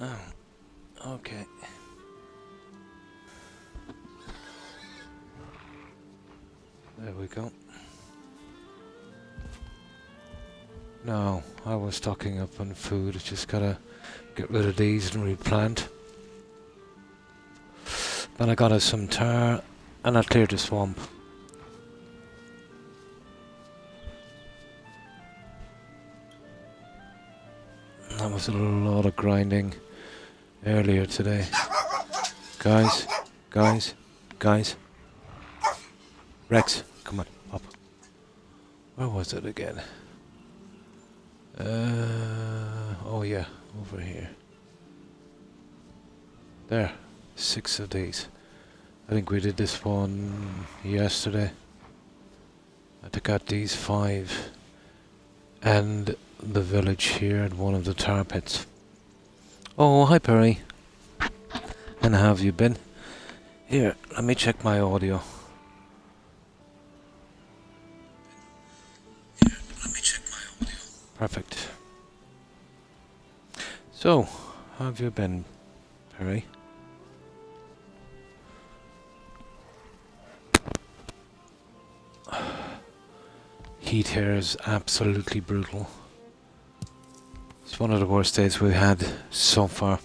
Oh, okay. There we go. No, I was stocking up on food. Just gotta get rid of these and replant. Then I got us some tar and I cleared the swamp. That was a lot of grinding earlier today. Guys, guys. Rex, come on, up. Where was it again? Oh yeah, over here. There, 6 of these. I think we did this one yesterday. I took out these 5 and the village here at one of the tar pits. Oh, hi Perry. And how have you been? Here, let me check my audio. Perfect. So, how have you been, Perry? Heat here is absolutely brutal. It's one of the worst days we've had so far.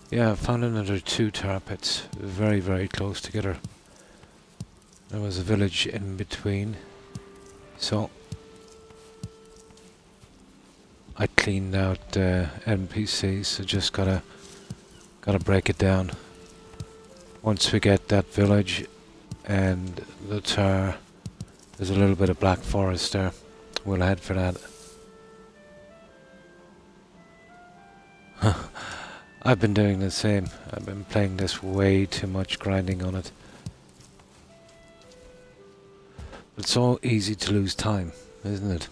Yeah, I found another 2 tar pits, very, very close together. There was a village in between, so I cleaned out NPCs, so just gotta break it down. Once we get that village and the tar, there's a little bit of black forest there. We'll head for that. I've been doing the same. I've been playing this way too much, grinding on it. It's so easy to lose time, isn't it?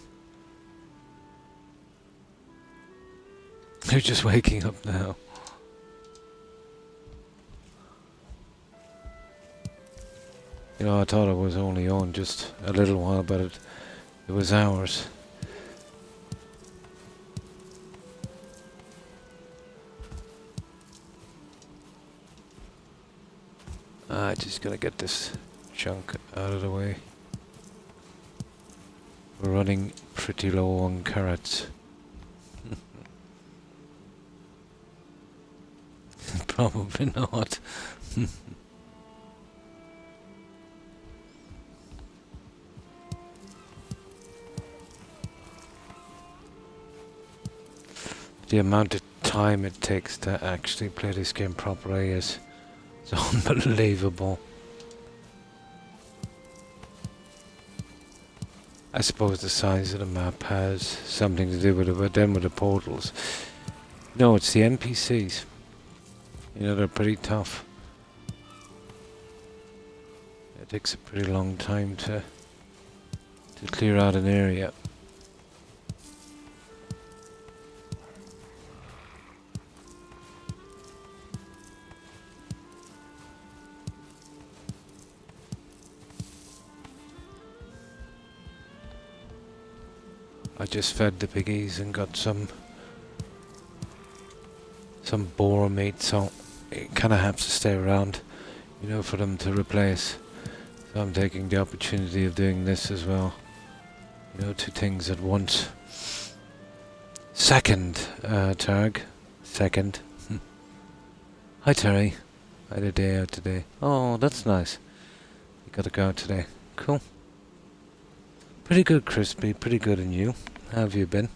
You're just waking up now. You know, I thought it was only on just a little while, but it was hours. Just gonna get this chunk out of the way. We're running pretty low on carrots. Probably not. The amount of time it takes to actually play this game properly is unbelievable. I suppose the size of the map has something to do with it, but then with the portals. No, it's the NPCs. You know, they're pretty tough. It takes a pretty long time to clear out an area. I just fed the piggies and got some boar meat, so it kind of have to stay around, you know, for them to replace. So I'm taking the opportunity of doing this as well. You know, 2 things at once. Second, Targ. Second. Hi Terry. I had a day out today. Oh, that's nice. You gotta go out today. Cool. Pretty good, Crispy. Pretty good, and you? How have you been?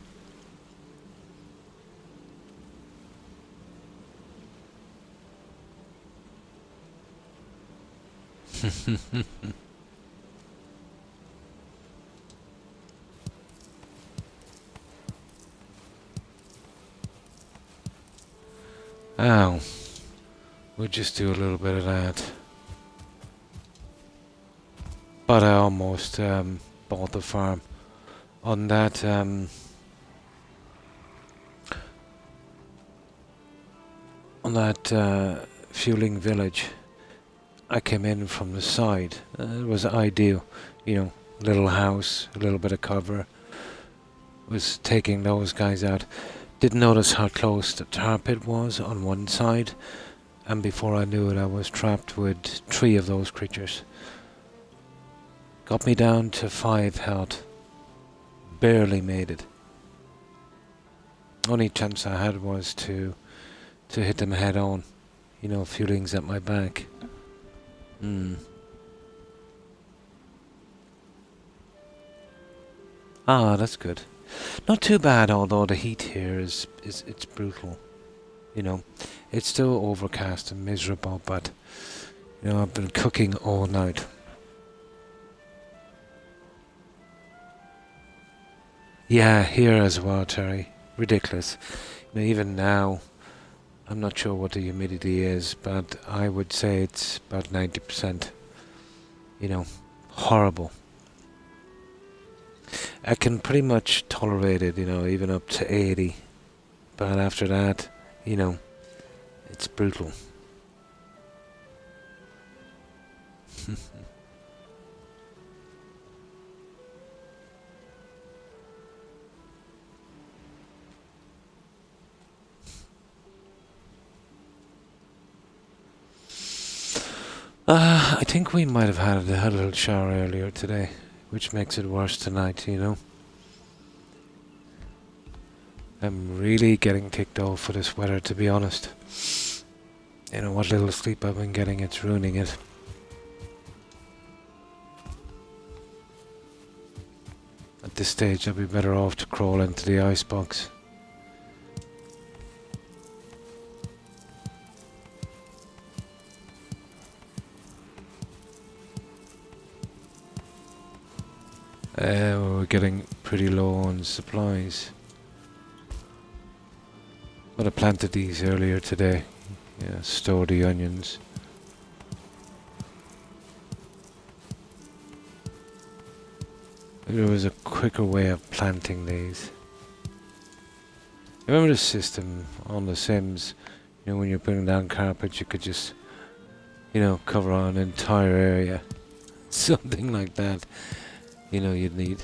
Oh, we'll just do a little bit of that. But I almost bought the farm on that fueling village. I came in from the side. It was ideal, you know, little house, a little bit of cover. Was taking those guys out. Didn't notice how close the tar pit was on one side, and before I knew it I was trapped with 3 of those creatures. Got me down to 5 health. Barely made it. Only chance I had was to hit them head on. You know, feelings at my back. Ah, that's good. Not too bad, although the heat here is it's brutal. You know, it's still overcast and miserable, but you know, I've been cooking all night. Yeah, here as well, Terry. Ridiculous. You know, even now, I'm not sure what the humidity is, but I would say it's about 90%. You know, horrible. I can pretty much tolerate it, you know, even up to 80. But after that, you know, it's brutal. I think we might have had a little shower earlier today, which makes it worse tonight, you know. I'm really getting ticked off for this weather, to be honest. You know, what little sleep I've been getting, it's ruining it. At this stage, I'd be better off to crawl into the icebox. We're getting pretty low on supplies. But I planted these earlier today. Yeah, store the onions. There was a quicker way of planting these. Remember the system on The Sims? You know, when you're putting down carpet, you could just, you know, cover an entire area. Something like that. You know, you'd need.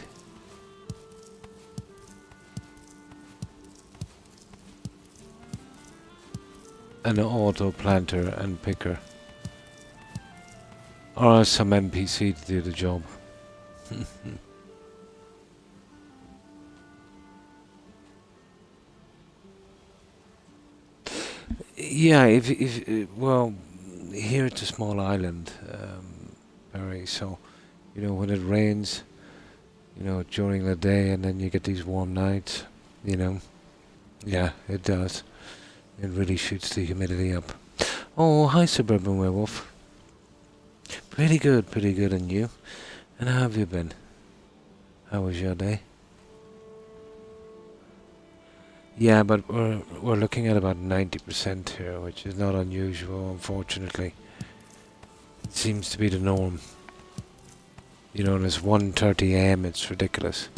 An auto planter and picker. Or some NPC to do the job. Yeah, well, here it's a small island, Barry, so, you know, when it rains, you know, during the day and then you get these warm nights, you know, yeah, it does. It really shoots the humidity up. Oh, hi, Suburban Werewolf. Pretty good, and you? And how have you been? How was your day? Yeah, but we're looking at about 90% here, which is not unusual, unfortunately. It seems to be the norm. You know, and it's 1:30 AM, it's ridiculous.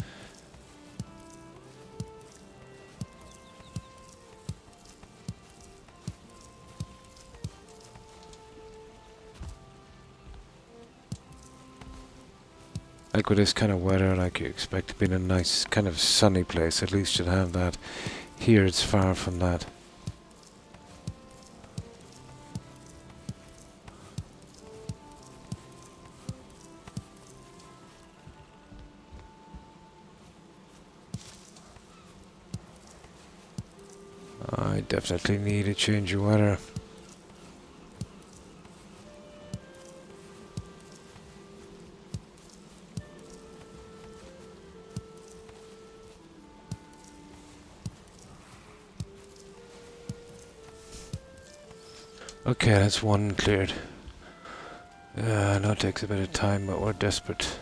Like with this kind of weather, like you expect to be in a nice kind of sunny place, at least you'd have that. Here it's far from that. I definitely need a change of weather. Okay, that's one cleared. I know it takes a bit of time, but we're desperate.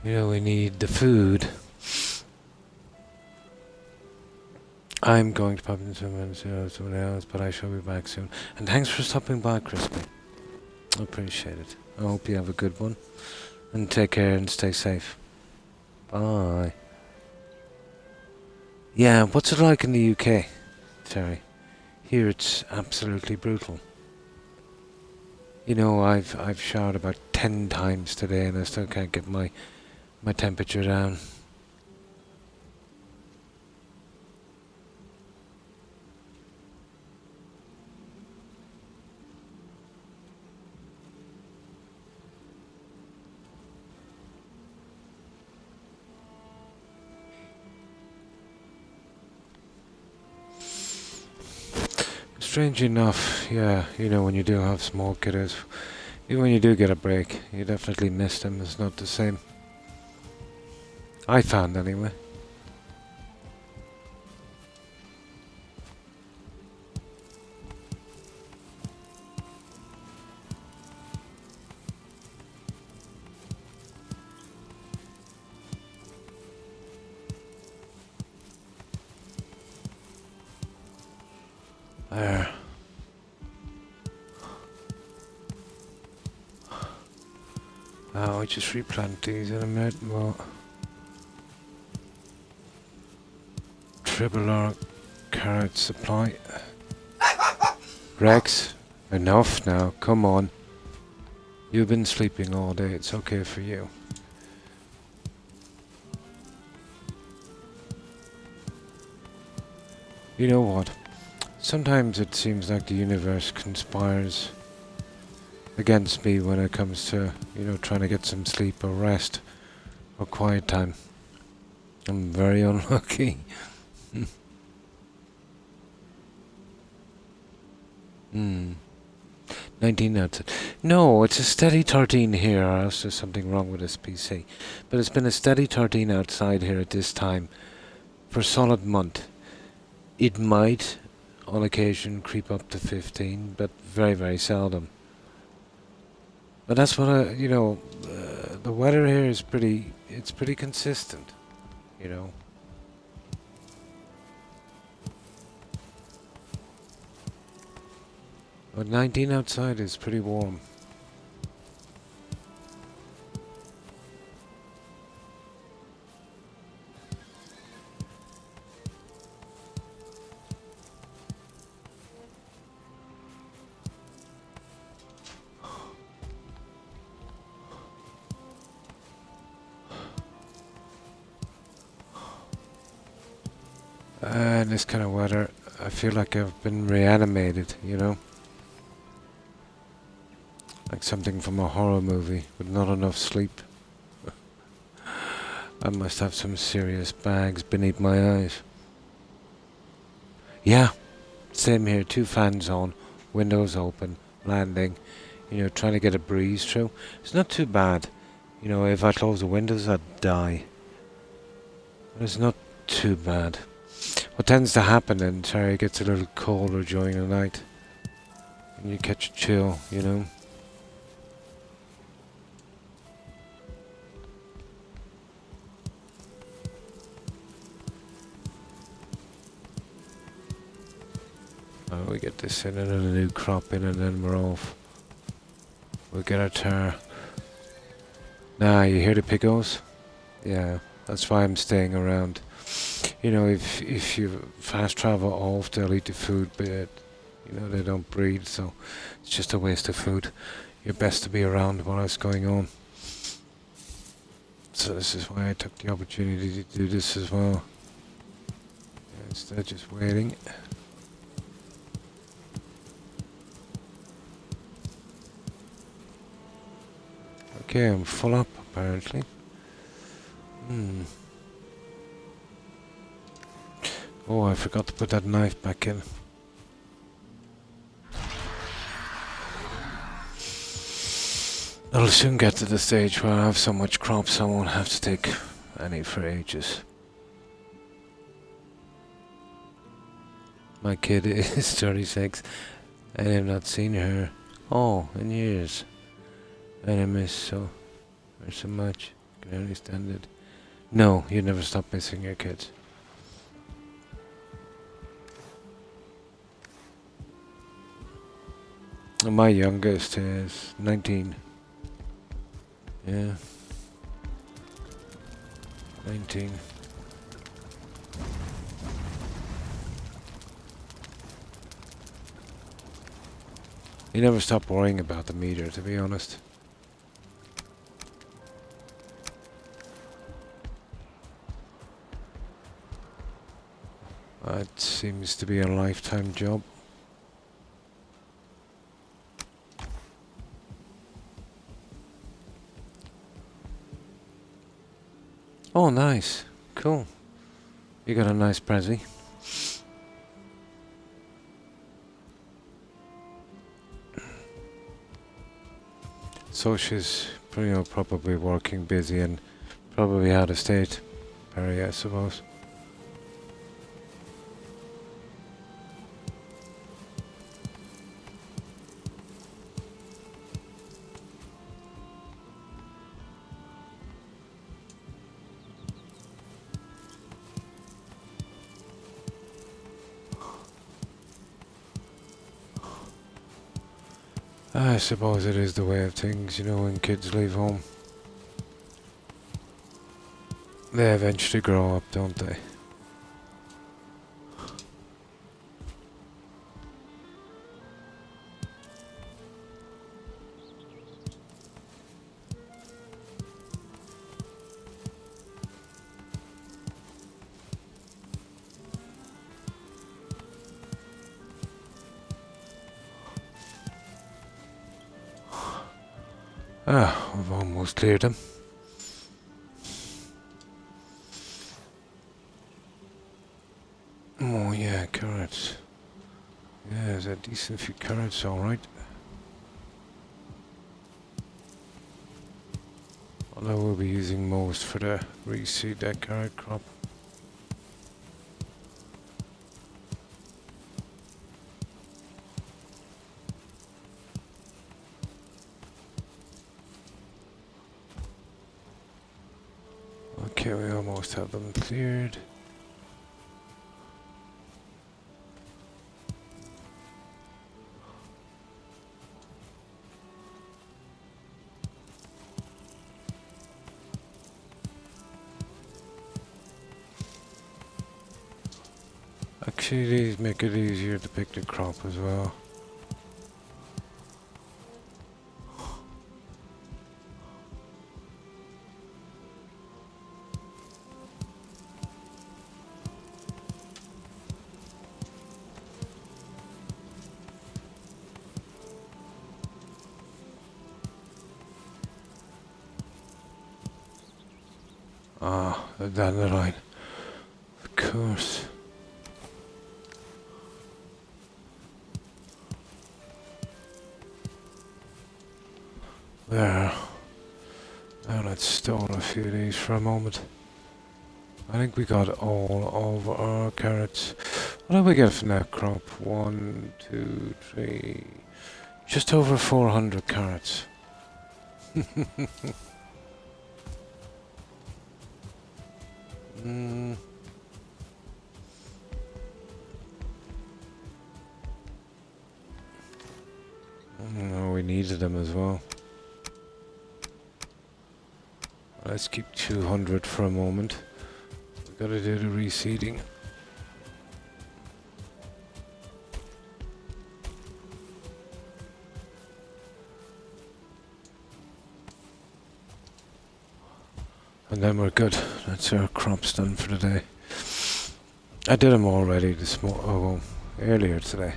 You know, we need the food. I'm going to pop in someone else, but I shall be back soon. And thanks for stopping by, Crispy. I appreciate it. I hope you have a good one. And take care and stay safe. Bye. Yeah, what's it like in the UK, Terry? Here it's absolutely brutal. You know, I've showered about 10 times today and I still can't get my temperature down. Strange enough, yeah, you know, when you do have small kiddos, even when you do get a break, you definitely miss them. It's not the same. I found anyway. There. Oh, I just replant these in a minute. Well, triple R carrot supply. Rex, enough now. Come on. You've been sleeping all day. It's okay for you. You know what? Sometimes it seems like the universe conspires against me when it comes to, you know, trying to get some sleep or rest or quiet time. I'm very unlucky. 19 outside. No, it's a steady 13 here, or else there's something wrong with this PC. But it's been a steady 13 outside here at this time for a solid month. It might, on occasion, creep up to 15, but very, very seldom. But that's what you know, the weather here is it's pretty consistent, you know. But 19 outside is pretty warm. In this kind of weather, I feel like I've been reanimated, you know? Like something from a horror movie with not enough sleep. I must have some serious bags beneath my eyes. Yeah, same here, 2 fans on, windows open, landing, you know, trying to get a breeze through. It's not too bad. You know, if I close the windows, I'd die. But it's not too bad. What tends to happen then, sorry, it gets a little colder during the night. And you catch a chill, you know. Oh, we get this in and then a new crop in and then we're off. We'll get our tar. Nah, you hear the pickles? Yeah, that's why I'm staying around. You know, if you fast travel off, they'll eat the food, but you know, they don't breed, so it's just a waste of food. You're best to be around while it's going on. So this is why I took the opportunity to do this as well. Instead of just waiting. Okay, I'm full up apparently. Oh, I forgot to put that knife back in. I'll soon get to the stage where I have so much crops I won't have to take any for ages. My kid is 36 and I've not seen her, in years. And I miss so much. Can only stand it. No, you never stop missing your kids. And my youngest is 19. Yeah. 19. You never stop worrying about the meter, to be honest. That seems to be a lifetime job. Oh, nice. Cool. You got a nice Prezi. So she's probably working busy and probably out of state, Perry, I suppose. I suppose it is the way of things, you know, when kids leave home. They eventually grow up, don't they? Ah, we've almost cleared them. Oh yeah, carrots. Yeah, there's a decent few carrots, alright. Although we'll be using most for the reseed that carrot crop. Okay, we almost have them cleared. Actually, these make it easier to pick the crop as well. Ah, the dandelion. Of course. There. Now let's store a few of these for a moment. I think we got all of our carrots. What did we get from that crop? 1, 2, 3... Just over 400 carrots. No, we needed them as well. Let's keep 200 for a moment. We've got to do the reseeding. And then we're good. That's our crops done for the day. I did them already earlier today.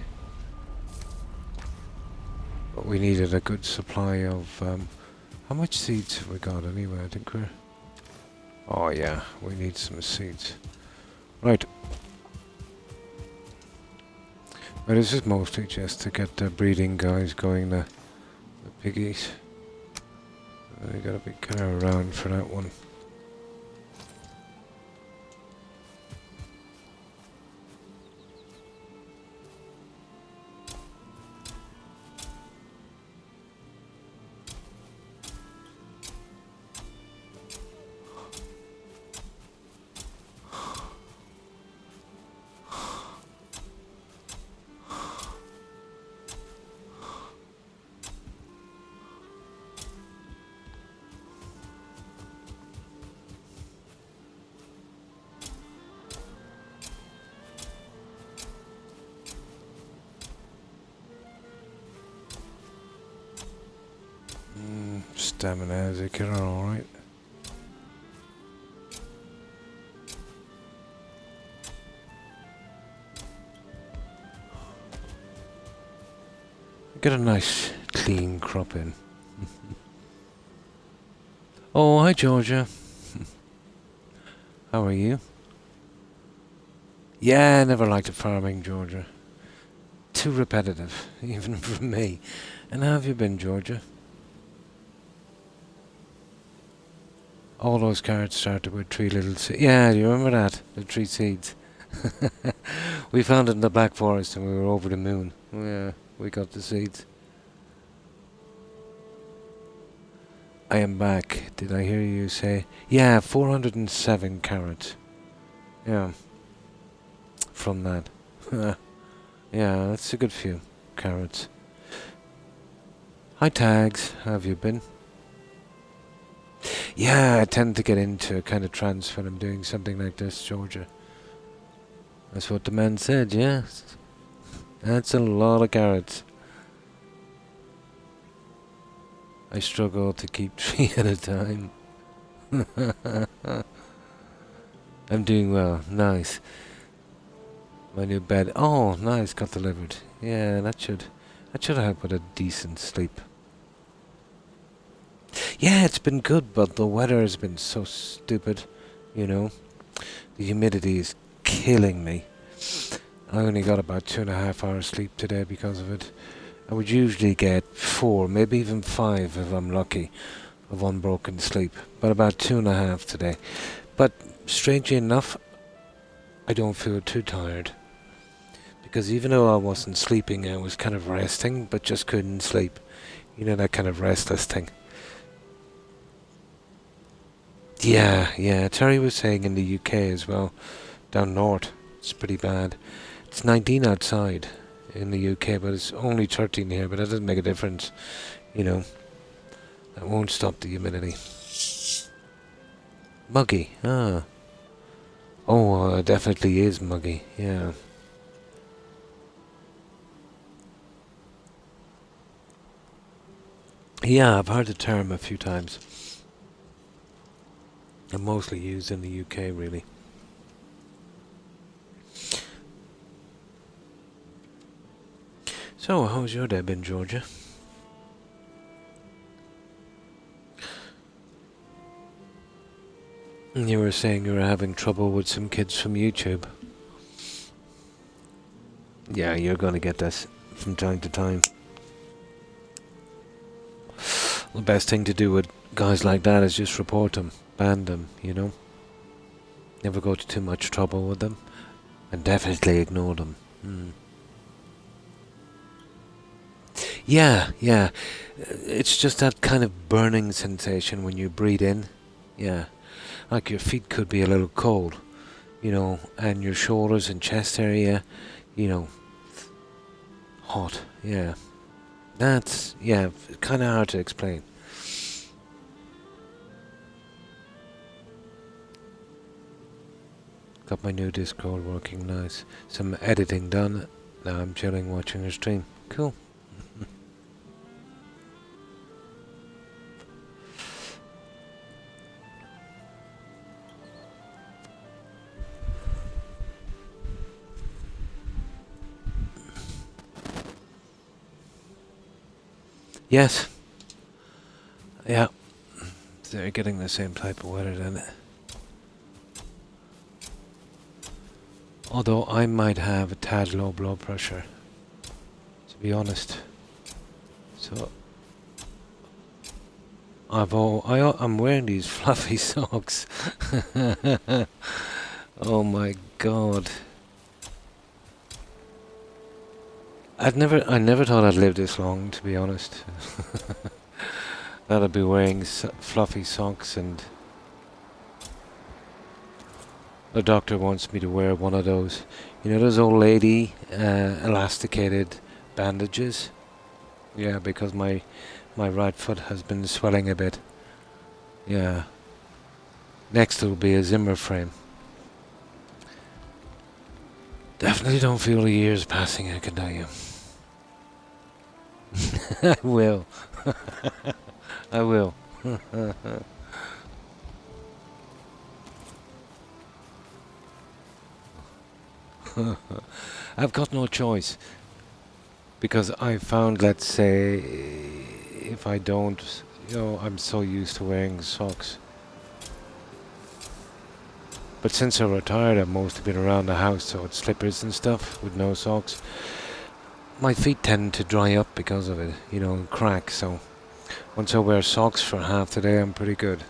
But we needed a good supply of... how much seeds have we got anyway? I think we're... Oh yeah, we need some seeds. Right. Well, this is mostly just to get the breeding guys going, the piggies. We gotta be kind of around for that one. damn it, how's it killing alright? Get a nice clean crop in. Oh, hi Georgia. How are you? Yeah, I never liked farming, Georgia. Too repetitive, even for me. And how have you been, Georgia? All those carrots started with 3 little seeds. Yeah, do you remember that? The 3 seeds. We found it in the Black Forest and we were over the moon. Yeah, we got the seeds. I am back. Did I hear you say? Yeah, 407 carrots. Yeah. From that. Yeah, that's a good few carrots. Hi Tags, how have you been? Yeah, I tend to get into a kind of trance when I'm doing something like this, Georgia. That's what the man said, yes. That's a lot of carrots. I struggle to keep 3 at a time. I'm doing well, nice. My new bed, oh nice, got delivered. Yeah, that should help with a decent sleep. Yeah, it's been good, but the weather has been so stupid, you know. The humidity is killing me. I only got about 2.5 hours sleep today because of it. I would usually get 4, maybe even 5 if I'm lucky, of unbroken sleep, but about 2.5 today. But strangely enough, I don't feel too tired. Because even though I wasn't sleeping, I was kind of resting, but just couldn't sleep. You know, that kind of restless thing. Yeah, Terry was saying in the UK as well, down north, it's pretty bad. It's 19 outside in the UK, but it's only 13 here, but that doesn't make a difference, you know. That won't stop the humidity. Muggy, ah. Oh, it definitely is muggy, yeah. Yeah, I've heard the term a few times. And mostly used in the UK, really. So, how's your day been, Georgia? You were saying you were having trouble with some kids from YouTube. Yeah, you're gonna get this from time to time. The best thing to do with guys like that is just report them, ban them, you know? Never go to too much trouble with them. And definitely ignore them. Yeah. It's just that kind of burning sensation when you breathe in. Yeah. Like your feet could be a little cold, you know, and your shoulders and chest area, you know, hot. Yeah. That's, yeah, kind of hard to explain. Got my new Discord working nice. Some editing done. Now I'm chilling watching your stream. Cool. Yes. Yeah. They're getting the same type of weather then. Although I might have a tad low blood pressure, to be honest. So I'm wearing these fluffy socks. Oh my god. I never thought I'd live this long, to be honest. That I'd be wearing fluffy socks, and the doctor wants me to wear one of those. You know those old lady elasticated bandages? Yeah, because my right foot has been swelling a bit. Yeah. Next will be a Zimmer frame. Definitely don't feel the years passing, I can tell you. I will. I will. I've got no choice. Because I found, let's say, if I don't, I'm so used to wearing socks. But since I retired, I've mostly been around the house, so it's slippers and stuff with no socks. My feet tend to dry up because of it, and crack, so once I wear socks for half the day, I'm pretty good.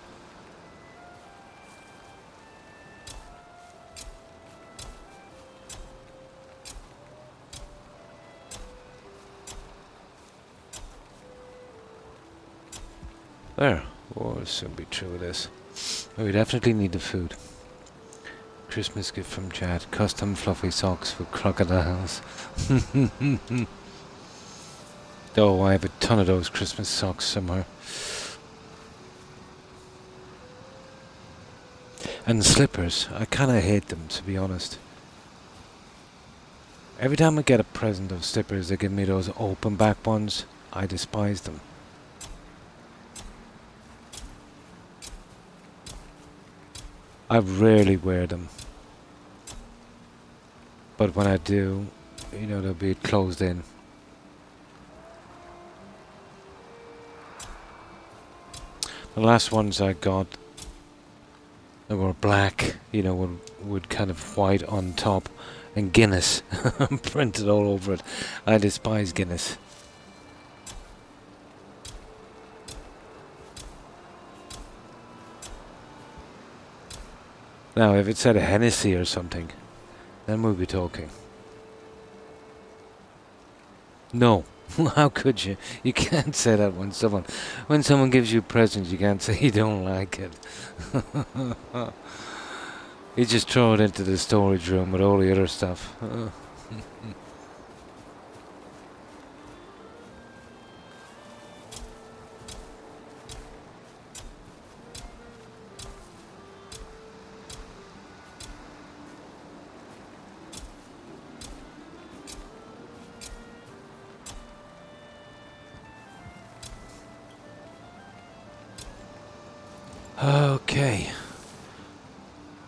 There, we'll soon be through with this. Oh, we definitely need the food. Christmas gift from Chad. Custom fluffy socks with crocodiles. Oh, I have a ton of those Christmas socks somewhere. And slippers. I kind of hate them, to be honest. Every time I get a present of slippers, they give me those open back ones. I despise them. I rarely wear them. But when I do, they'll be closed in. The last ones I got, they were black, with kind of white on top, and Guinness printed all over it. I despise Guinness. Now, if it said a Hennessy or something, then we'll be talking. No. How could you? You can't say that when someone gives you a present, you can't say you don't like it. You just throw it into the storage room with all the other stuff. Okay.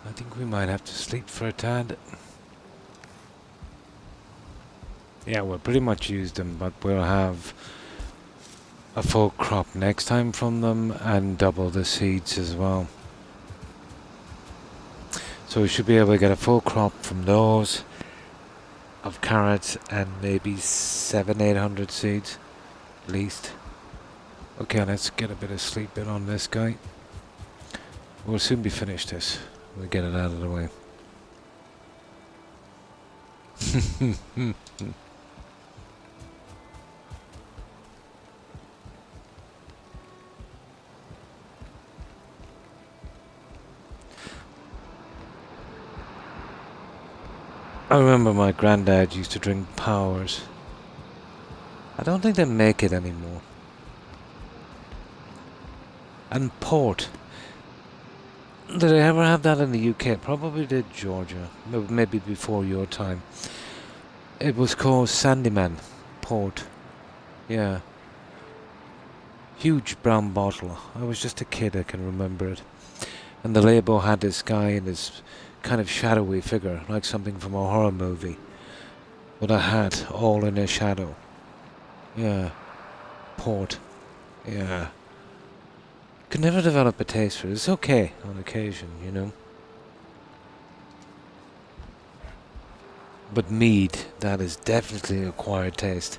I think we might have to sleep for a tad. Yeah, we'll pretty much use them, but we'll have a full crop next time from them and double the seeds as well. So we should be able to get a full crop from those of carrots and maybe 700-800 seeds at least. Okay, let's get a bit of sleep in on this guy. We'll soon be finished this. We'll get it out of the way. I remember my granddad used to drink Powers. I don't think they make it anymore. And port. Did I ever have that in the UK? Probably did, Georgia. Maybe before your time. It was called Sandyman Port. Yeah. Huge brown bottle. I was just a kid, I can remember it. And the label had this guy in this kind of shadowy figure, like something from a horror movie. With a hat, all in a shadow. Yeah. Port. Yeah. Could never develop a taste for it. It's okay on occasion, But mead, that is definitely an acquired taste.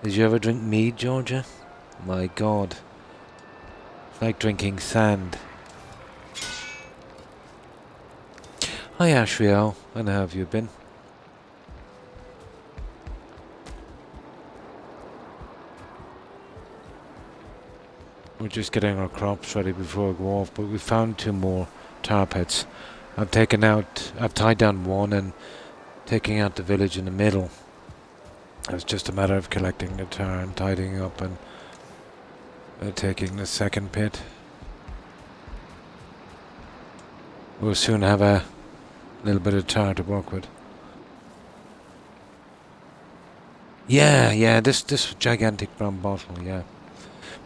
Did you ever drink mead, Georgia? My God. It's like drinking sand. Hi Ashriel, and how have you been? We're just getting our crops ready before we go off, but we found 2 more tar pits. I've tied down one and taking out the village in the middle. It's just a matter of collecting the tar and tidying up and taking the second pit. We'll soon have a little bit of tar to work with. Yeah, this gigantic brown bottle, yeah.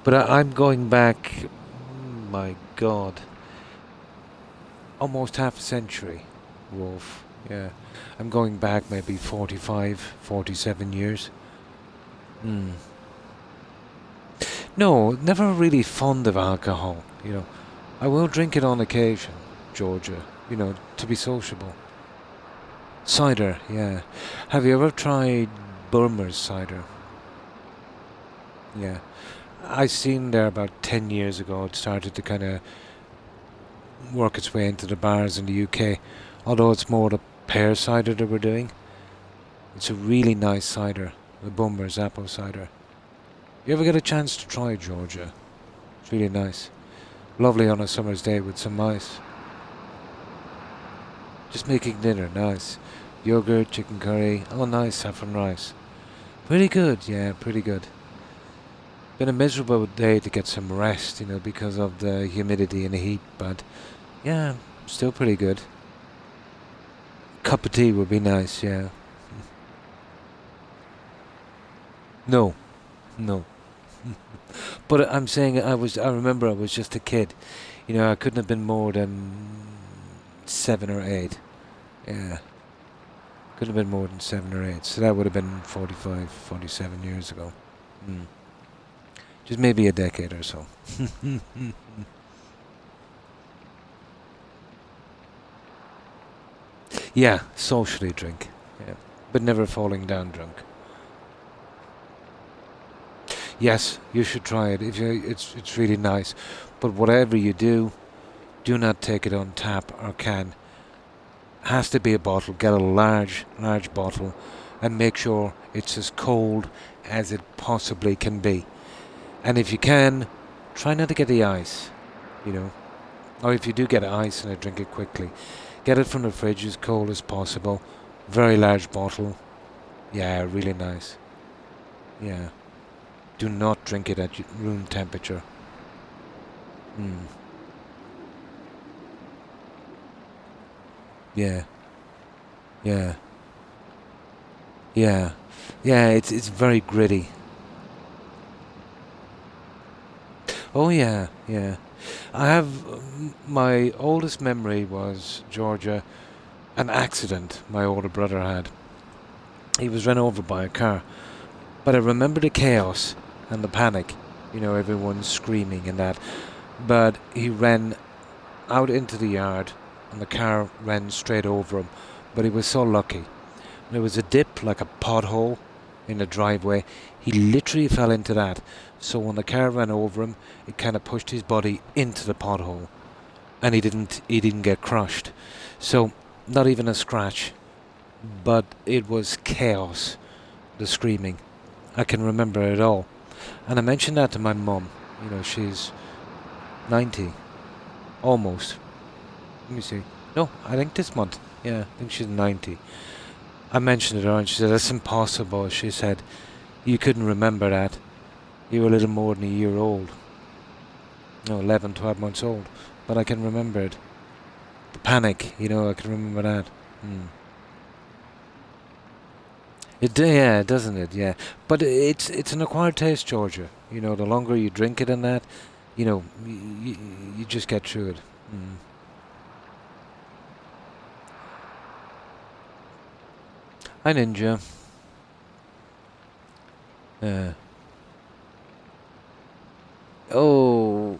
But I'm going back my god. Almost half a century, Wolf. Yeah. I'm going back maybe 45, 47 years. Hmm. No, never really fond of alcohol, you know. I will drink it on occasion, Georgia, you know, to be sociable. Cider, yeah. Have you ever tried Burmer's cider? Yeah. I seen there about 10 years ago it started to kind of work its way into the bars in the UK. Although it's more the pear cider that we're doing. It's a really nice cider, the Burmer's apple cider. You ever get a chance to try Georgia? It's really nice. Lovely on a summer's day with some ice. Just making dinner, nice. Yogurt, chicken curry, oh nice, saffron rice. Pretty good, yeah, pretty good. Been a miserable day to get some rest, you know, because of the humidity and the heat, but yeah, still pretty good. Cup of tea would be nice, yeah. No, no. But I'm saying I remember I was just a kid. You know, I couldn't have been more than 7 or 8. Yeah. Couldn't have been more than 7 or 8. So that would have been 45, 47 years ago. Mm. Just maybe a decade or so. Yeah, socially drink. Yeah. But never falling down drunk. Yes, you should try it. If you, it's really nice. But whatever you do not take it on tap or can. Has to be a bottle. Get a large bottle, and make sure it's as cold as it possibly can be. And if you can, try not to get the ice. You know, or if you do get ice and drink it quickly, get it from the fridge as cold as possible. Very large bottle. Yeah, really nice. Yeah. Do not drink it at room temperature. Mm. Yeah. Yeah. Yeah. Yeah, it's very gritty. Oh yeah, yeah. I have my oldest memory was Georgia, an accident my older brother had. He was run over by a car, but I remember the chaos and the panic. You know, everyone screaming and that. But he ran out into the yard, and the car ran straight over him. But he was so lucky. There was a dip, like a pothole, in the driveway. He literally fell into that. So when the car ran over him, it kind of pushed his body into the pothole, and he didn't get crushed. So not even a scratch, but it was chaos. The screaming, I can remember it all. And I mentioned that to my mum. You know, she's 90, almost. Let me see. No, I think this month. Yeah, I think she's 90. I mentioned it to her and she said, that's impossible. She said, you couldn't remember that. You were a little more than a year old. No, 11, 12 months old. But I can remember it. The panic, you know, I can remember that. Mm. Yeah, doesn't it? Yeah. But it's an acquired taste, Georgia. You know, the longer you drink it and that, you know, you just get through it. Mm. Hi, Ninja. Oh.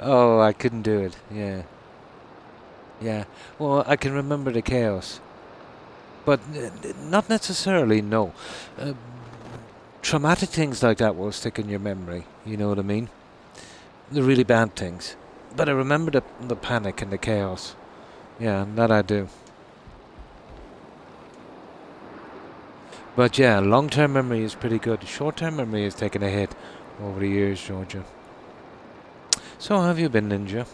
Oh, I couldn't do it. Yeah. Yeah. Well, I can remember the chaos. But not necessarily, no. Uh, Traumatic things like that will stick in your memory. You know what I mean? The really bad things. But I remember the panic and the chaos. Yeah, that I do. But yeah, long-term memory is pretty good. Short-term memory is taking a hit over the years, Georgia. So how have you been, Ninja?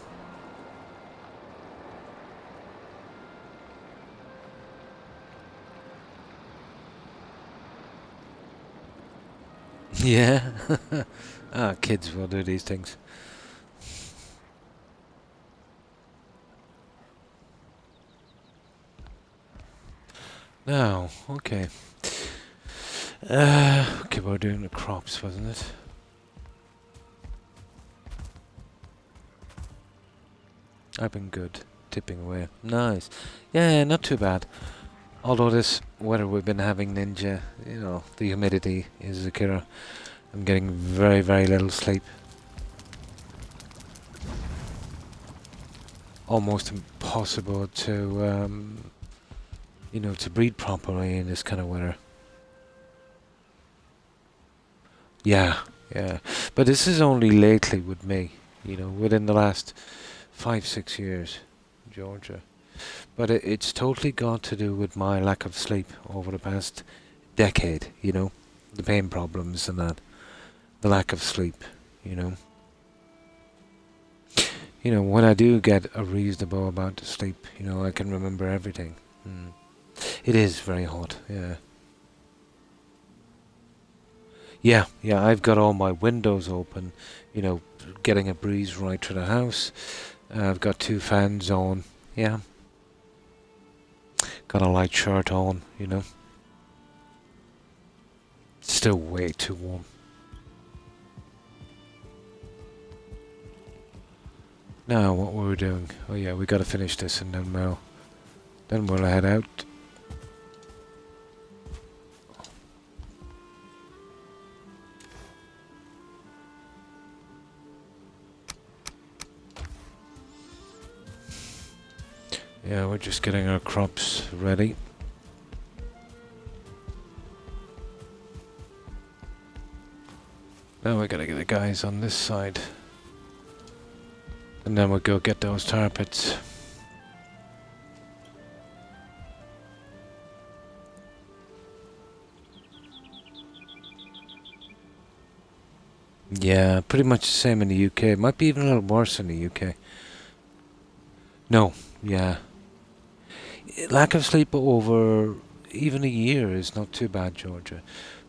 Yeah. Kids will do these things. Now, okay. Okay, we're doing the crops, wasn't it? I've been good. Tipping away. Nice. Yeah, not too bad. Although this weather we've been having, Ninja, the humidity is a killer. I'm getting very, very little sleep. Almost impossible to breathe properly in this kind of weather. Yeah, yeah. But this is only lately with me, within the last 5, 6 years, Georgia. But it's totally got to do with my lack of sleep over the past decade, the pain problems and that, the lack of sleep, you know. When I do get a reasonable amount of sleep, I can remember everything. It is very hot, yeah. Yeah, I've got all my windows open, getting a breeze right through the house. I've got 2 fans on, yeah. Got a light shirt on. Still way too warm. Now, what were we doing? Oh yeah, we gotta finish this and then we'll head out. Yeah, we're just getting our crops ready. Now we gotta get the guys on this side. And then we'll go get those tar pits. Yeah, pretty much the same in the UK. It might be even a little worse in the UK. No, yeah. Lack of sleep over even a year is not too bad, Georgia.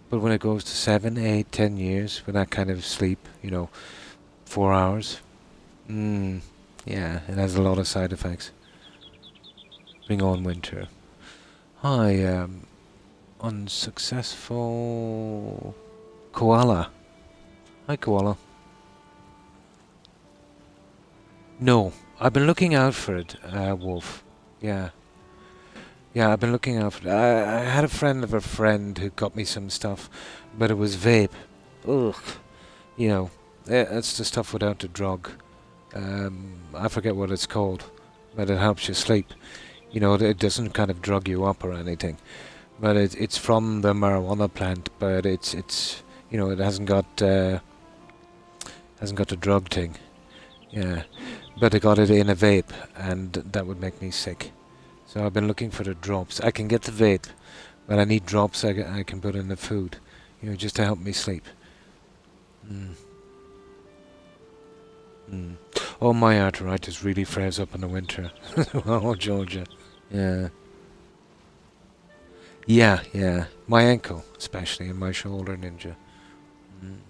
But when it goes to 7, 8, 10 years with that kind of sleep, 4 hours, yeah, it has a lot of side effects. Bring on winter. Hi, unsuccessful koala. Hi, koala. No, I've been looking out for it, Wolf. Yeah. Yeah, I've been looking out for it. I had a friend of a friend who got me some stuff, but it was vape. Ugh. That's the stuff without the drug. I forget what it's called, but it helps you sleep. It doesn't kind of drug you up or anything. But it's from the marijuana plant, but it hasn't got the drug thing. Yeah, but I got it in a vape, and that would make me sick. So I've been looking for the drops. I can get the vape, but I need drops I can put in the food, just to help me sleep. Mm. Oh, my arthritis really flares up in the winter. Oh, Georgia. Yeah. Yeah. My ankle, especially, and my shoulder, Ninja. Mm.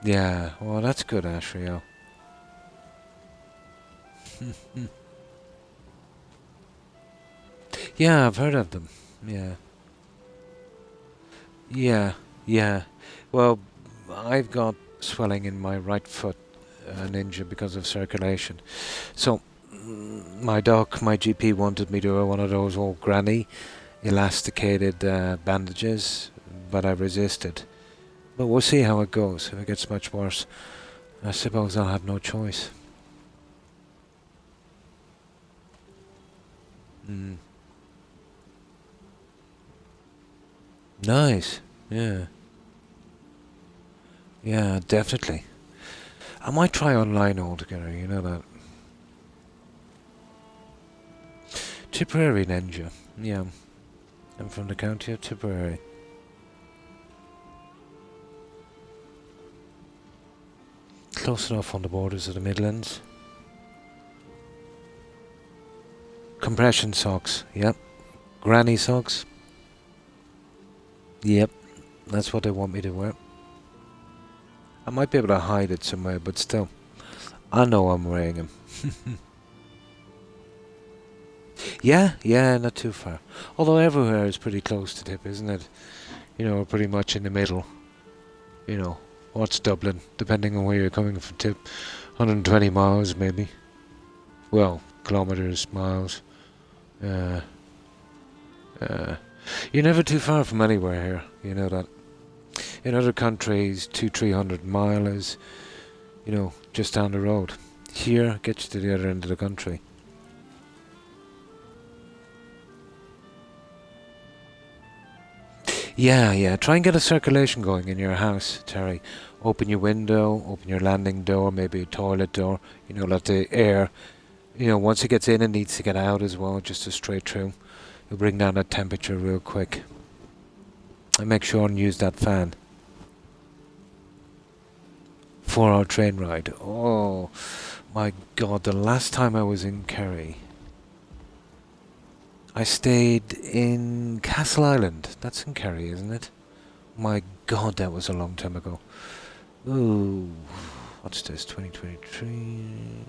Yeah, well, that's good, Ashrio. Yeah, I've heard of them. Yeah. Yeah. Well, I've got swelling in my right foot, Ninja, because of circulation. So, my doc, my GP wanted me to wear one of those old granny elasticated bandages, but I resisted. But we'll see how it goes. If it gets much worse, I suppose I'll have no choice. Mm. Nice. Yeah. Yeah, definitely. I might try online altogether, you know that. Tipperary, Ninja. Yeah. I'm from the county of Tipperary. Close enough on the borders of the Midlands. Compression socks, yep. Granny socks. Yep, that's what they want me to wear. I might be able to hide it somewhere, but still. I know I'm wearing them. Yeah, not too far. Although everywhere is pretty close to Tip, isn't it? We're pretty much in the middle. You know, what's Dublin? Depending on where you're coming from, tip 120 miles maybe. Well, kilometers, miles. Uh, uh, you're never too far from anywhere here. You know that. In other countries, 200-300 miles, you know, just down the road. Here, gets you to the other end of the country. Yeah. Try and get a circulation going in your house, Terry. Open your window, open your landing door, maybe a toilet door. You know, let the air, you know, once it gets in, it needs to get out as well, just a straight through. You'll bring down that temperature real quick. And make sure and use that fan. 4-hour train ride. Oh, my God, the last time I was in Kerry, I stayed in Castle Island. That's in Kerry, isn't it? My God, that was a long time ago. Ooh, what's this, 2023?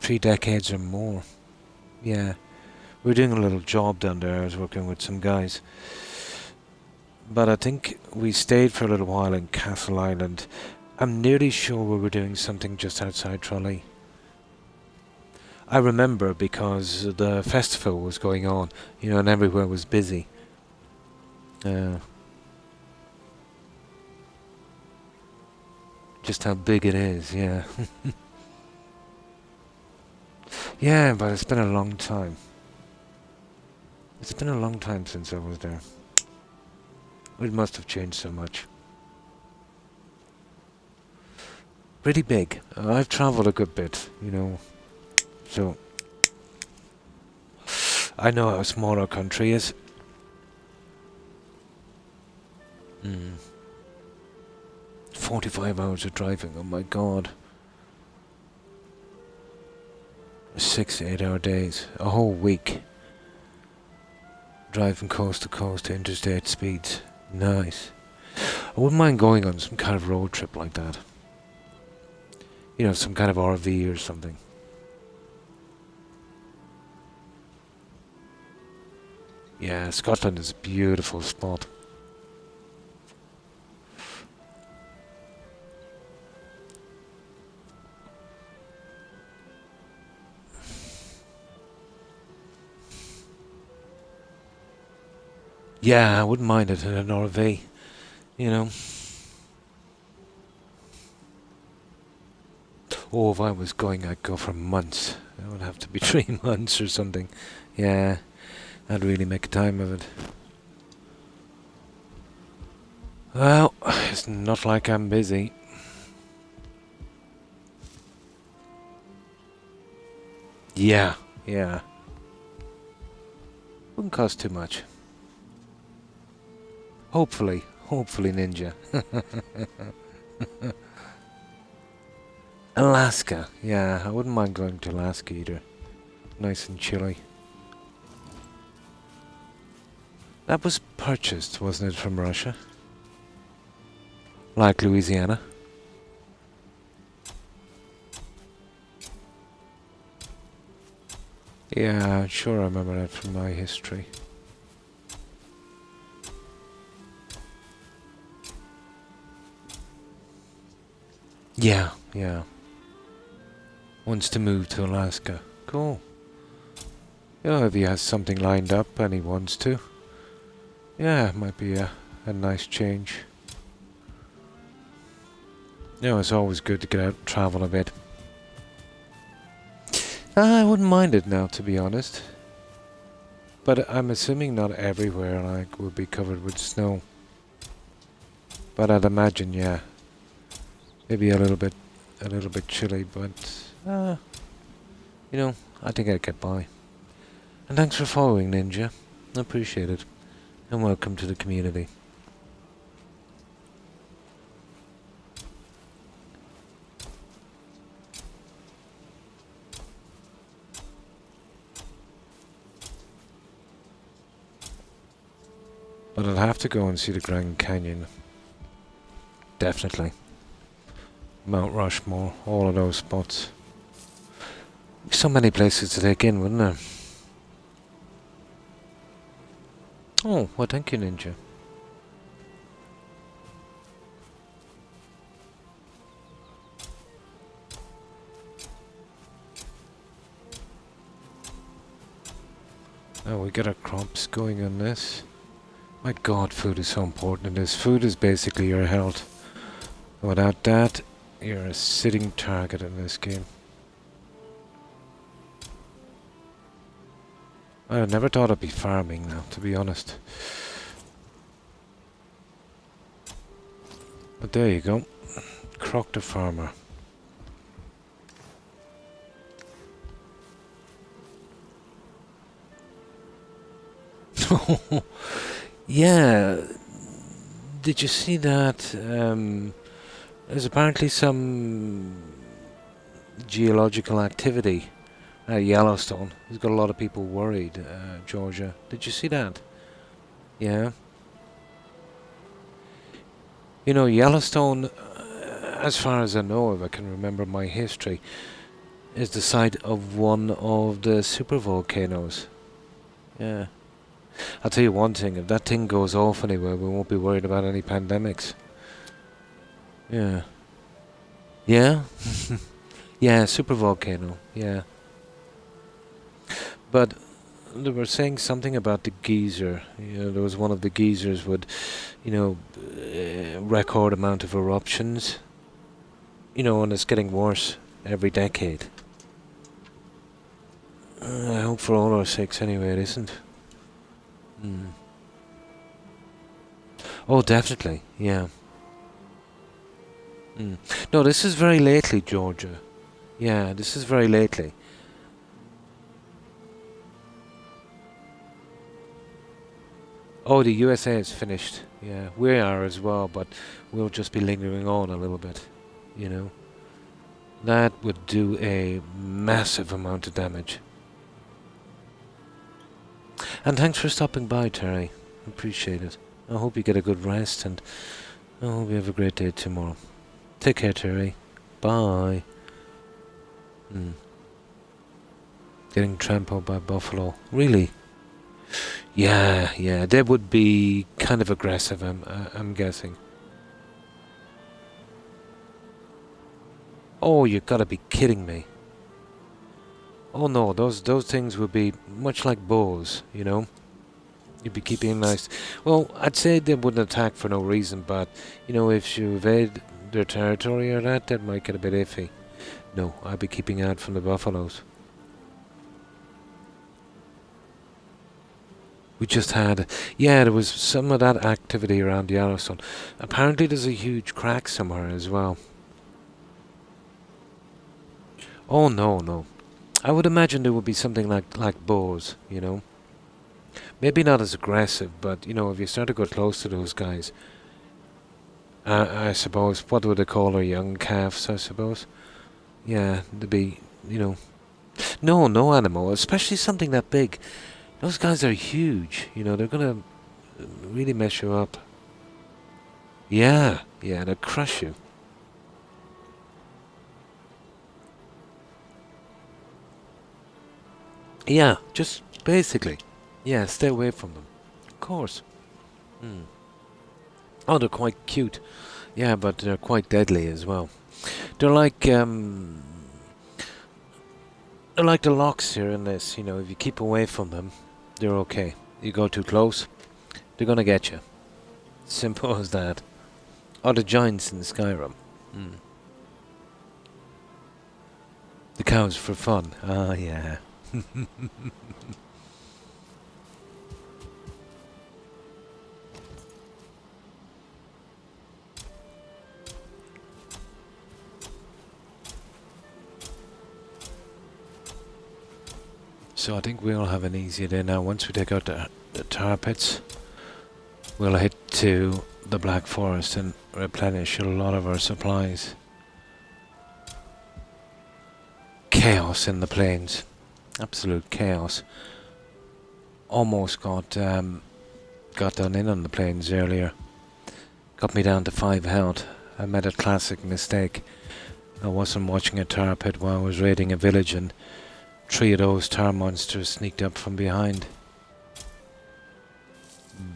3 decades or more. Yeah, we were doing a little job down there. I was working with some guys. But I think we stayed for a little while in Castle Island. I'm nearly sure we were doing something just outside Tralee. I remember because the festival was going on, you know, and everywhere was busy. Just how big it is, yeah. Yeah, but it's been a long time. It's been a long time since I was there. It must have changed so much. Pretty big. I've travelled a good bit, you know. So, I know how small our country is. 45 hours of driving, oh my God. 6 to 8 hour days. A whole week. Driving coast to coast to interstate speeds. Nice. I wouldn't mind going on some kind of road trip like that. You know, some kind of RV or something. Yeah, Scotland is a beautiful spot. Yeah, I wouldn't mind it in an RV, you know. Oh, if I was going, I'd go for months. It would have to be 3 months or something. Yeah, I'd really make a time of it. Well, it's not like I'm busy. Yeah. Wouldn't cost too much. Hopefully, Ninja. Alaska, yeah, I wouldn't mind going to Alaska either. Nice and chilly. That was purchased, wasn't it, from Russia? Like Louisiana. Yeah, sure I remember that from my history. Yeah. Wants to move to Alaska. Cool. Yeah, if he has something lined up and he wants to. Yeah, it might be a nice change. You know, it's always good to get out and travel a bit. I wouldn't mind it now, to be honest. But I'm assuming not everywhere like will be covered with snow. But I'd imagine, yeah, maybe a little bit chilly, but you know, I think I'd get by. And thanks for following, Ninja. I appreciate it. And welcome to the community. But I'll have to go and see the Grand Canyon. Definitely. Mount Rushmore, all of those spots. So many places to take in, wouldn't there? Oh, well, thank you, Ninja. Oh, we get our crops going on this. My god, food is so important in this. Food is basically your health. Without that, you're a sitting target in this game. I never thought I'd be farming now, to be honest. But there you go. Croc the farmer. Yeah. Did you see that? There's apparently some geological activity at Yellowstone. It's got a lot of people worried, Georgia. Did you see that? Yeah. You know, Yellowstone, as far as I know, if I can remember my history, is the site of one of the supervolcanoes. Yeah. I'll tell you one thing, if that thing goes off anywhere, we won't be worried about any pandemics. Yeah. Yeah? Yeah, supervolcano, yeah. But they were saying something about the geyser. You know, there was one of the geysers with, record amount of eruptions. You know, and it's getting worse every decade. I hope for all our sakes anyway it isn't. Oh, definitely, yeah. No, this is very lately, Georgia. Yeah, this is very lately. Oh, the USA is finished. Yeah, we are as well, but we'll just be lingering on a little bit, you know. That would do a massive amount of damage. And thanks for stopping by, Terry. Appreciate it. I hope you get a good rest, and I hope you have a great day tomorrow. Take care, Terry. Bye. Getting trampled by buffalo. Really? Yeah. They would be kind of aggressive, I'm guessing. Oh, you gotta be kidding me. Oh no, those things would be much like bows, you know? You'd be keeping nice. Well, I'd say they wouldn't attack for no reason, but, you know, if you invade their territory or that might get a bit iffy. No, I'd be keeping out from the buffaloes. We just had... Yeah, there was some of that activity around Yellowstone. Apparently there's a huge crack somewhere as well. Oh, no. I would imagine there would be something like bows, you know? Maybe not as aggressive, but, you know, if you start to go close to those guys... I suppose, what would they call our young calves, I suppose? Yeah, they'd be, you know... No animal, especially something that big. Those guys are huge, you know, they're gonna really mess you up. Yeah, they'll crush you. Yeah, just basically. Yeah, stay away from them. Of course. Oh, they're quite cute. Yeah, but they're quite deadly as well. They're like the locks here in this, you know, if you keep away from them, they're okay. You go too close, they're gonna get you. Simple as that. Oh, the giants in Skyrim. The cows for fun. Ah, yeah. So I think we'll have an easier day now. Once we take out the tar pits, we'll head to the Black Forest and replenish a lot of our supplies. Chaos in the plains. Absolute chaos. Almost got done in on the plains earlier. Got me down to 5 health. I made a classic mistake. I wasn't watching a tar pit while I was raiding a village, and 3 of those tar monsters sneaked up from behind.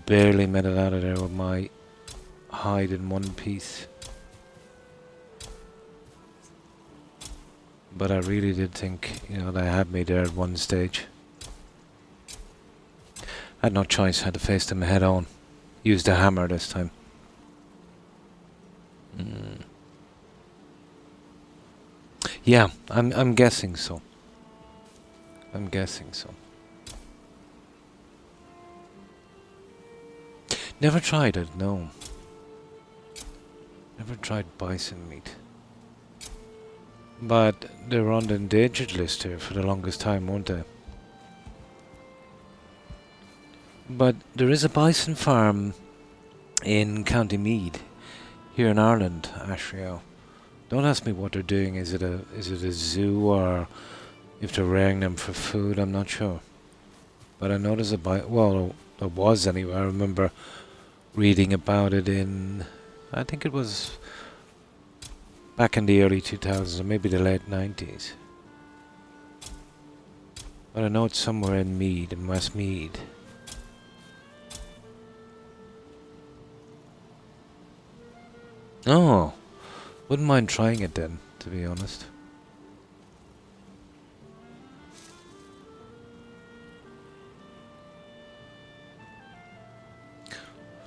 Barely made it out of there with my hide in one piece. But I really did think, you know, they had me there at one stage. Had no choice, had to face them head on. Used a hammer this time. Yeah, I'm guessing so. I'm guessing so. Never tried it, no. Never tried bison meat. But they were on the endangered list here for the longest time, weren't they? But there is a bison farm in County Meath, here in Ireland, Ashrio. Don't ask me what they're doing. Is it a zoo, or if they're rearing them for food? I'm not sure. But I know there's a well, there was anyway. I remember reading about it in, I think it was back in the early 2000s, or maybe the late 90s. But I know it's somewhere in Meath, in West Meath. Oh, wouldn't mind trying it then, to be honest.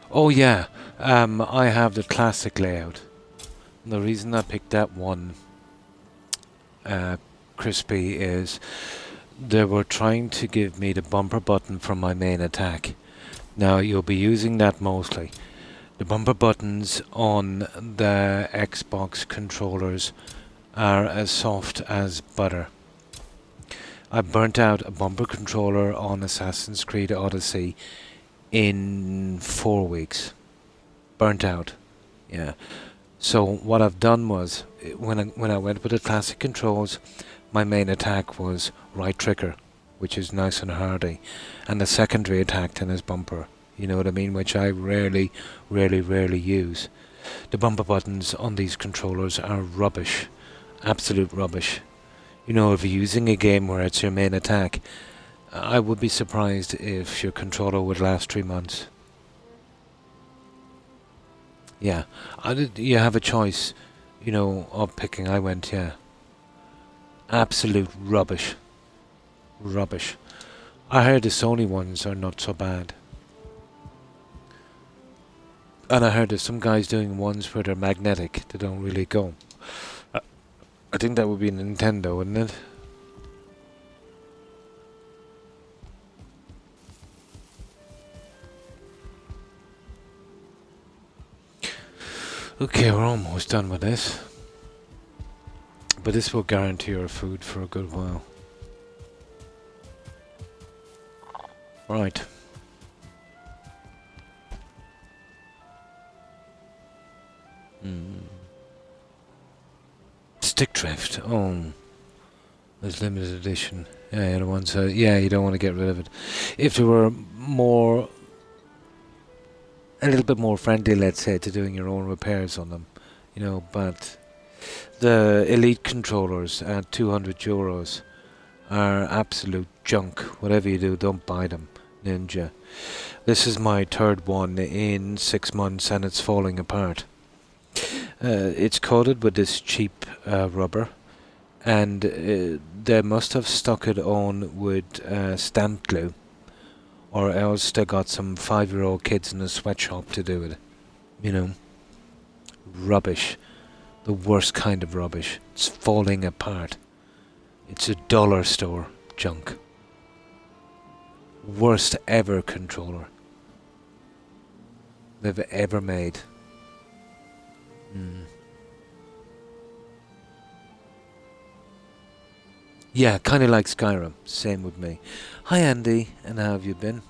Oh yeah, I have the classic layout. And the reason I picked that one, Crispy, is they were trying to give me the bumper button for my main attack. Now you'll be using that mostly. The bumper buttons on the Xbox controllers are as soft as butter. I burnt out a bumper controller on Assassin's Creed Odyssey in 4 weeks. Burnt out. Yeah. So what I've done was, when I went with the classic controls, my main attack was right trigger, which is nice and hardy, and the secondary attack then is bumper. You know what I mean? Which I rarely use. The bumper buttons on these controllers are rubbish. Absolute rubbish. You know, if you're using a game where it's your main attack, I would be surprised if your controller would last 3 months. Yeah. You have a choice, you know, of picking. I went, yeah. Absolute rubbish. Rubbish. I heard the Sony ones are not so bad. And I heard there's some guys doing ones where they're magnetic. They don't really go. I think that would be Nintendo, wouldn't it? Okay, we're almost done with this. But this will guarantee our food for a good while. Right. Stick drift. Oh, there's limited edition. Yeah, the ones. Yeah, you don't want to get rid of it. If there were a little bit more friendly, let's say, to doing your own repairs on them, you know. But the Elite controllers at €200 are absolute junk. Whatever you do, don't buy them, Ninja. This is my third one in 6 months, and it's falling apart. It's coated with this cheap rubber, and they must have stuck it on with stamp glue, or else they got some 5-year-old kids in a sweatshop to do it. You know, rubbish. The worst kind of rubbish. It's falling apart. It's a dollar store junk. Worst ever controller they've ever made. Yeah, kind of like Skyrim. Same with me. Hi Andy, and how have you been?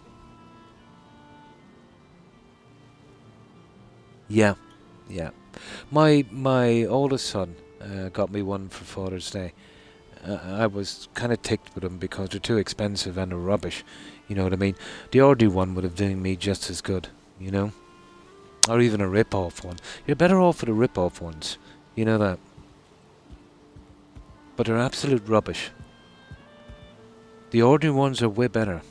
Yeah, yeah. My oldest son got me one for Father's Day. I was kind of ticked with them because they're too expensive and they're rubbish. You know what I mean? The ordinary one would have done me just as good, you know? Or even a rip-off one. You're better off with the rip-off ones. You know that. But they're absolute rubbish. The ordinary ones are way better.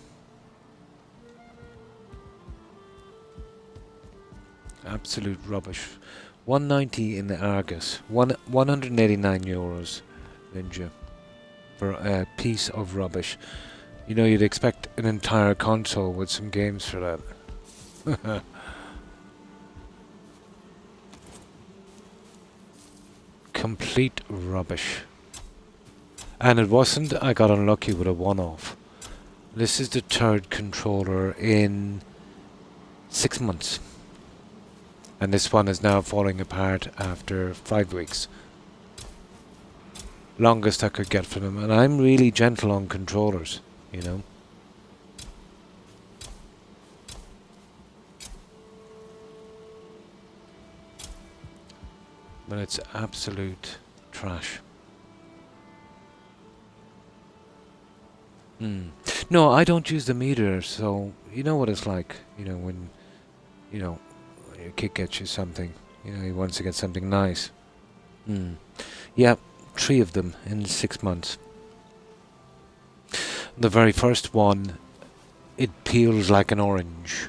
Absolute rubbish. 190 in the Argus. 189 euros, Ninja, for a piece of rubbish. You know, you'd expect an entire console with some games for that. Complete rubbish. And it wasn't I got unlucky with a one-off. This is the third controller in 6 months. And this one is now falling apart after 5 weeks. Longest I could get for them. And I'm really gentle on controllers, you know. But it's absolute trash. No, I don't use the meter, so you know what it's like. You know, when, you know, your kid gets you something, you know, he wants to get something nice. Yeah, 3 of them in 6 months. The very first one, it peels like an orange.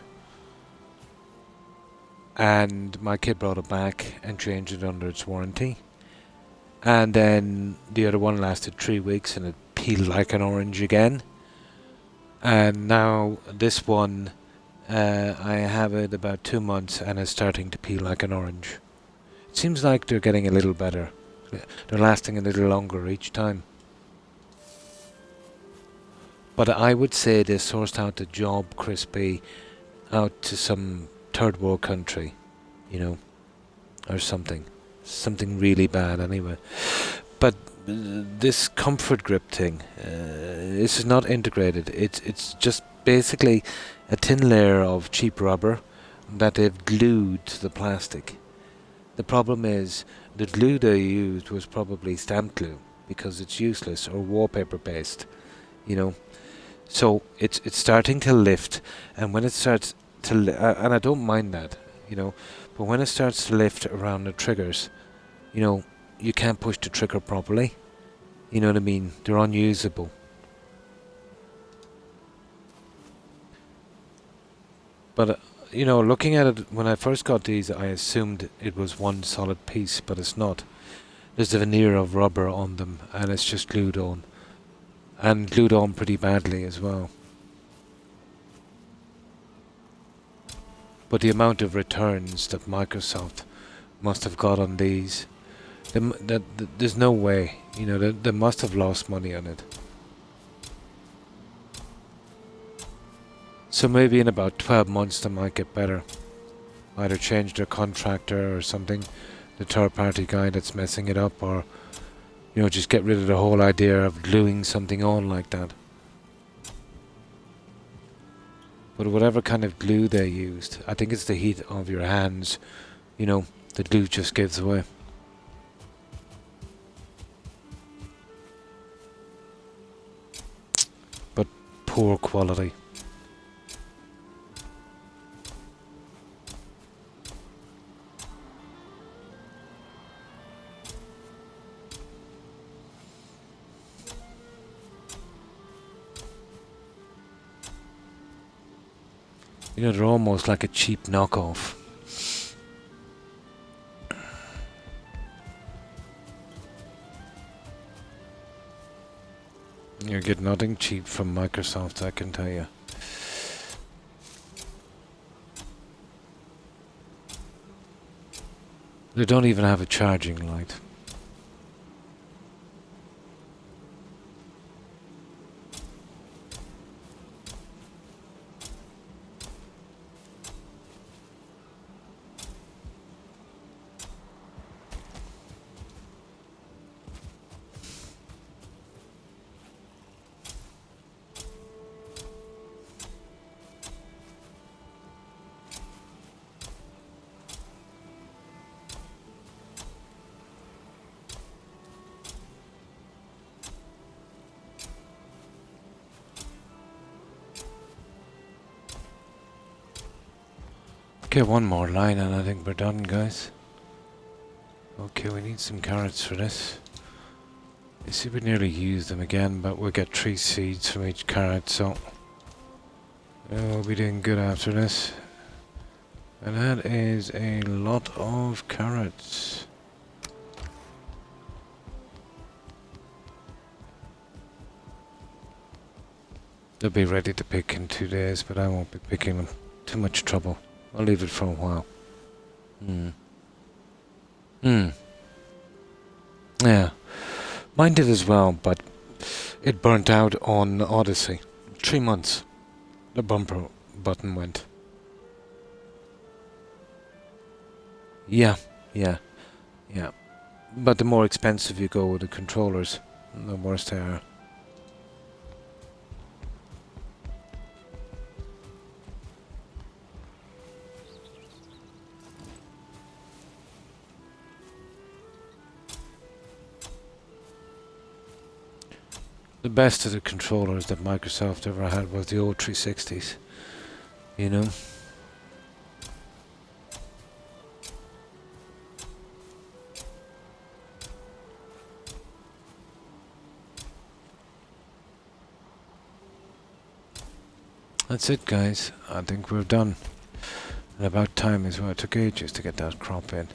And my kid brought it back and changed it under its warranty. And then the other one lasted 3 weeks and it peeled like an orange again. And now this one, I have it about 2 months and it's starting to peel like an orange. It seems like they're getting a little better. They're lasting a little longer each time. But I would say they sourced out the job crispy out to some third world country, you know, or something. Something really bad anyway. But this comfort grip thing, this is not integrated. It's just basically a thin layer of cheap rubber that they've glued to the plastic. The problem is the glue they used was probably stamp glue because it's useless, or wallpaper based, you know. So it's starting to lift, and when it starts to and I don't mind that, you know, but when it starts to lift around the triggers, you know, you can't push the trigger properly. You know what I mean? They're unusable. But you know, looking at it, when I first got these, I assumed it was one solid piece, but it's not. There's a veneer of rubber on them, and it's just glued on. And glued on pretty badly as well. But the amount of returns that Microsoft must have got on these, there's no way, you know, they must have lost money on it. So maybe in about 12 months they might get better. Either change their contractor or something, the third party guy that's messing it up, or, you know, just get rid of the whole idea of gluing something on like that. But whatever kind of glue they used, I think it's the heat of your hands, you know, the glue just gives away. But poor quality. You know, they're almost like a cheap knockoff. You get nothing cheap from Microsoft, I can tell you. They don't even have a charging light. Okay, one more line and I think we're done, guys. Okay, we need some carrots for this. You see, we nearly used them again, but we'll get 3 seeds from each carrot, so we'll be doing good after this. And that is a lot of carrots. They'll be ready to pick in 2 days, but I won't be picking them. Too much trouble. I'll leave it for a while. Yeah. Mine did as well, but it burnt out on Odyssey. 3 months. The bumper button went. Yeah. But the more expensive you go with the controllers, the worse they are. The best of the controllers that Microsoft ever had was the old 360s. You know? That's it, guys. I think we're done. And about time as well. It took ages to get that crop in.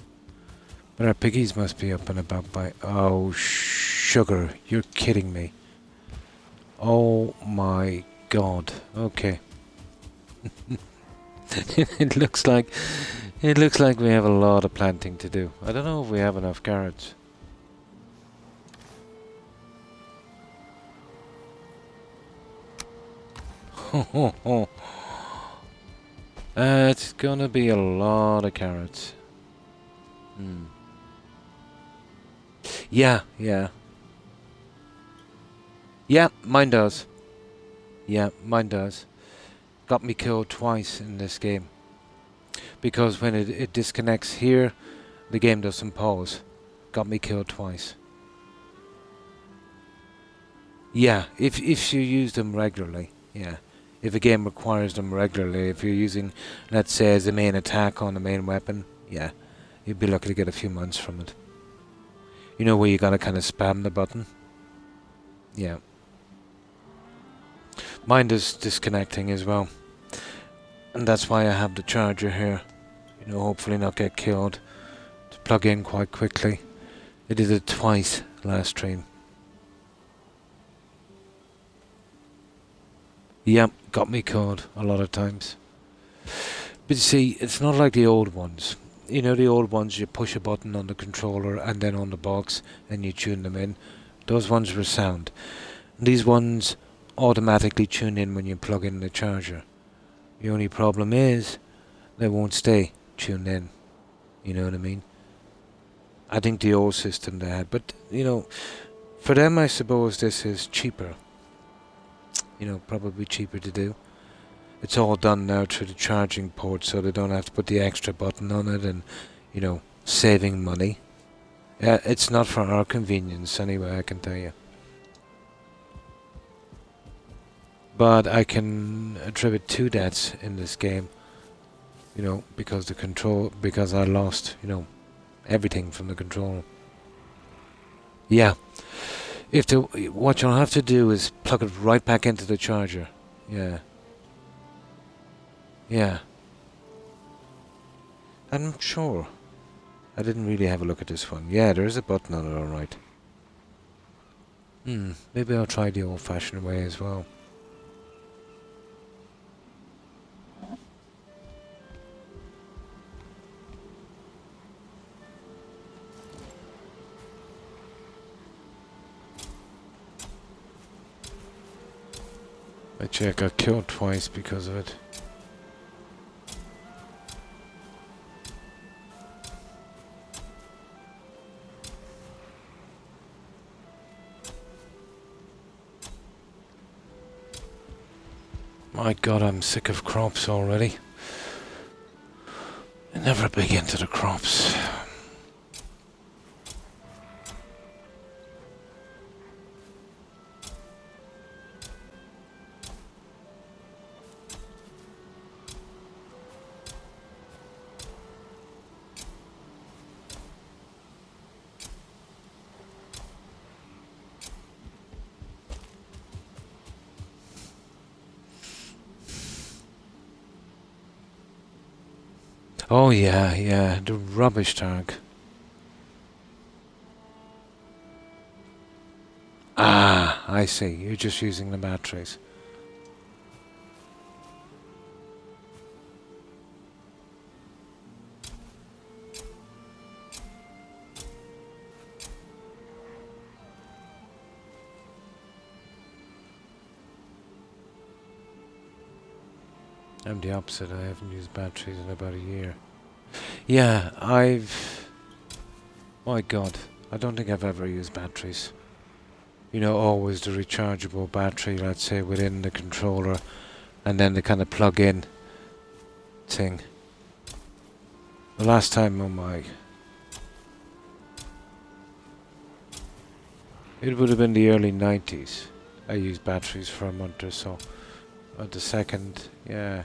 But our piggies must be up and about by... Oh, sugar. You're kidding me. Oh my god. Okay. It looks like we have a lot of planting to do. I don't know if we have enough carrots. It's gonna be a lot of carrots. Yeah. Yeah, mine does. Yeah, mine does. Got me killed twice in this game. Because when it disconnects here, the game doesn't pause. Got me killed twice. Yeah, if you use them regularly, yeah. If a game requires them regularly, if you're using, let's say, as a main attack on the main weapon, yeah, you'd be lucky to get a few months from it. You know where you gotta kind of spam the button? Yeah. Mine is disconnecting as well. And that's why I have the charger here. You know, hopefully not get killed. To plug in quite quickly. I did it twice last stream. Yep, got me killed a lot of times. But you see, it's not like the old ones. You know, the old ones, you push a button on the controller and then on the box and you tune them in. Those ones were sound. These ones automatically tune in when you plug in the charger. The only problem is they won't stay tuned in. You know what I mean? I think the old system they had, but you know, for them I suppose this is cheaper. You know, probably cheaper to do. It's all done now through the charging port, so they don't have to put the extra button on it and, you know, saving money. It's not for our convenience anyway, I can tell you. But I can attribute 2 deaths in this game, you know, because I lost, you know, everything from the control. Yeah. What you'll have to do is plug it right back into the charger. Yeah. I'm sure. I didn't really have a look at this one. Yeah, there is a button on it, alright. Maybe I'll try the old-fashioned way as well. Actually, I got killed twice because of it. My god, I'm sick of crops already. I never big into the crops. Oh yeah, the rubbish tag. Ah, I see. You're just using the batteries. I'm the opposite. I haven't used batteries in about a year. Yeah, I've... My God, I don't think I've ever used batteries. You know, always the rechargeable battery, let's say, within the controller, and then the kind of plug-in thing. The last time, oh my... It would have been the early 90s. I used batteries for a month or so. But the second, yeah,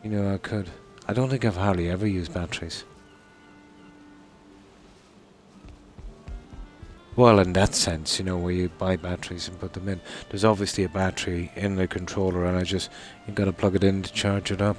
you know, I could. I don't think I've hardly ever used batteries. Well, in that sense, you know, where you buy batteries and put them in. There's obviously a battery in the controller, and you've got to plug it in to charge it up.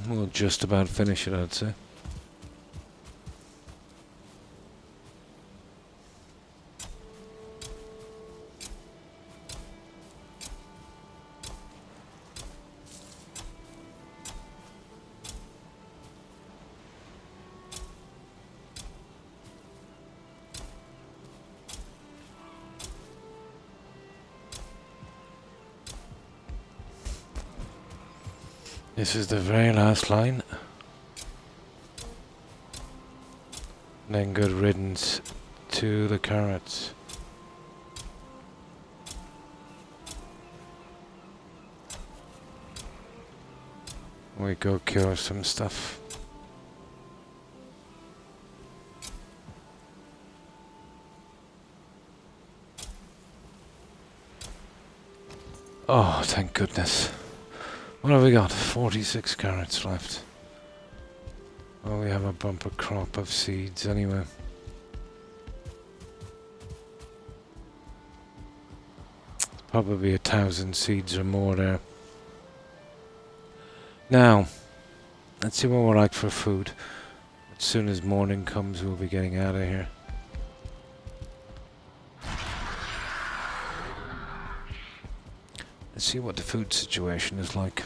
We'll just about finish it, I'd say. This is the very last line. And then good riddance to the carrots. We go cure some stuff. Oh, thank goodness. What have we got? 46 carrots left. Oh, we have a bumper crop of seeds anyway. Probably 1,000 seeds or more there. Now, let's see what we're like for food. As soon as morning comes, we'll be getting out of here. Let's see what the food situation is like.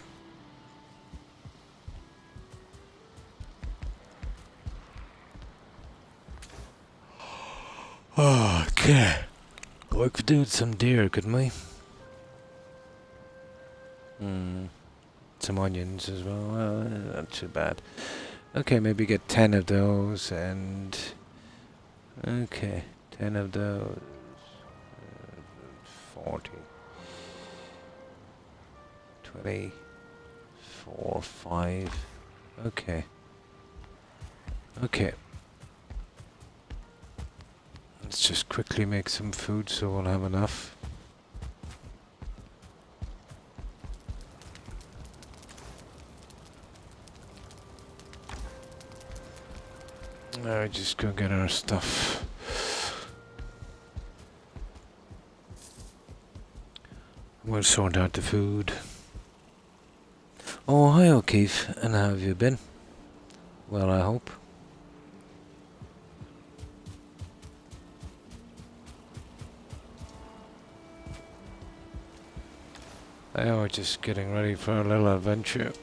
Okay. We could do some deer, couldn't we? Some onions as well. Well, not too bad. Okay, maybe get 10 of those and... Okay, 10 of those. 40. 24, 5. Okay. Okay. Let's just quickly make some food so we'll have enough. Alright, just go get our stuff. We'll sort out the food. Oh, hi O'Keefe, and how have you been? Well, I hope. Yeah, we're just getting ready for a little adventure.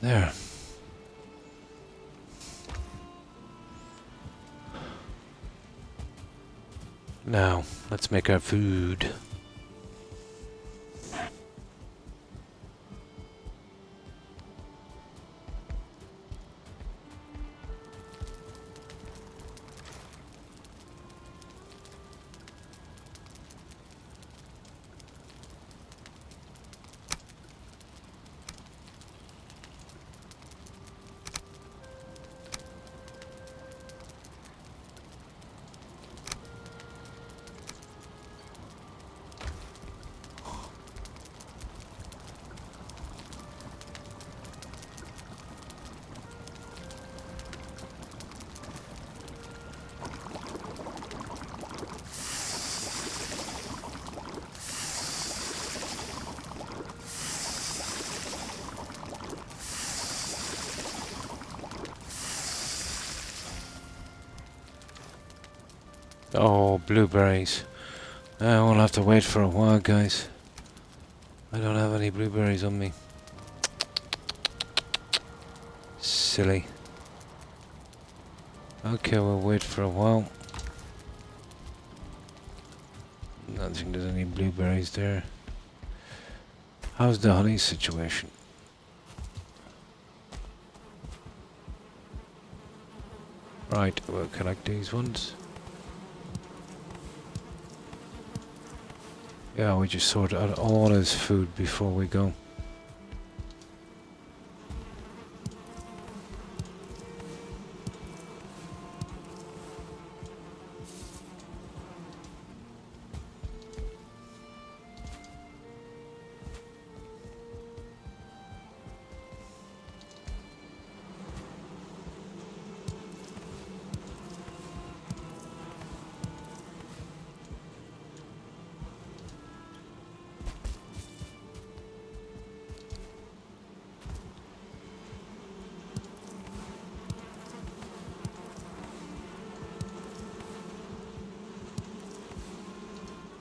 There. Now, let's make our food. Oh, blueberries. We'll have to wait for a while, guys. I don't have any blueberries on me. Silly. Okay, we'll wait for a while. I don't think there's any blueberries there. How's the honey situation? Right, we'll collect these ones. Yeah, we just sort out all his food before we go.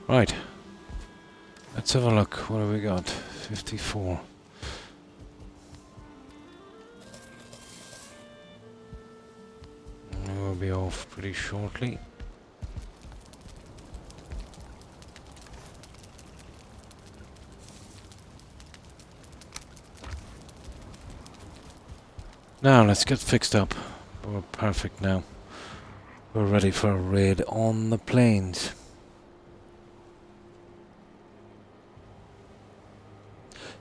Right. Let's have a look. What have we got? 54. We'll be off pretty shortly. Now, let's get fixed up. We're perfect now. We're ready for a raid on the plains.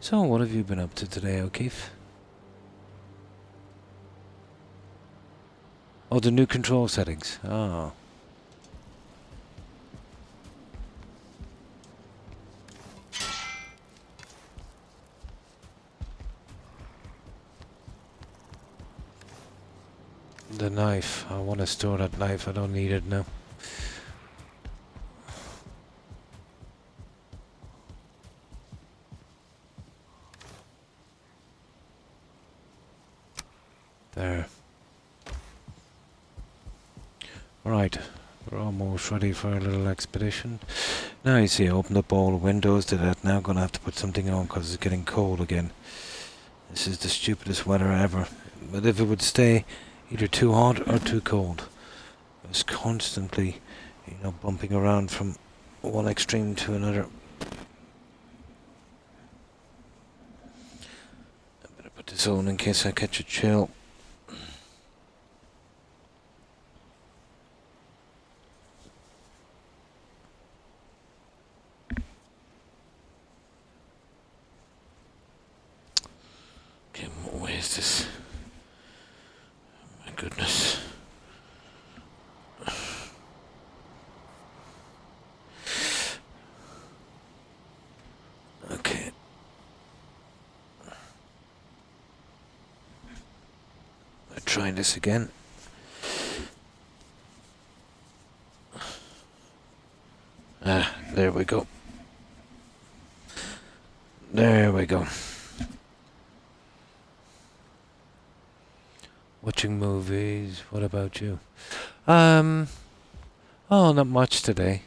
So, what have you been up to today, O'Keefe? Oh, the new control settings. Ah. The knife. I want to store that knife. I don't need it now. There. Right. We're almost ready for a little expedition. Now you see I opened up all the windows to that. Now I'm going to have to put something on because it's getting cold again. This is the stupidest weather ever. But if it would stay either too hot or too cold. It's constantly, bumping around from one extreme to another. I better put this on in case I catch a chill. Okay, what way is this? My goodness. Okay. I'll try this again. There we go. There we go. Watching movies. What about you? Oh, not much today.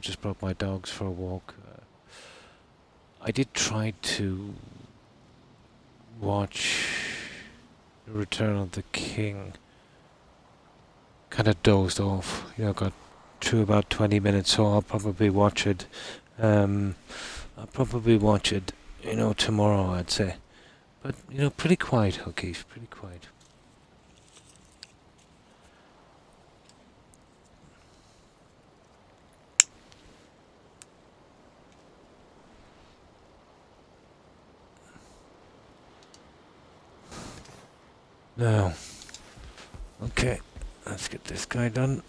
Just brought my dogs for a walk. I did try to watch Return of the King. Kind of dozed off. Got through about 20 minutes, so I'll probably watch it. Tomorrow, I'd say. But, pretty quiet, O'Keefe, pretty quiet. Now, okay, let's get this guy done.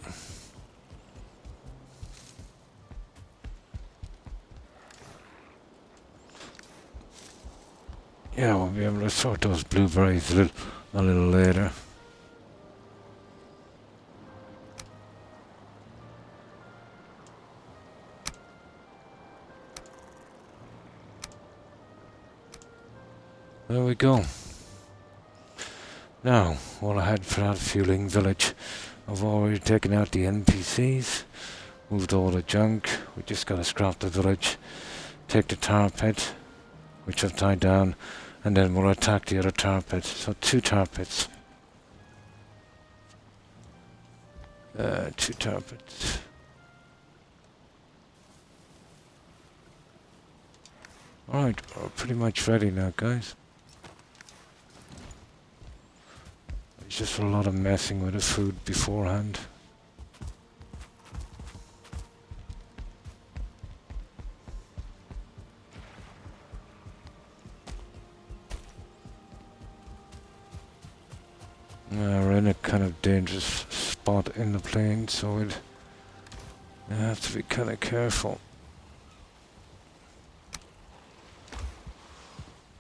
Yeah, we'll be able to sort those blueberries a little later. There we go. Now, we'll head for that fueling village. I've already taken out the NPCs, moved all the junk. We just gotta scrap the village, take the tar pit, which I've tied down, and then we'll attack the other tar pit. So 2 tar pits. 2 tar pits. Alright, we're pretty much ready now, guys. It's just a lot of messing with the food beforehand. We're in a kind of dangerous spot in the plane, so we'd have to be kind of careful.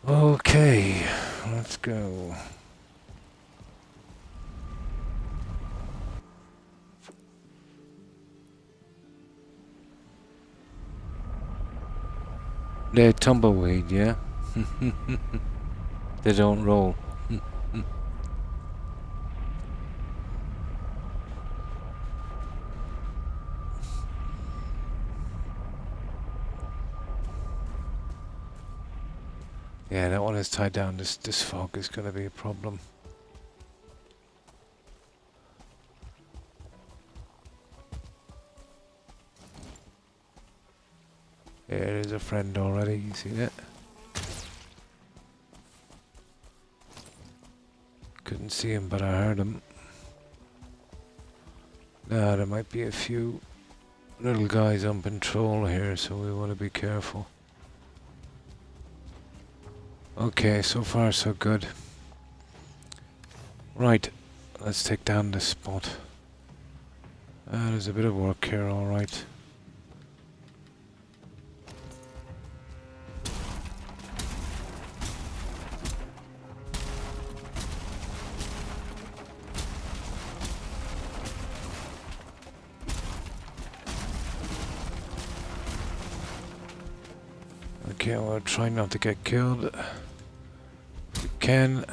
Okay, let's go. They're tumbleweed, yeah? They don't roll. Yeah, that one is tied down. This fog is going to be a problem. Yeah, there's a friend already. You see that? Couldn't see him, but I heard him. Now there might be a few little guys on patrol here, so we want to be careful. Okay, so far so good. Right, let's take down this spot. There's a bit of work here, alright. Okay, we'll try not to get killed. If we can.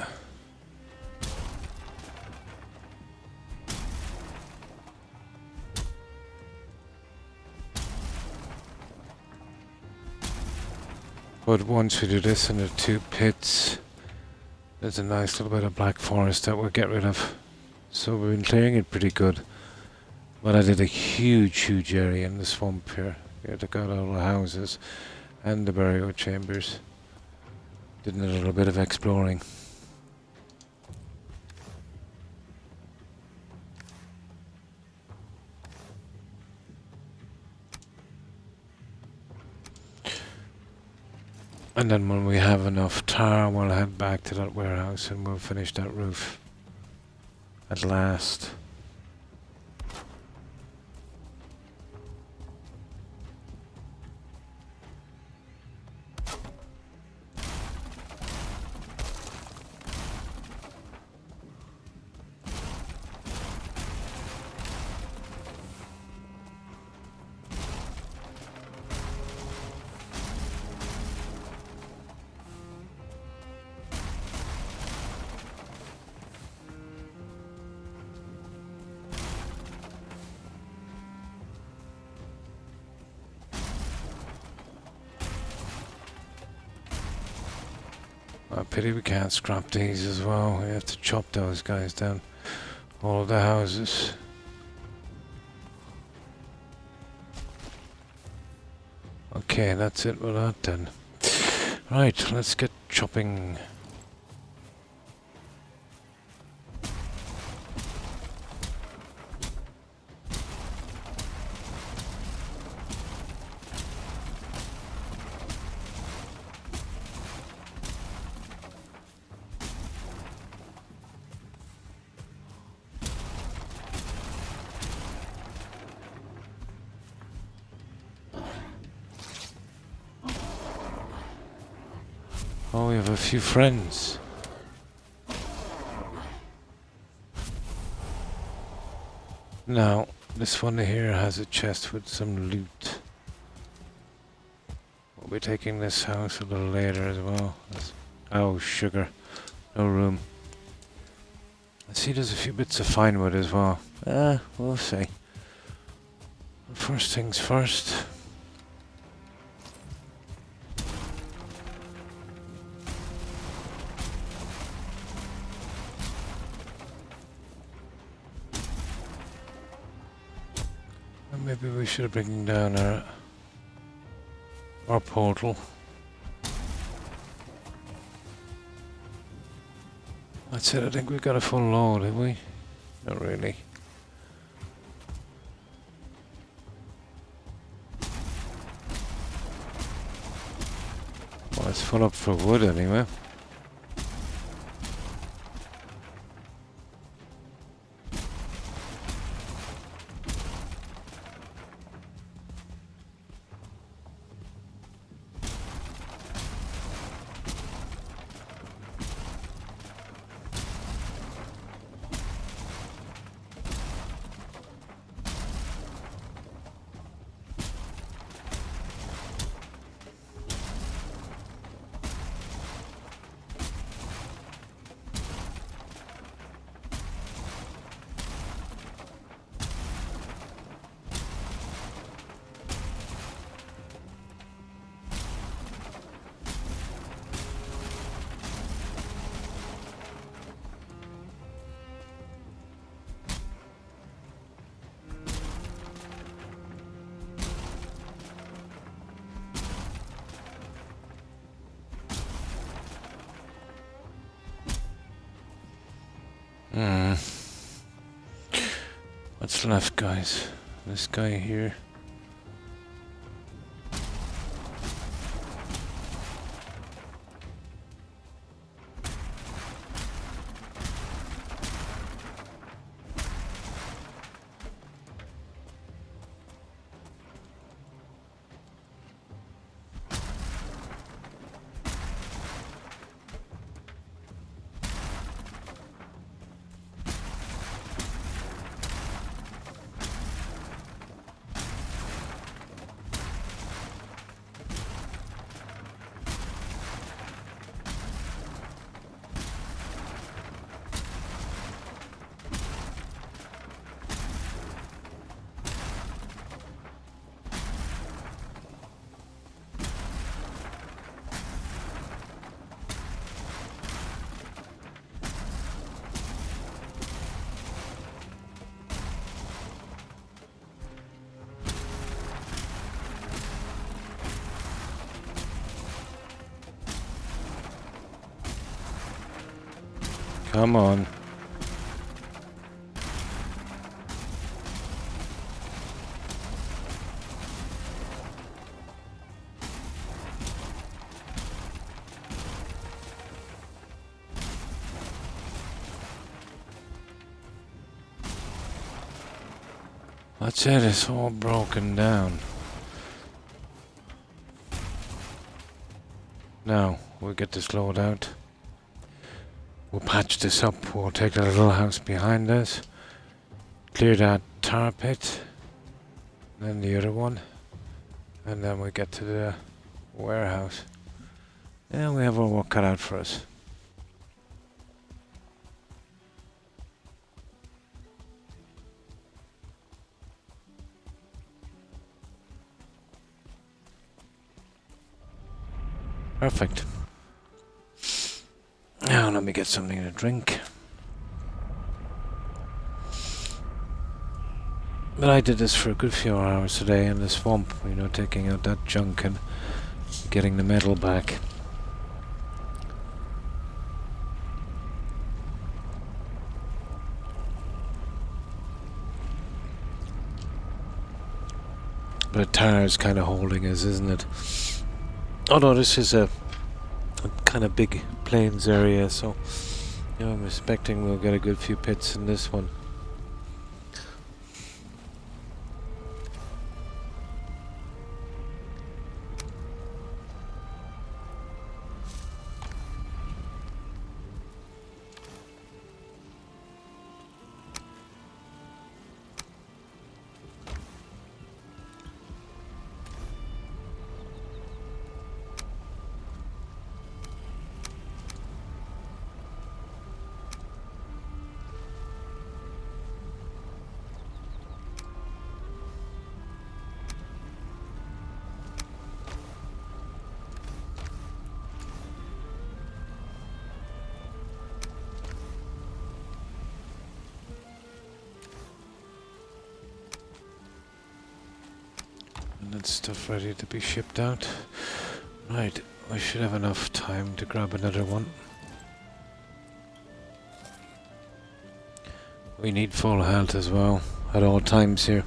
But once we do this in the 2 pits, there's a nice little bit of black forest that we'll get rid of. So we've been clearing it pretty good. But I did a huge area in the swamp here. Yeah, took out all the houses and the burial chambers. Did a little bit of exploring. And then when we have enough tar, we'll head back to that warehouse and we'll finish that roof. At last. Pity we can't scrap these as well. We have to chop those guys down. All of the houses. Okay, that's it with that then. Right, let's get chopping. Oh, we have a few friends. Now, this one here has a chest with some loot. We'll be taking this house a little later as well. Oh, sugar. No room. I see there's a few bits of fine wood as well. We'll see. First things first. And maybe we should bring down our portal. That's it, I think we got a full load, have we? Not really. Well, it's full up for wood anyway. What's left, guys? This guy here. Come on. That's it, it's all broken down. Now, we'll get this load out. We'll patch this up, we'll take the little house behind us, clear that tar pit, then the other one, and then we get to the warehouse. And we have our work cut out for us. Perfect. Now let me get something to drink. But I did this for a good few hours today in the swamp, you know, taking out that junk and getting the metal back. But the tar is kind of holding us, isn't it? Although this is a kind of big plains area, so you know, I'm expecting we'll get a good few pits in this one. And that stuff ready to be shipped out. Right, I should have enough time to grab another one. We need full health as well, at all times here.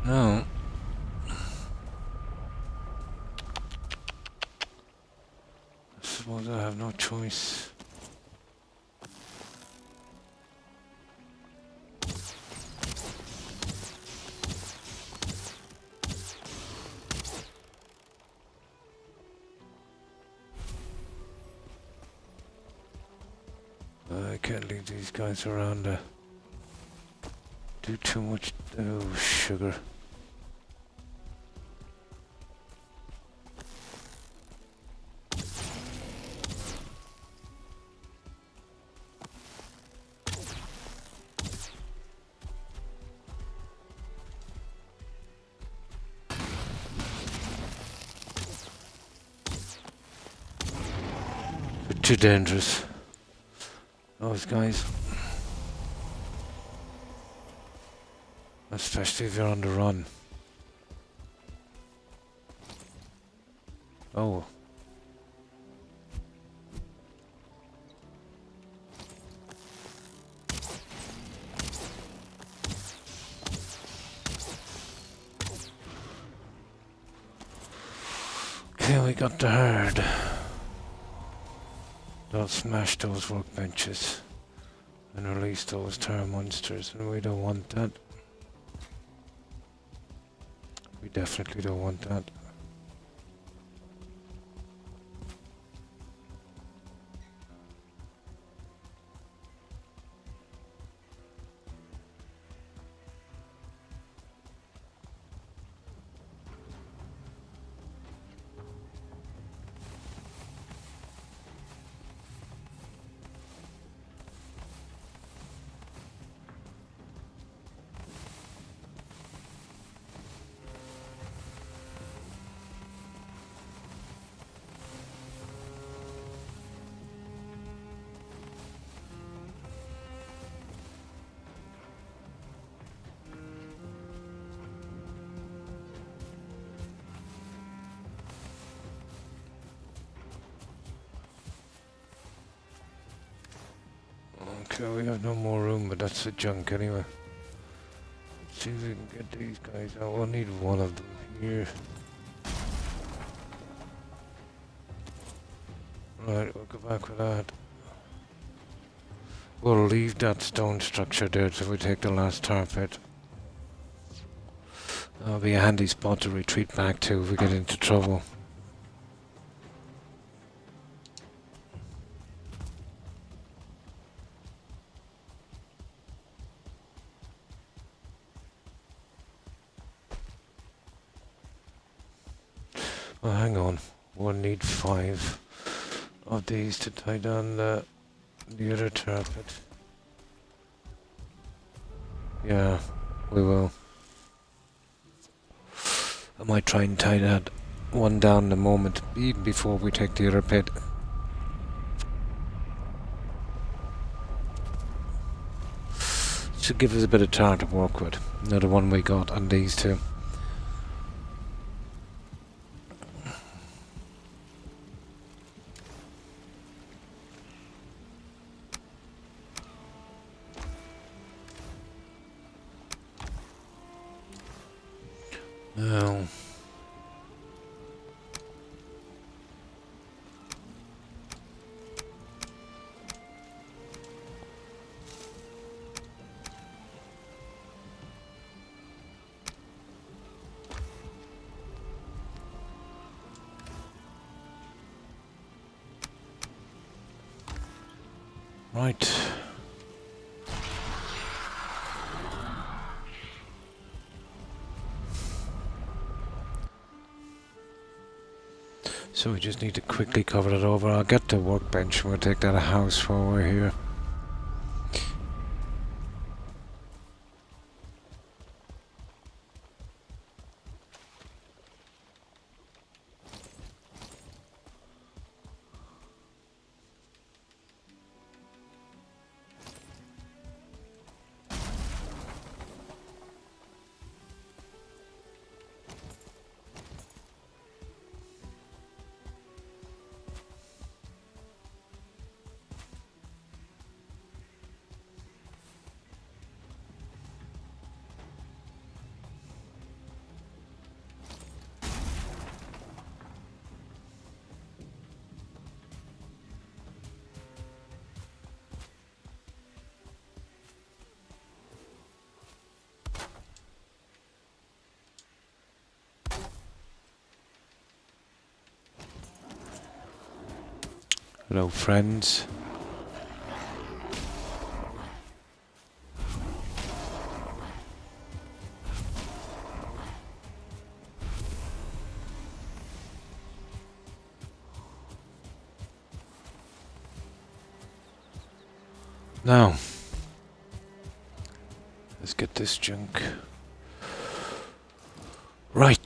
No. I suppose I have no choice. I can't leave these guys around to do too much. Oh, sugar. Bit too dangerous. Those guys. Especially if you're on the run. Oh. Okay, we got the herd. They'll smash those workbenches and release those terror monsters, and we don't want that. We definitely don't want that. Okay, we have no more room, but that's the junk anyway. Let's see if we can get these guys out. We'll need one of them here. Right, we'll go back with that. We'll leave that stone structure there till we take the last tar pit. That'll be a handy spot to retreat back to if we get into trouble. Oh, hang on. We'll need 5 of these to tie down the other tar pit. Yeah, we will. I might try and tie that one down in a moment, even before we take the other pit. Should give us a bit of tar to work with. Another one we got on these two. Now, right. So we just need to quickly cover it over. I'll get the workbench and we'll take that a house while we're here. Hello, friends. Now, let's get this junk. Right.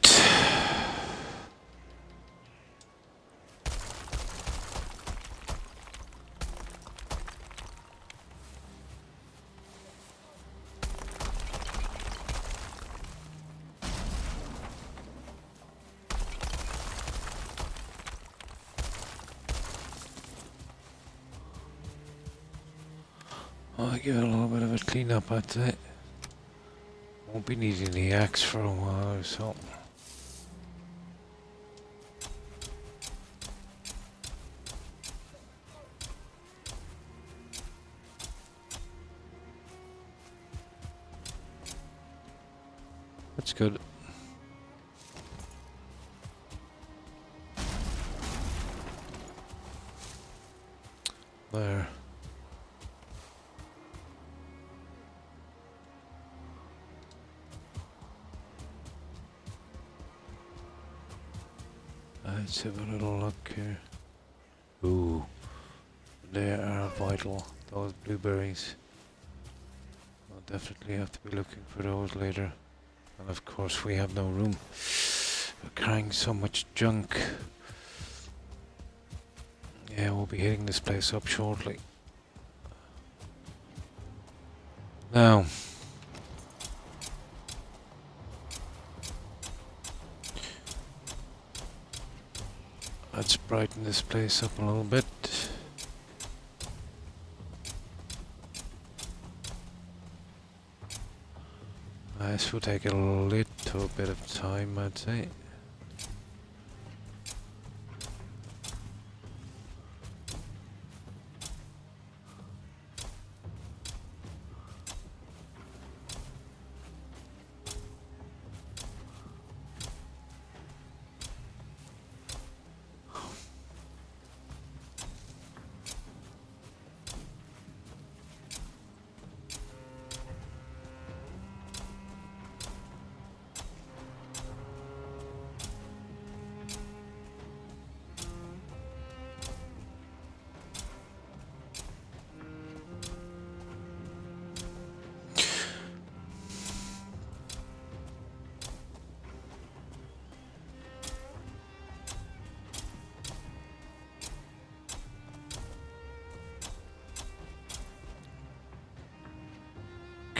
I'll give it a little bit of a clean up, I'd say. Won't be needing the axe for a while or so. That's good. There. Let's have a little look here. Ooh, they are vital, those blueberries. I'll definitely have to be looking for those later. And of course we have no room. We're carrying so much junk. Yeah, we'll be hitting this place up shortly. Now, let's brighten this place up a little bit. This will take a little bit of time, I'd say.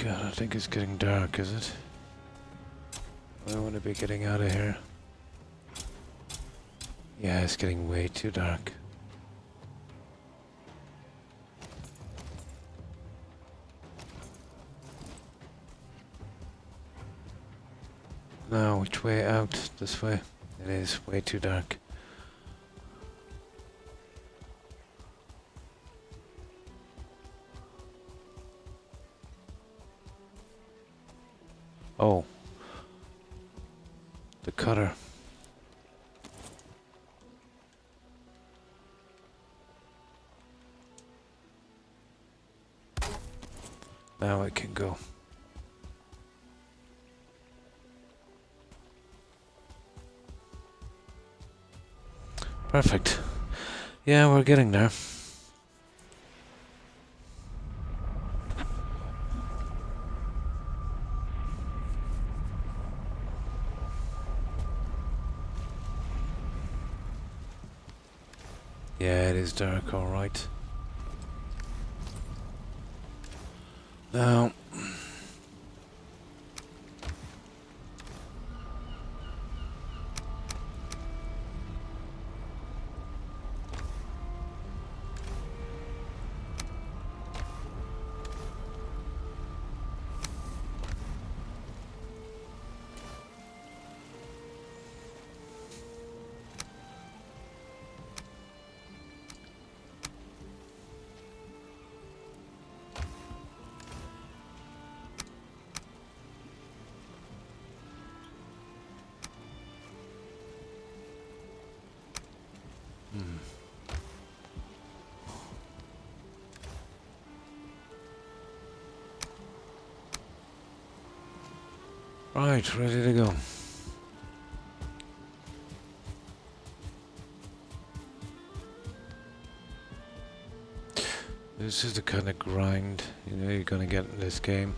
God, I think it's getting dark, is it? I want to be getting out of here. Yeah, it's getting way too dark. Now, which way out? This way? It is way too dark. Oh. The cutter. Now I can go. Perfect. Yeah, we're getting there. Yeah, it is dark, alright. Now... Right, ready to go. This is the kind of grind you know you're gonna get in this game.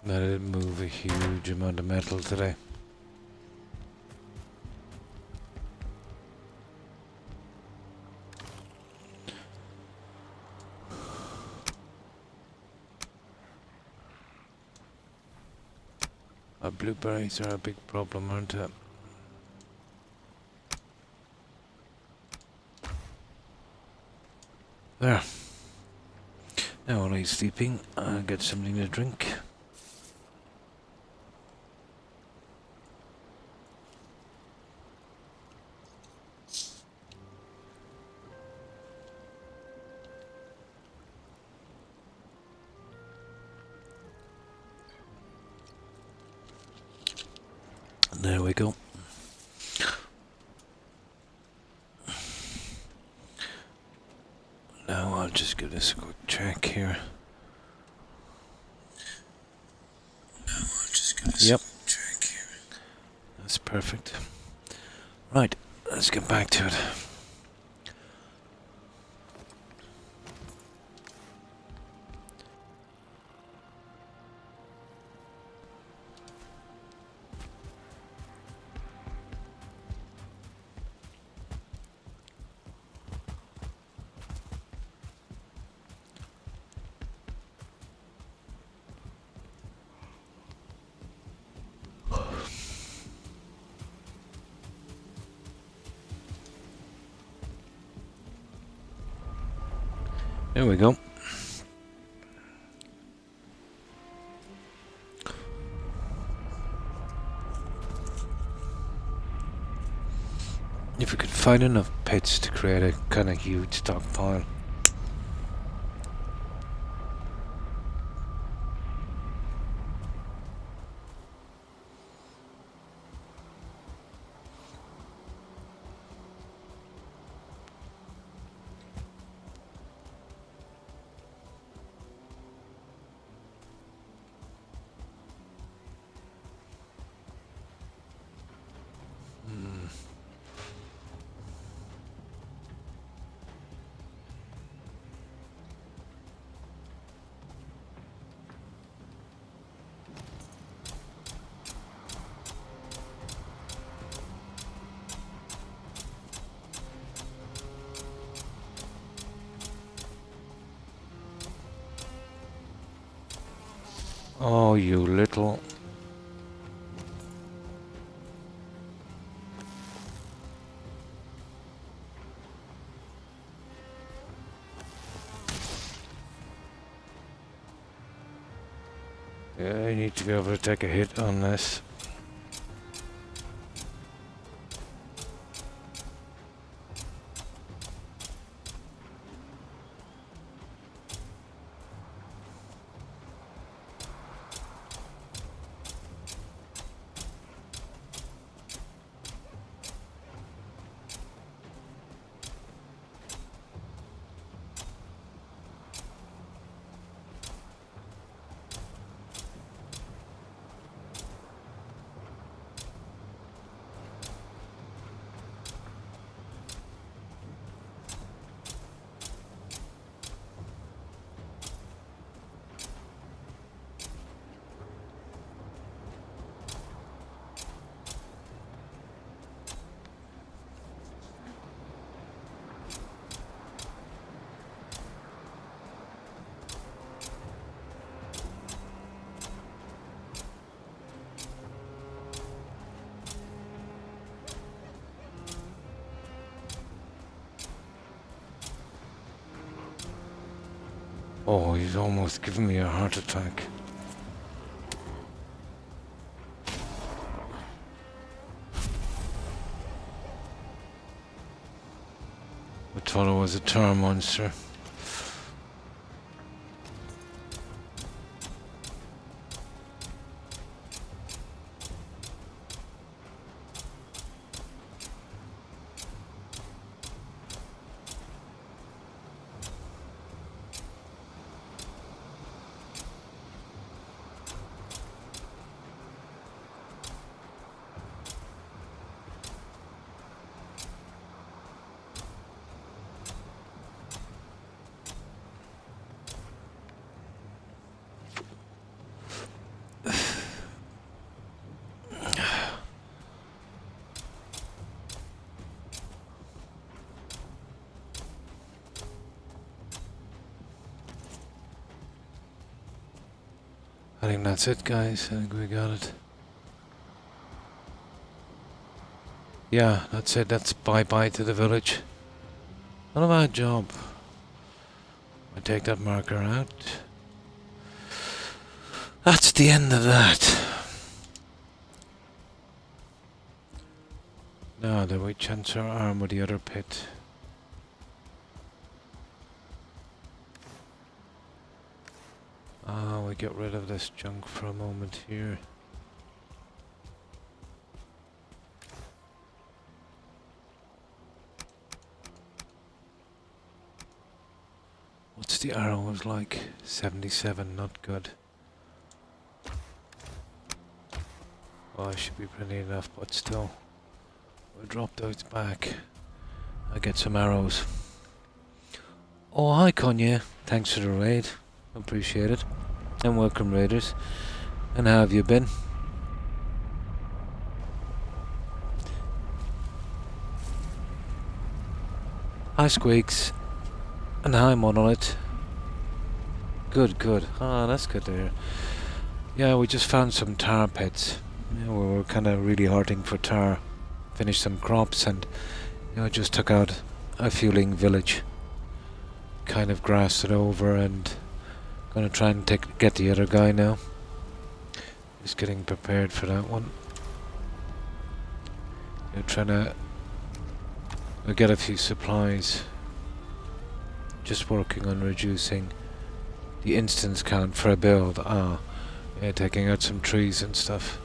I didn't move a huge amount of metal today. Blueberries are a big problem, aren't they? There. Now while he's sleeping, I'll get something to drink. There we go. Now I'll just give this a quick check here. Yep. That's perfect. Right, let's get back to it. There we go. If we could find enough pits to create a kind of huge stockpile. Oh, you little... Yeah, I need to be able to take a hit on this. Oh, he's almost given me a heart attack. I thought it was a tar monster. I think that's it, guys. I think we got it. Yeah, that's it. That's bye-bye to the village. Not a bad job. I take that marker out. That's the end of that. Now, do we chance our arm with the other pit? We get rid of this junk for a moment here. What's the arrows like? 77, not good. Well, I should be pretty enough, but still. We'll drop those back. I'll get some arrows. Oh, hi Kanye. Thanks for the raid. Appreciate it. And welcome raiders. And how have you been? Hi Squeaks. And hi Monolith. Good, good. Ah, that's good to hear. Yeah, we just found some tar pits. Yeah, we were kind of really hurting for tar. Finished some crops and, just took out a fueling village. Kind of grassed it over and gonna try and get the other guy now. Just getting prepared for that one. Trying to get a few supplies. Just working on reducing the instance count for a build. Yeah, taking out some trees and stuff.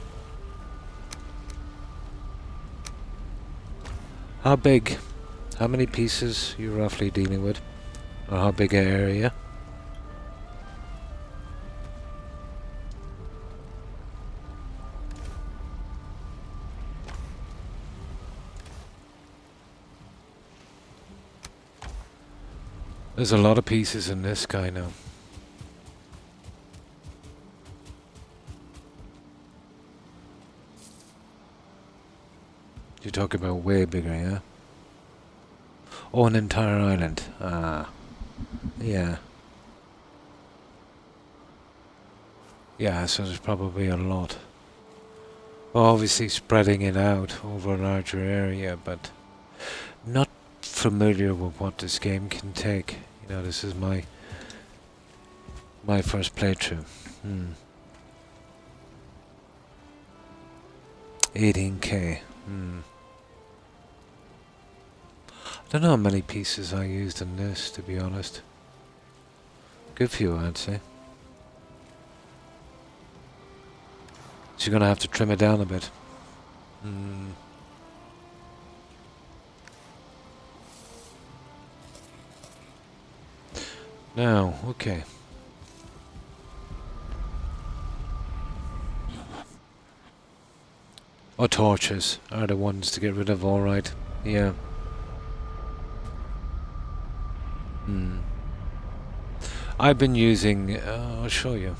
How big? How many pieces you roughly dealing with? Or how big an area? There's a lot of pieces in this guy now. You're talking about way bigger, yeah? Oh, an entire island. Yeah. Yeah, so there's probably a lot. Well, obviously spreading it out over a larger area, but not familiar with what this game can take. This is my first playthrough. 18k. I don't know how many pieces I used in this, to be honest. Good few, I'd say. So you're gonna have to trim it down a bit. Now, okay. Oh, torches are the ones to get rid of, alright. Yeah. I've been using, I'll show you.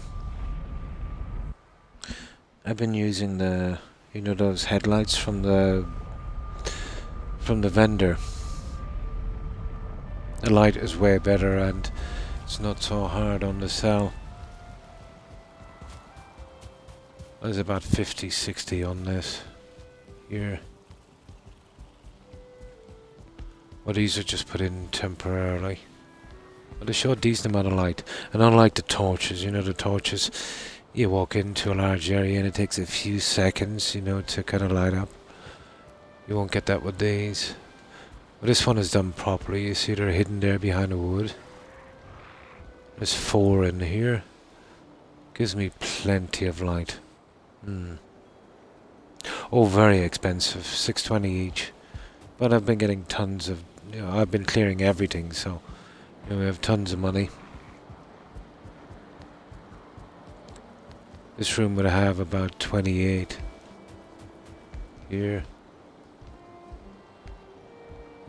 I've been using the, those headlights from the vendor. The light is way better and it's not so hard on the cell. There's about 50, 60 on this here. Well, these are just put in temporarily. But they show a decent amount of light. And unlike the torches, the torches, you walk into a large area and it takes a few seconds, to kind of light up. You won't get that with these. But this one is done properly. You see they're hidden there behind the wood. There's 4 in here. Gives me plenty of light. Oh, very expensive. 620 each. But I've been getting tons of... I've been clearing everything, so... we have tons of money. This room would have about 28. Here.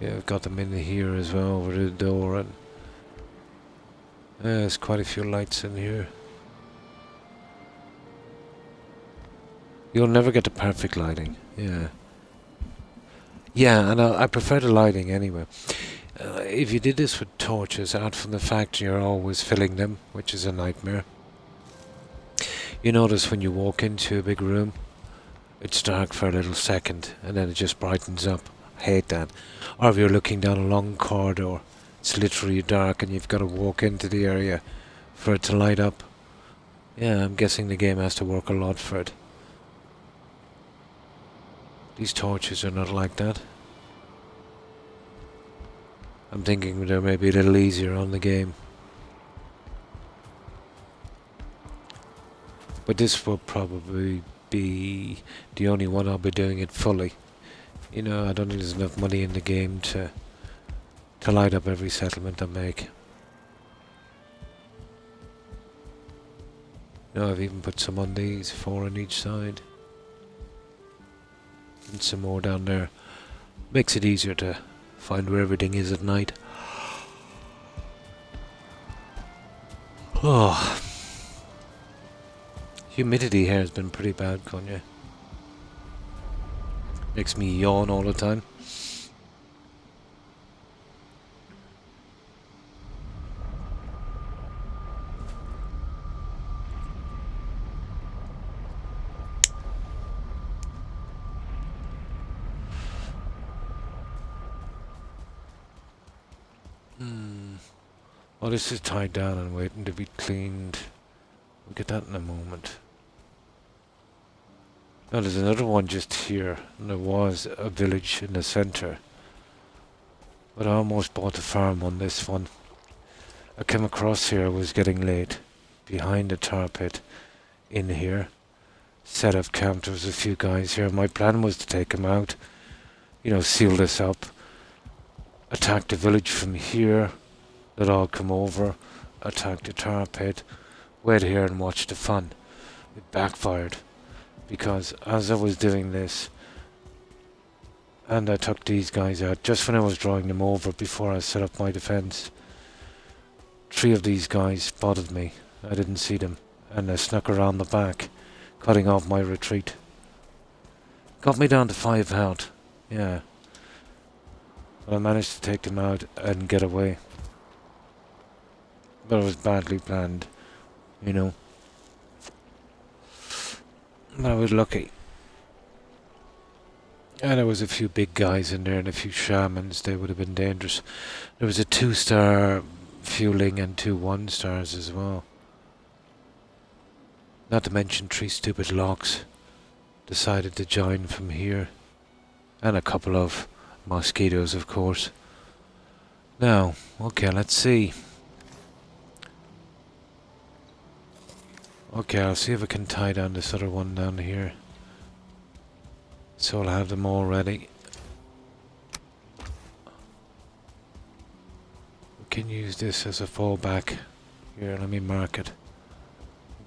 Yeah, I've got them in here as well, over the door, and... there's quite a few lights in here. You'll never get the perfect lighting, yeah. Yeah, and I prefer the lighting anyway. If you did this with torches out from the factory, you're always filling them, which is a nightmare. You notice when you walk into a big room, it's dark for a little second and then it just brightens up. I hate that. Or if you're looking down a long corridor, it's literally dark and you've got to walk into the area for it to light up. Yeah, I'm guessing the game has to work a lot for it. These torches are not like that. I'm thinking they're maybe a little easier on the game. But this will probably be the only one I'll be doing it fully. You know, I don't think there's enough money in the game to light up every settlement I make. You know, I've even put some on these, 4 on each side. And some more down there. Makes it easier to find where everything is at night. Oh. Humidity here has been pretty bad, Konya. Makes me yawn all the time. Oh, this is tied down and waiting to be cleaned. We'll get that in a moment. Now there's another one just here, and there was a village in the centre. But I almost bought the farm on this one. I came across here, it was getting late. Behind the tar pit, in here. Set up camp, there was a few guys here. My plan was to take them out. You know, seal this up. Attack the village from here. They'd all come over. Attack the tar pit. Wait here and watch the fun. It backfired. Because as I was doing this, and I took these guys out, just when I was drawing them over before I set up my defense, 3 of these guys spotted me. I didn't see them, and they snuck around the back, cutting off my retreat. Got me down to 5 health, yeah. But I managed to take them out and get away. But it was badly planned, you know. But I was lucky. And there was a few big guys in there and a few shamans. They would have been dangerous. There was a 2-star fueling and 2 1-stars as well. Not to mention 3 stupid locks decided to join from here. And a couple of mosquitoes, of course. Now, okay, let's see. Okay, I'll see if I can tie down this other one down here. So I'll have them all ready. We can use this as a fallback. Here, let me mark it.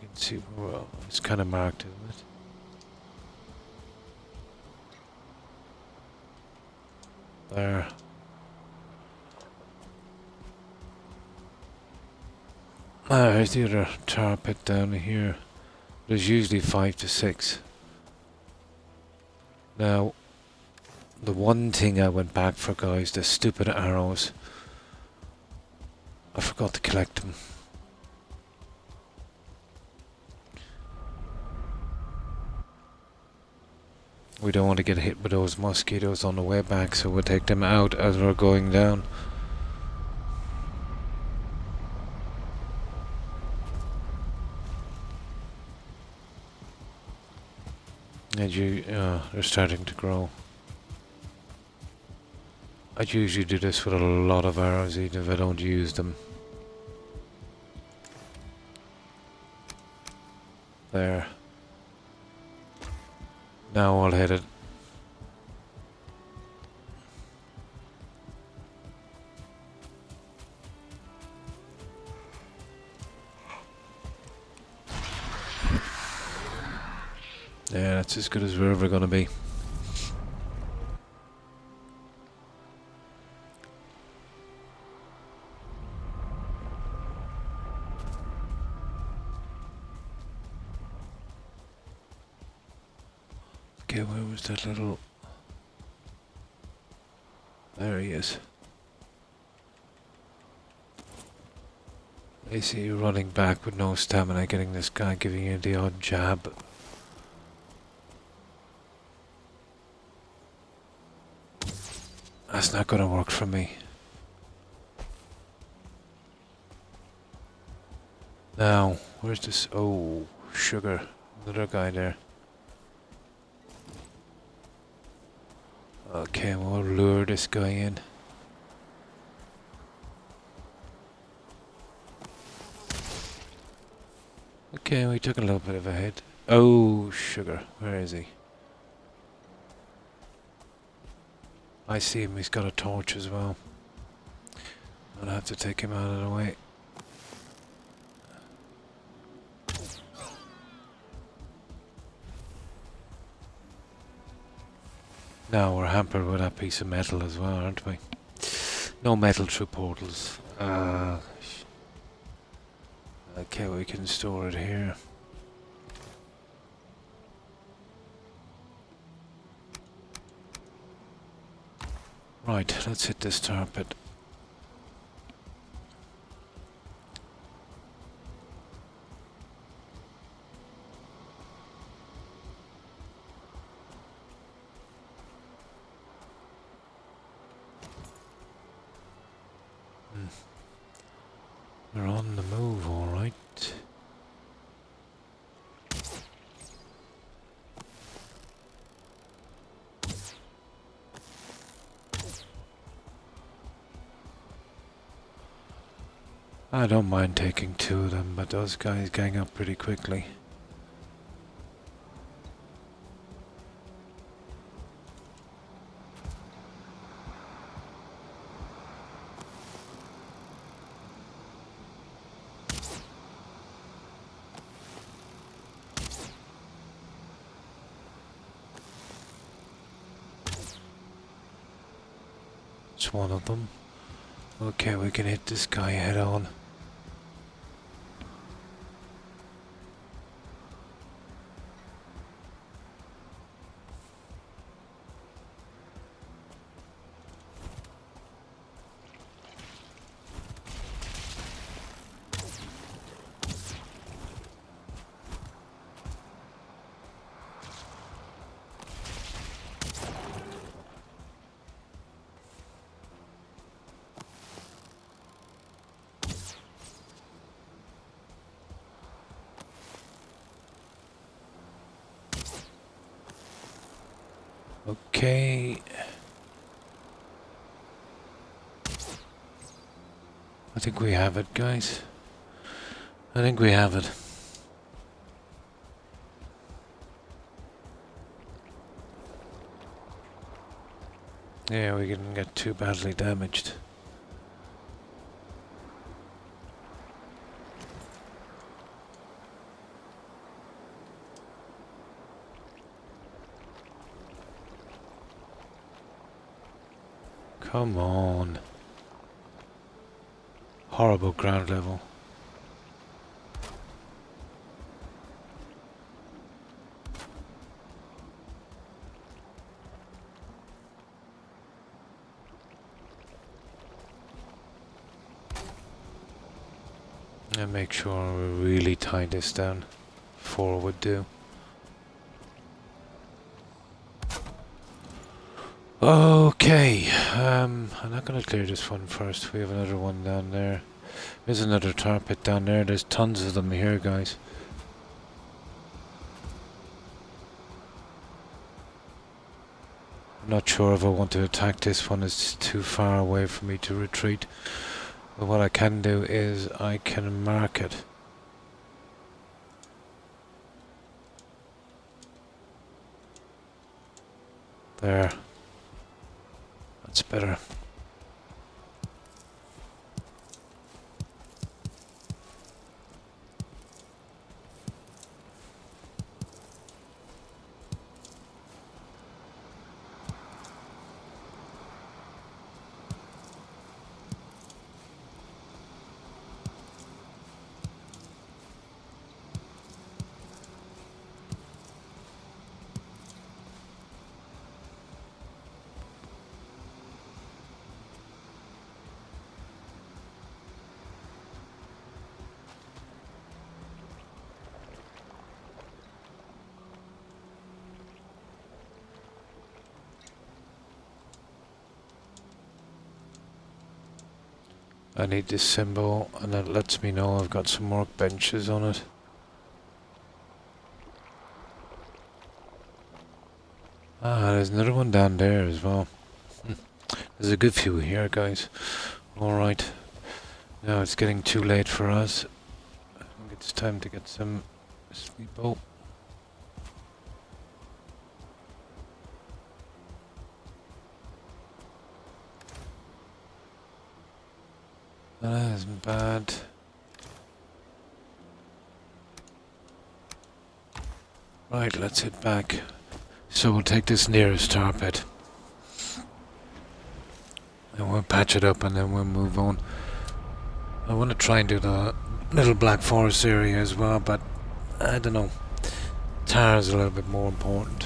You can see, well, it's kind of marked, isn't it? There. Here's the other tar pit down here. There's usually 5 to 6. Now, the one thing I went back for, guys, the stupid arrows. I forgot to collect them. We don't want to get hit with those mosquitoes on the way back, so we'll take them out as we're going down. And they're starting to grow. I usually do this with a lot of arrows, even if I don't use them. There. Now I'll hit it. Yeah, that's as good as we're ever gonna be. Okay, where was that little... There he is. I see you running back with no stamina, getting this guy giving you the odd jab. That's not gonna work for me. Now, where's this? Oh, sugar. Another guy there. Okay, we'll lure this guy in. Okay, we took a little bit of a hit. Oh, sugar. Where is he? I see him. He's got a torch as well. I'll have to take him out of the way. Now we're hampered with that piece of metal as well, aren't we? No metal through portals. Okay, we can store it here. Right, let's hit this tar pit. We're on the move, alright. I don't mind taking two of them, but those guys gang up pretty quickly. It's one of them. Okay, we can hit this guy head on. Okay. I think we have it, guys. I think we have it. Yeah, we didn't get too badly damaged. Come on. Horrible ground level. And make sure we really tie this down. 4 would do. Okay, I'm not going to clear this one first. We have another one down there. There's another tar pit down there. There's tons of them here, guys. I'm not sure if I want to attack this one. It's too far away for me to retreat. But what I can do is I can mark it. There. That's better. I need this symbol, and that lets me know I've got some workbenches on it. Ah, there's another one down there as well. There's a good few here, guys. Alright. Now it's getting too late for us. I think it's time to get some sleep. Oh. That isn't bad. Right, let's head back. So we'll take this nearest tar pit. And we'll patch it up and then we'll move on. I want to try and do the little Black Forest area as well, but I don't know. Tar is a little bit more important.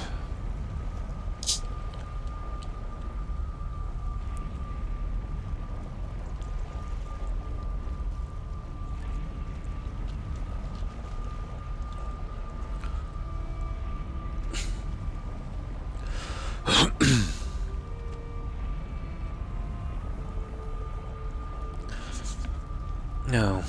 No.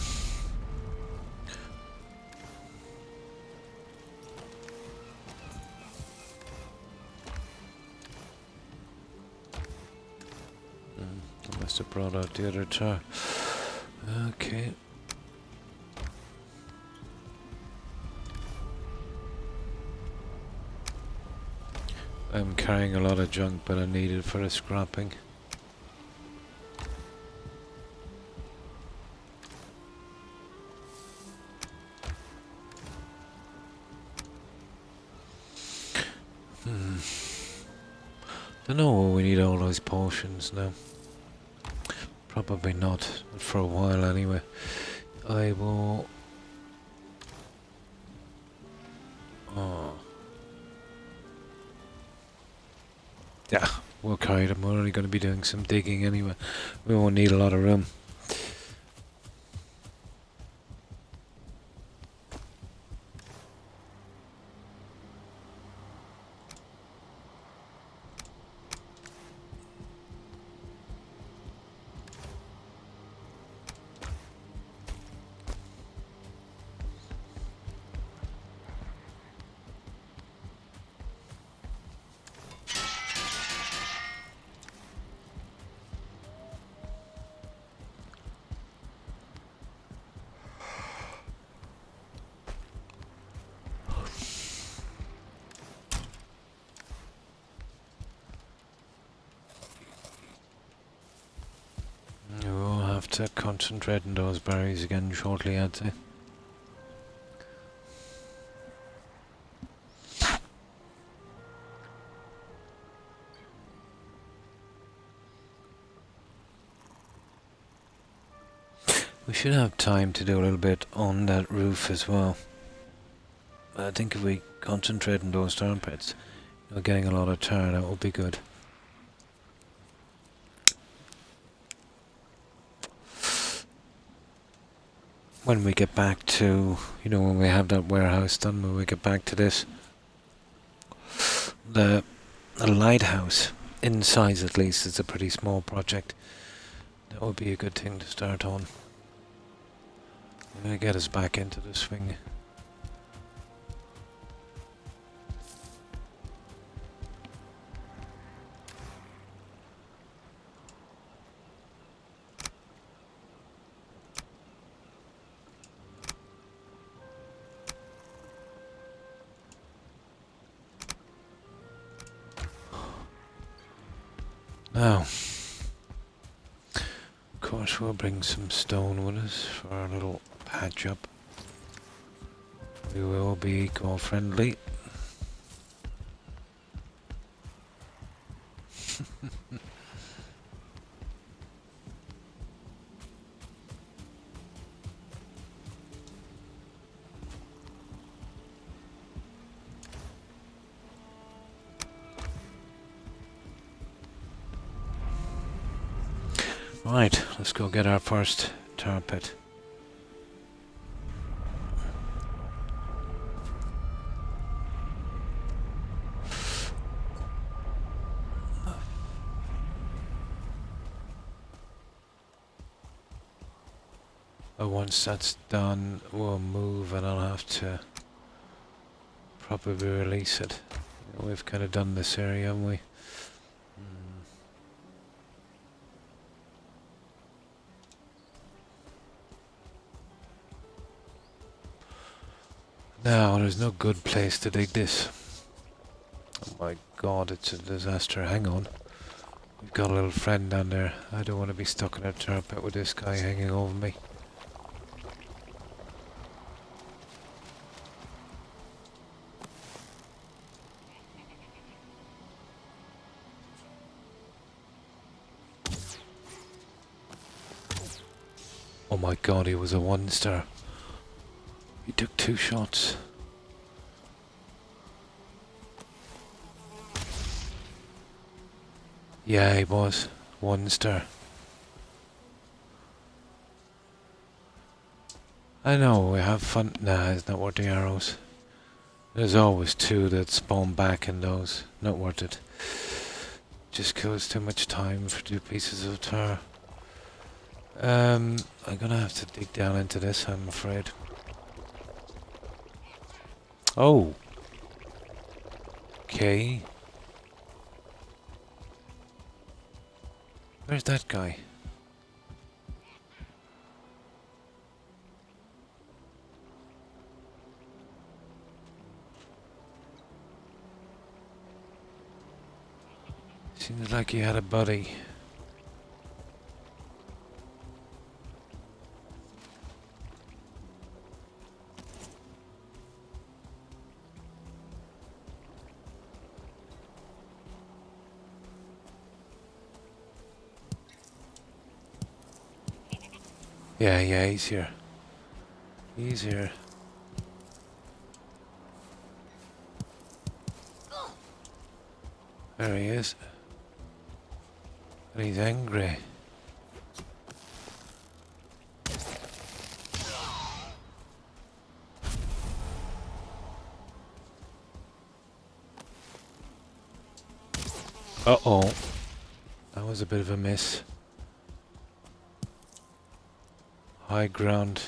I must have brought out the other tar. Okay. I'm carrying a lot of junk, but I need it for the scrapping. Don't know why we need all those potions now. Probably not, but for a while anyway. I will... Oh. Yeah, we'll carry them. We're only going to be doing some digging anyway. We won't need a lot of room. We'll have to concentrate on those berries again shortly, I'd say. We should have time to do a little bit on that roof as well. I think if we concentrate on those tar pits, getting a lot of tar, that will be good. When we get back to, when we have that warehouse done, when we get back to this, the lighthouse, in size at least, is a pretty small project. That would be a good thing to start on. Gonna get us back into the swing. Now, of course, we'll bring some stone with us for our little patch up. We will be eco-friendly. Right, let's go get our first tar pit. Once that's done, we'll move and I'll have to probably release it. We've kind of done this area, haven't we? Now, there's no good place to dig this. Oh my god, it's a disaster. Hang on. We've got a little friend down there. I don't want to be stuck in a tar pit with this guy hanging over me. Oh my god, he was a 1-star. He took 2 shots. Yeah, he was. 1-star. I know, we have fun. Nah, it's not worth the arrows. There's always 2 that spawn back in those. Not worth it. Just kills too much time for 2 pieces of tar. I'm gonna have to dig down into this, I'm afraid. Oh! Okay. Where's that guy? Seems like he had a buddy. Yeah, he's here. He's here. There he is. And he's angry. Uh-oh. That was a bit of a miss. High ground.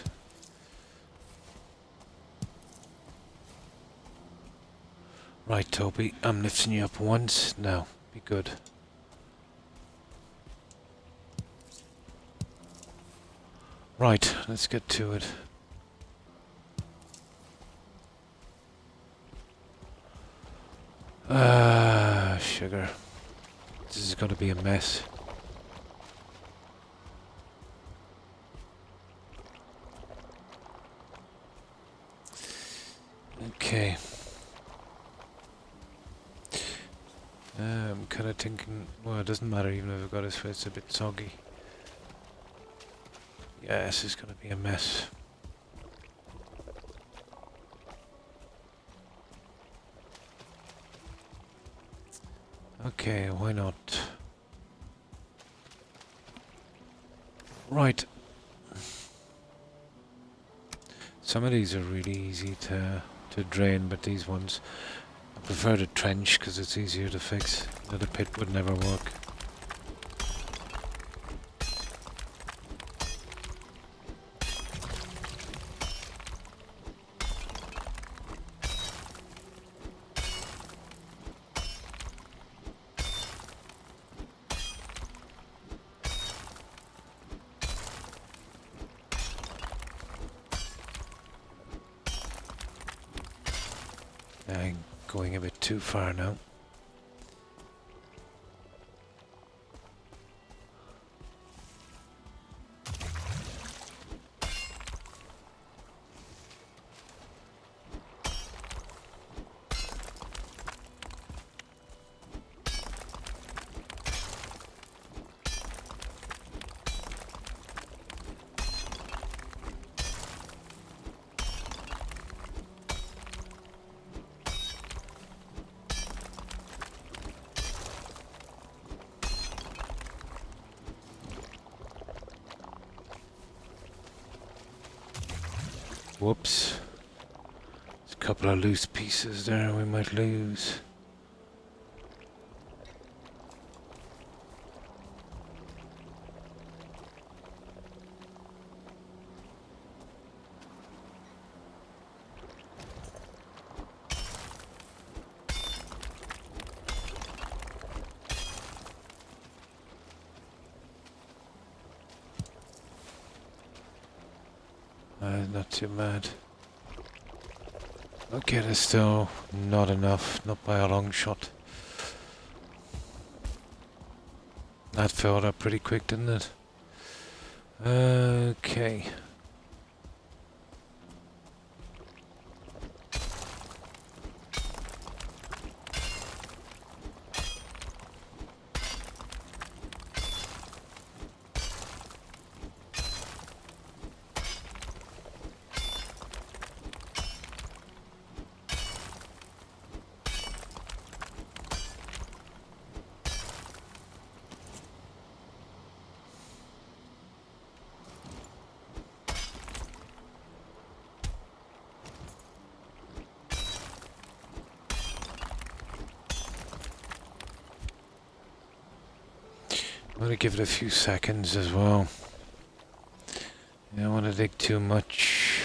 Right, Toby, I'm lifting you up once. Now, be good. Right, let's get to it. Sugar. This is going to be a mess. Okay. I'm kind of thinking, well, it doesn't matter even if I've got his face a bit soggy. Yeah, this is going to be a mess. Okay, why not? Right. Some of these are really easy to drain, but these ones, I prefer the trench because it's easier to fix. The pit would never work. I'm going a bit too far now. Whoops. There's a couple of loose pieces there we might lose. Not too bad. Okay, there's still not enough, not by a long shot. That filled up pretty quick, didn't it? Okay. I'm going to give it a few seconds as well. You don't want to dig too much.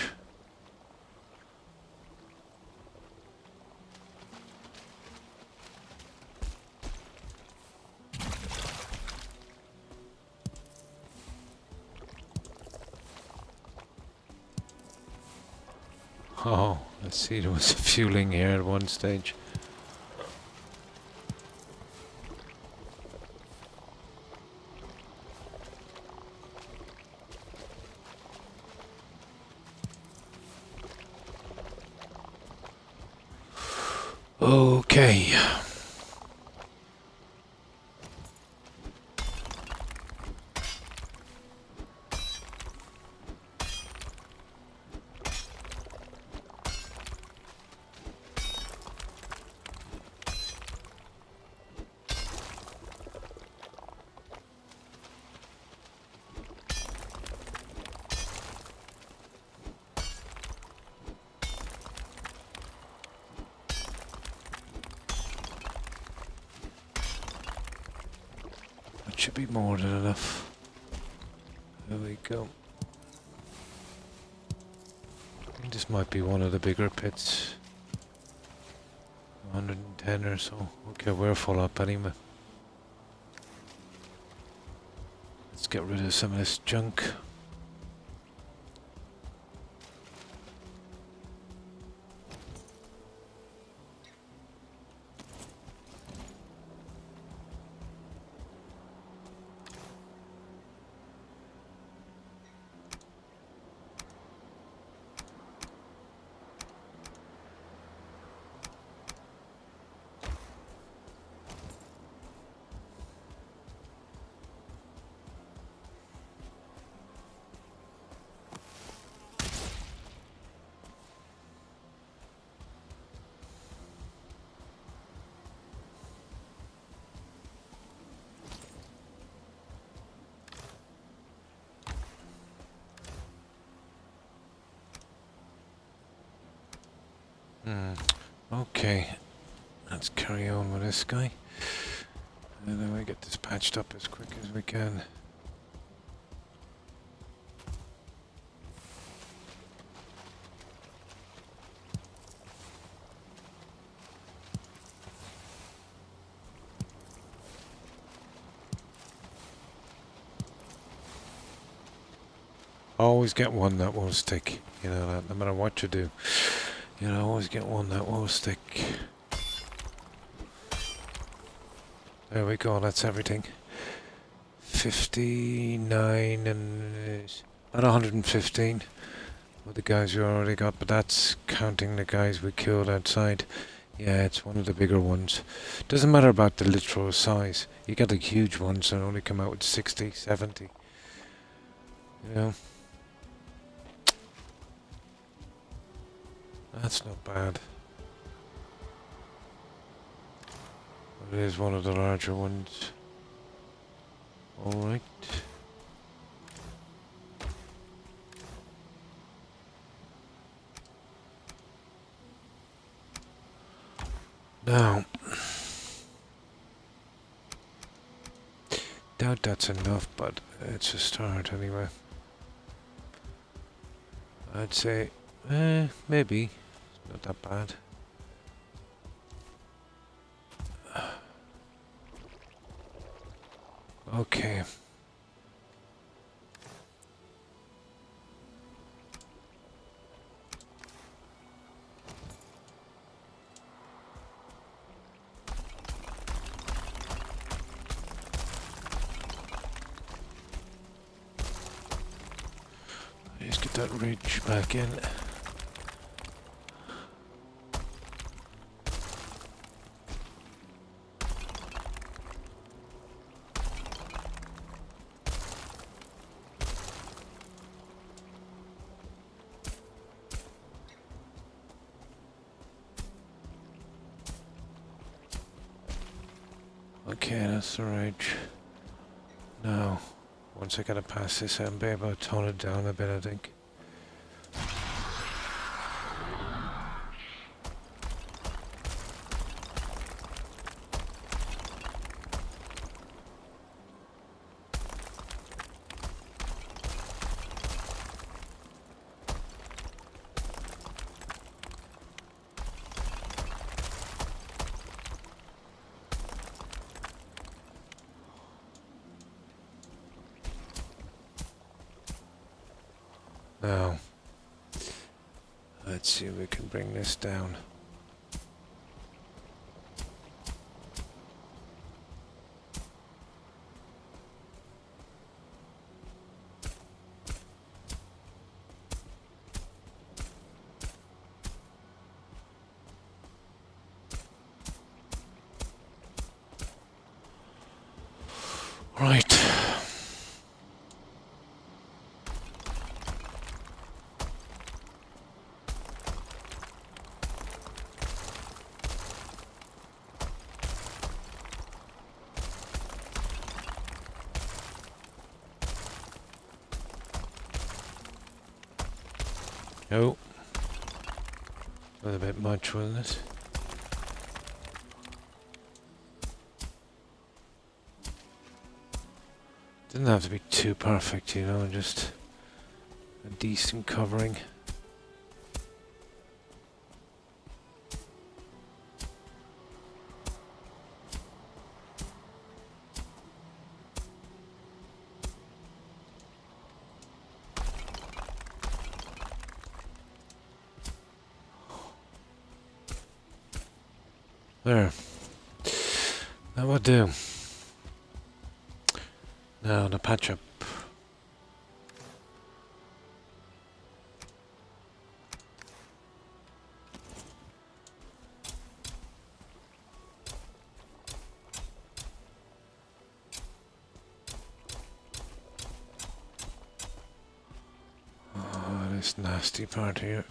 Oh, let's see, there was fueling here at one stage. Okay. That should be more than enough. There we go. I think this might be one of the bigger pits. 110 or so. Okay, we're full up anyway. Let's get rid of some of this junk. Okay, let's carry on with this guy. And then we get this patched up as quick as we can. Always get one that will stick, you know, that no matter what you do. You know, always get one that will stick. There we go, that's everything. 59 and about 115 with the guys we already got, but that's counting the guys we killed outside. Yeah, it's one of the bigger ones. Doesn't matter about the literal size. You get the huge ones that only come out with 60, 70. You know? That's not bad. It is one of the larger ones. Alright. Now, doubt that's enough, but it's a start anyway. I'd say, maybe. Not that bad. Okay. that ridge back in. Okay, that's the ridge. Now, once I get it past this, I'll be able to tone it down a bit, I think. Now, let's see if we can bring this down. Right. Oh. A little bit much, wasn't it? Didn't have to be too perfect, you know, just a decent covering. There. That will do. Now the patch up. Oh, this nasty part here.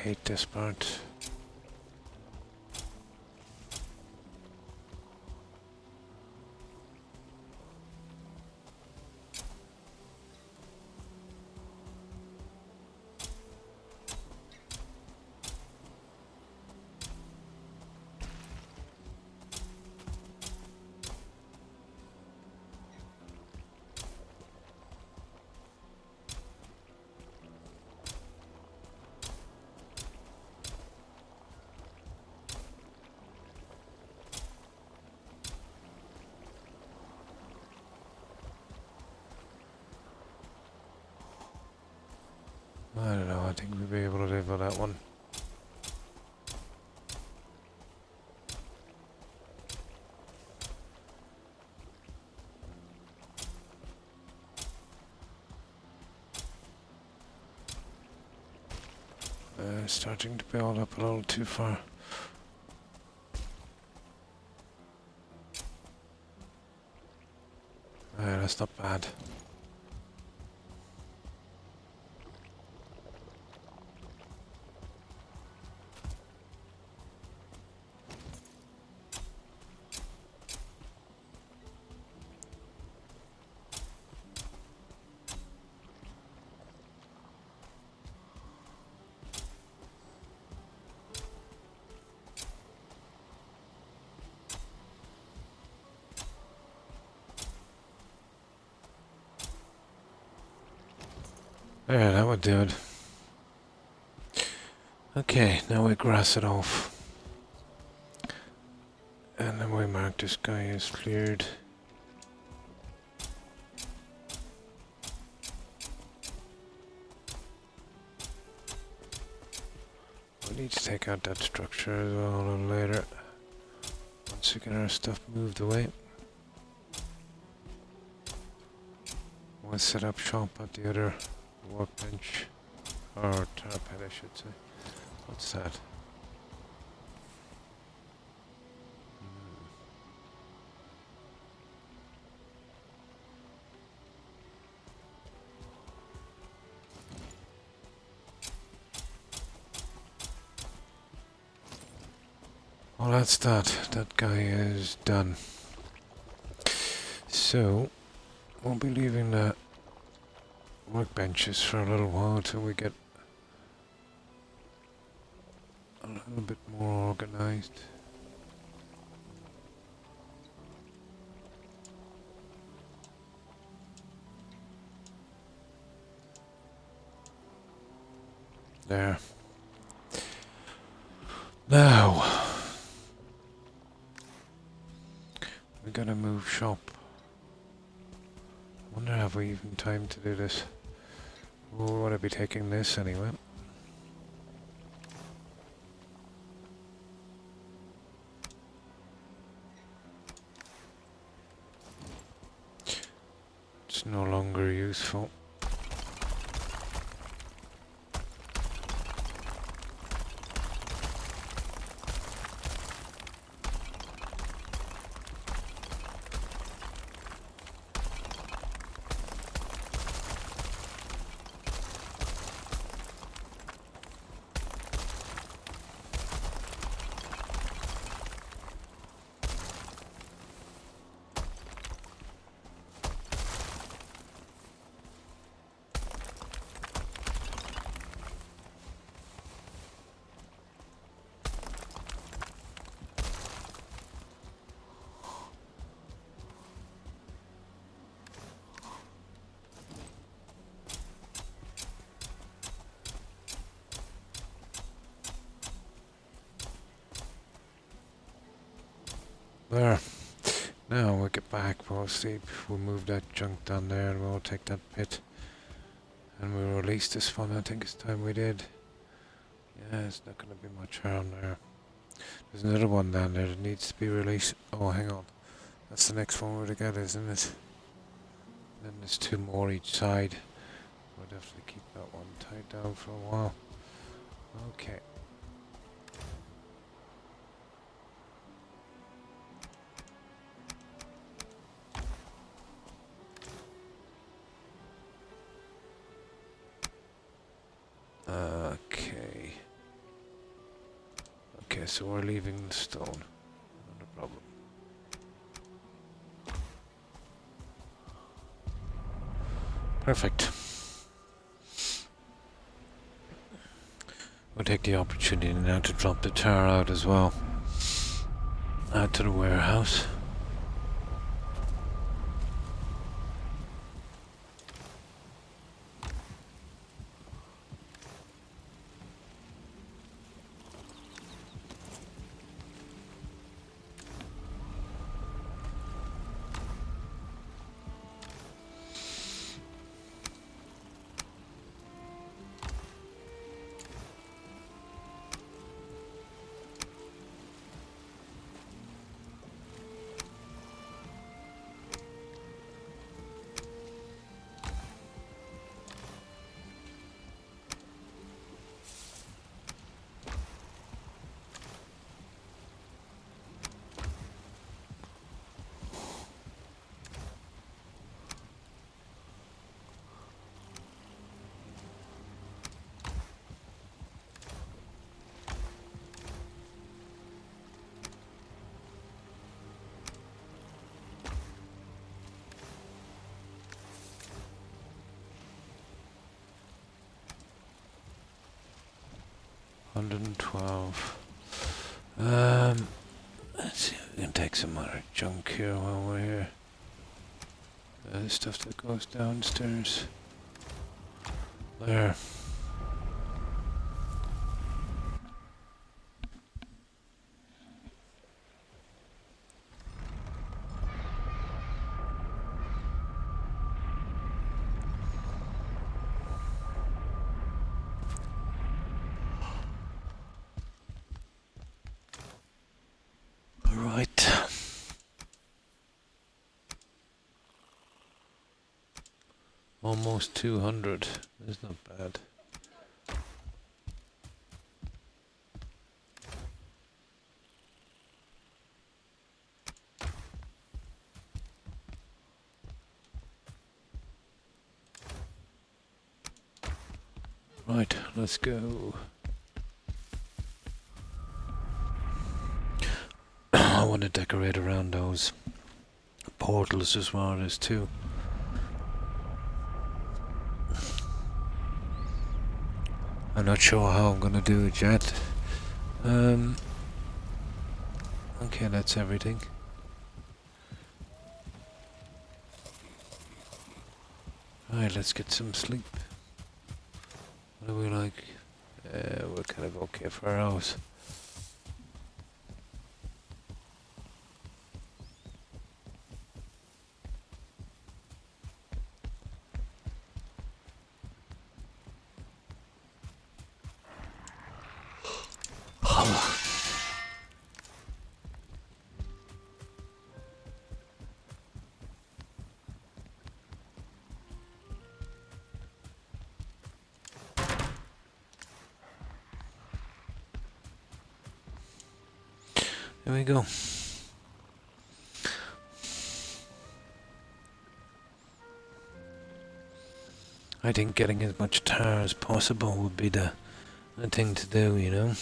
Hate this part. I don't know, I think we'll be able to live with that one. Starting to build up a little too far. That's not bad. There, that would do it. Okay, now we grass it off. And then we mark this guy as cleared. take out that structure as well a little later. Once we get our stuff moved away. We'll set up shop at the other workbench. Or parapet, I should say. What's that? Well, that's that. That guy is done. So, we'll be leaving the workbenches for a little while till we get a little bit more organized. There. Now, we gotta move shop. Wonder have we even time to do this? We want to be taking this anyway. It's no longer useful. There. Now we'll get back, we'll see if we'll move that junk down there and we'll take that pit. And we'll release this one, I think it's time we did. Yeah, it's not going to be much harm there. There's another one down there that needs to be released. Oh, hang on. That's the next one we're to get, isn't it? And then there's two more each side. We'll definitely keep that one tied down for a while. Okay. Okay, so we're leaving the stone. Not a problem. Perfect. We'll take the opportunity now to drop the tar out as well. Out to the warehouse. $112. Let's see if we can take some other junk here while we're here. Stuff that goes downstairs. There. Almost 200. That's not bad. Right, let's go. I want to decorate around those portals as well as too. I'm not sure how I'm gonna do it yet. Okay, that's everything. Alright, let's get some sleep. What do we like? We're kind of okay for our house. There we go. I think getting as much tar as possible would be the thing to do, you know?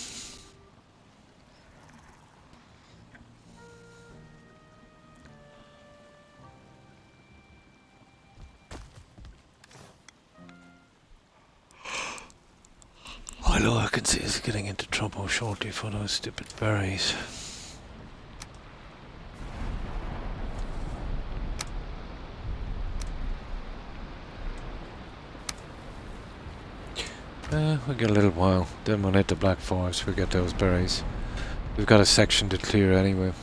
Although I can see us getting into trouble shortly for those stupid berries. We'll get a little while, then we'll hit the Black Forest, we'll get those berries. We've got a section to clear anyway.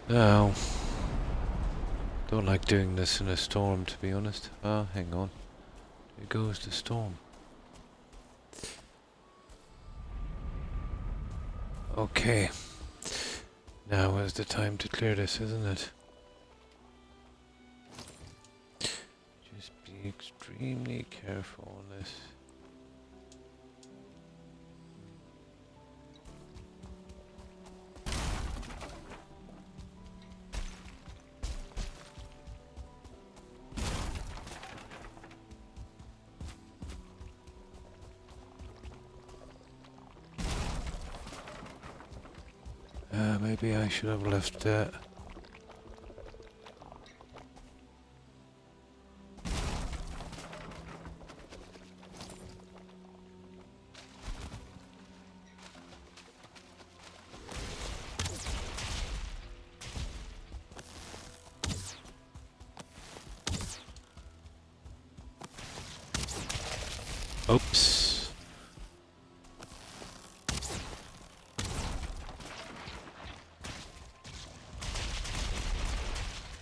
Now, don't like doing this in a storm, to be honest. Ah, hang on. There goes the storm. Okay. Now is the time to clear this, isn't it? Just be extremely careful on this. Maybe I should have left that. Oops.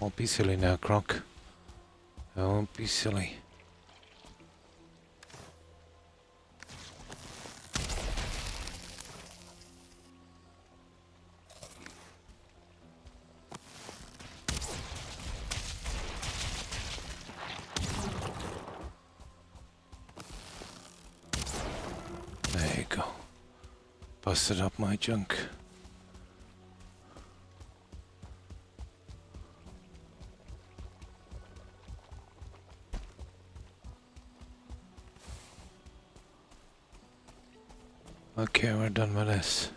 Won't be silly now, Croc. I won't be silly. There you go. Busted up my junk. Okay, we're done with this.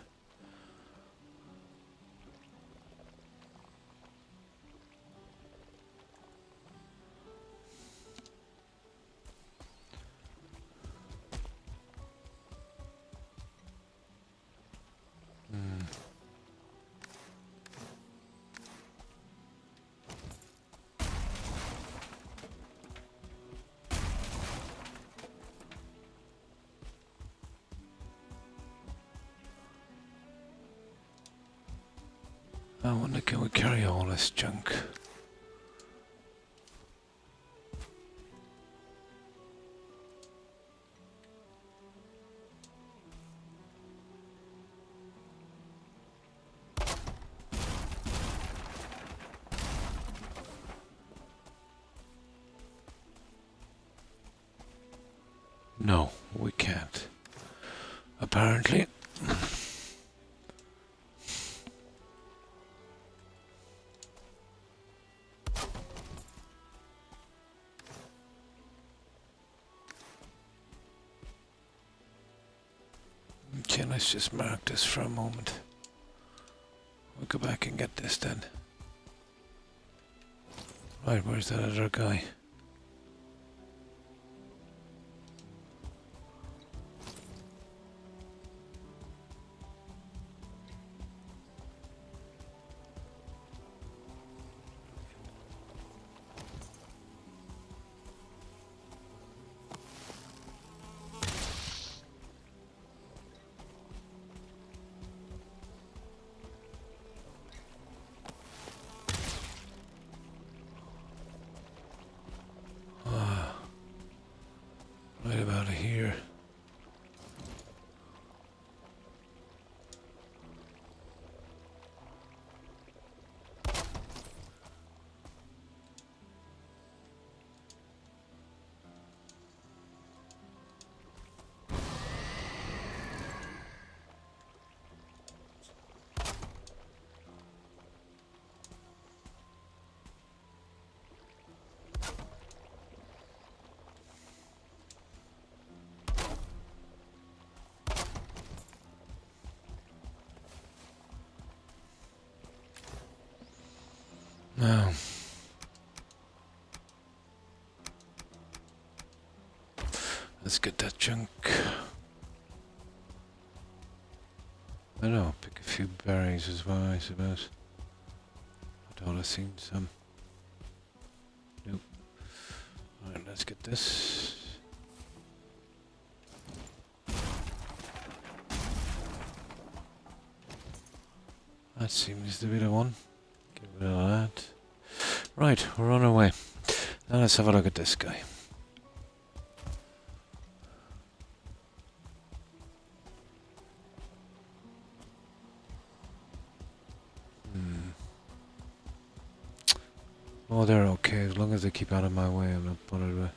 I wonder, can we carry all this junk? No, we can't. Apparently. Okay, let's just mark this for a moment. We'll go back and get this then. Right, where's that other guy? Right about here. Now, let's get that junk. I don't know, pick a few berries as well, I suppose. I thought I'd seen some. Nope. Alright, let's get this. That seems to be the one. Get rid of that. Right, we're on our way. Now let's have a look at this guy. Oh, they're okay. As long as they keep out of my way, I'm not bothered with.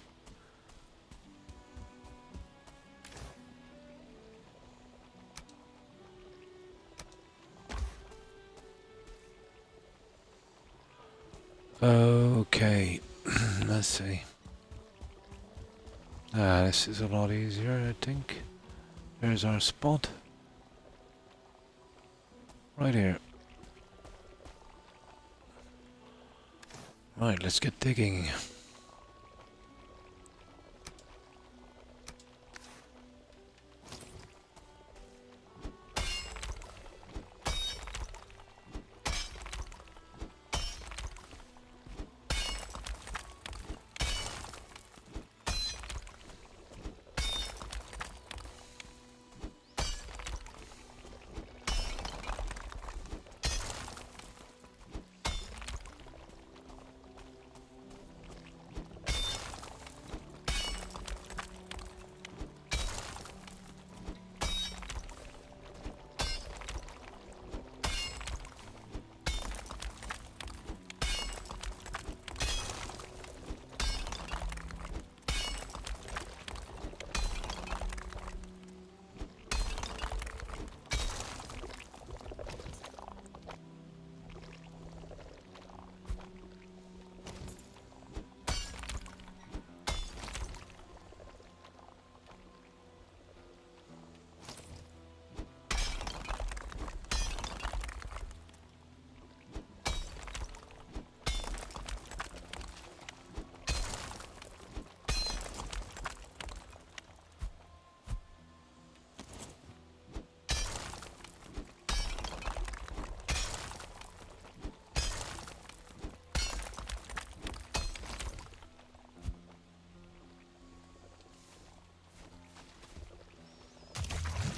Okay, let's see. This is a lot easier, I think. There's our spot. Right here. Right, let's get digging.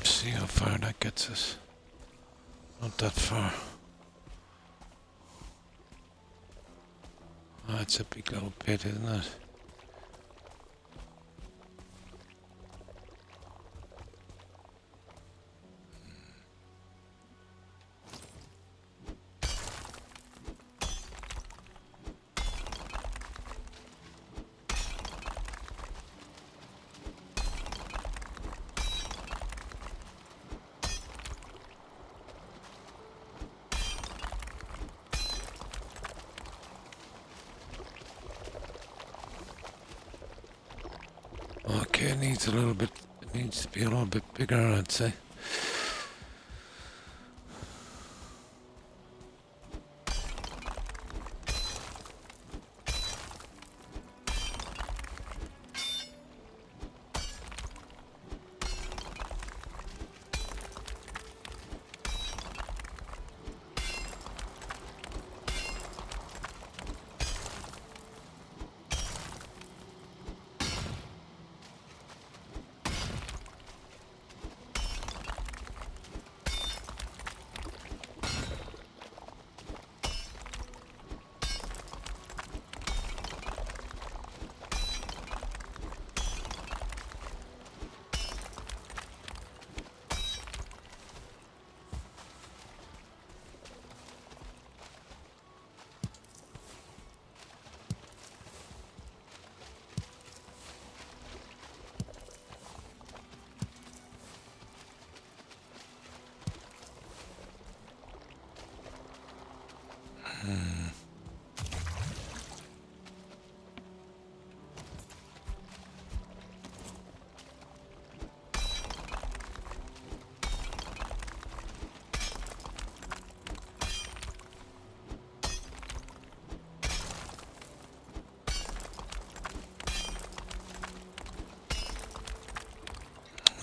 See how far that gets us. Not that far. That's a big little pit, isn't it? Okay, it needs a little bit, it needs to be a little bit bigger, I'd say.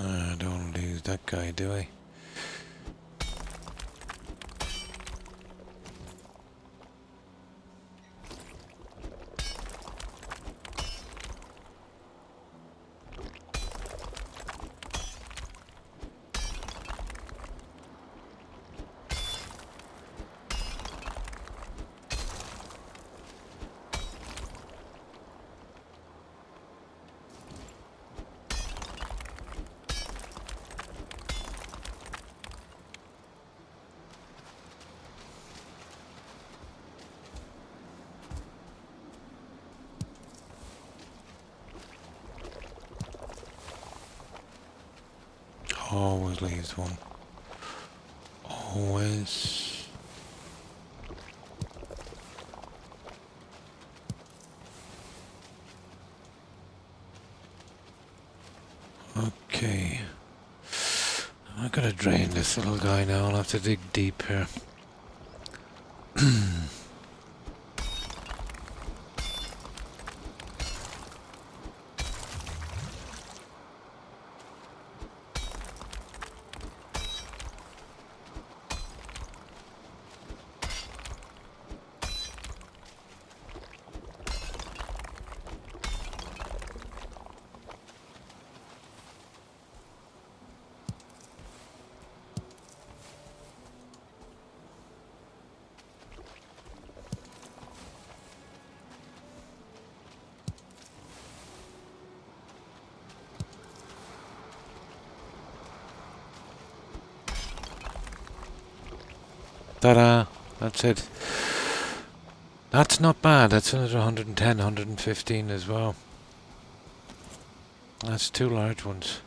I don't lose that guy, do I? Always leaves one. Always. Okay. I'm gonna drain this little guy now. I'll have to dig deep here. Ta-da! That's it. That's not bad. That's another 110, 115 as well. That's two large ones.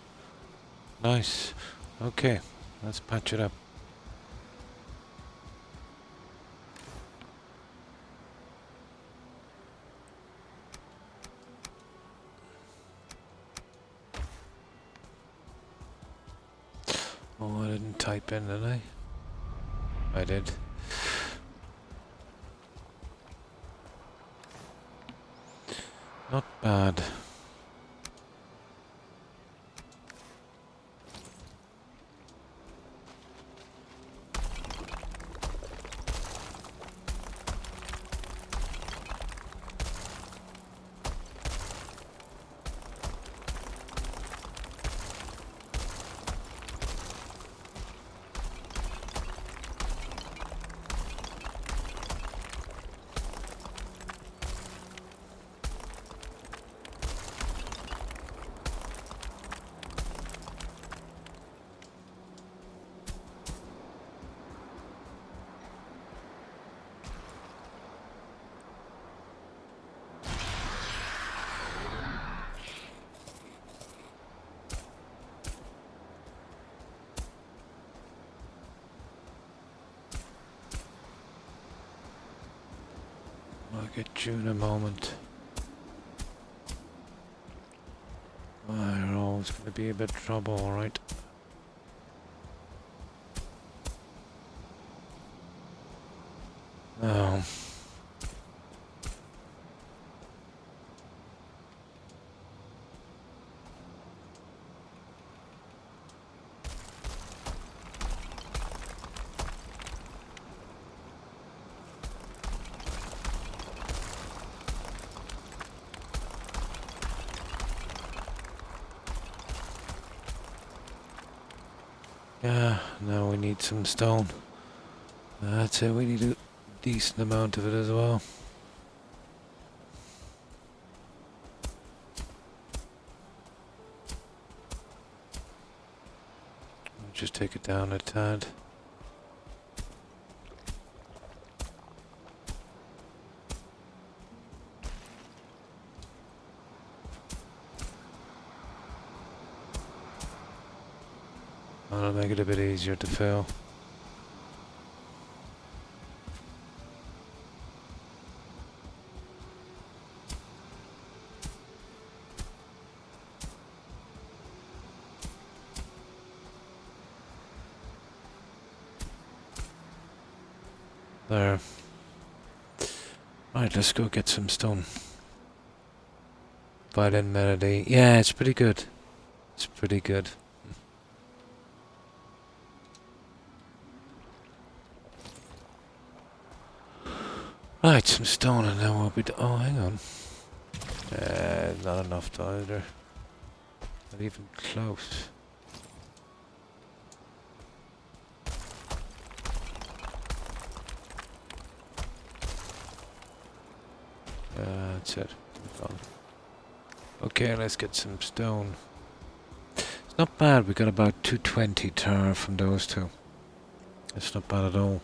Nice. Okay, let's patch it up. Oh, I didn't type in, did I? I did. Not bad. Get you in a moment. You're always going to be a bit of trouble, alright? Oh. Yeah, now we need some stone. That's it, we need a decent amount of it as well. Just take it down a tad. That'll make it a bit easier to fill. There. Right, let's go get some stone. Violin melody. Yeah, it's pretty good. It's pretty good. Right, some stone and then we'll be... Oh, hang on. Not enough either. Not even close. That's it. Gone. Okay, let's get some stone. It's not bad, we got about 220 tar from those two. It's not bad at all.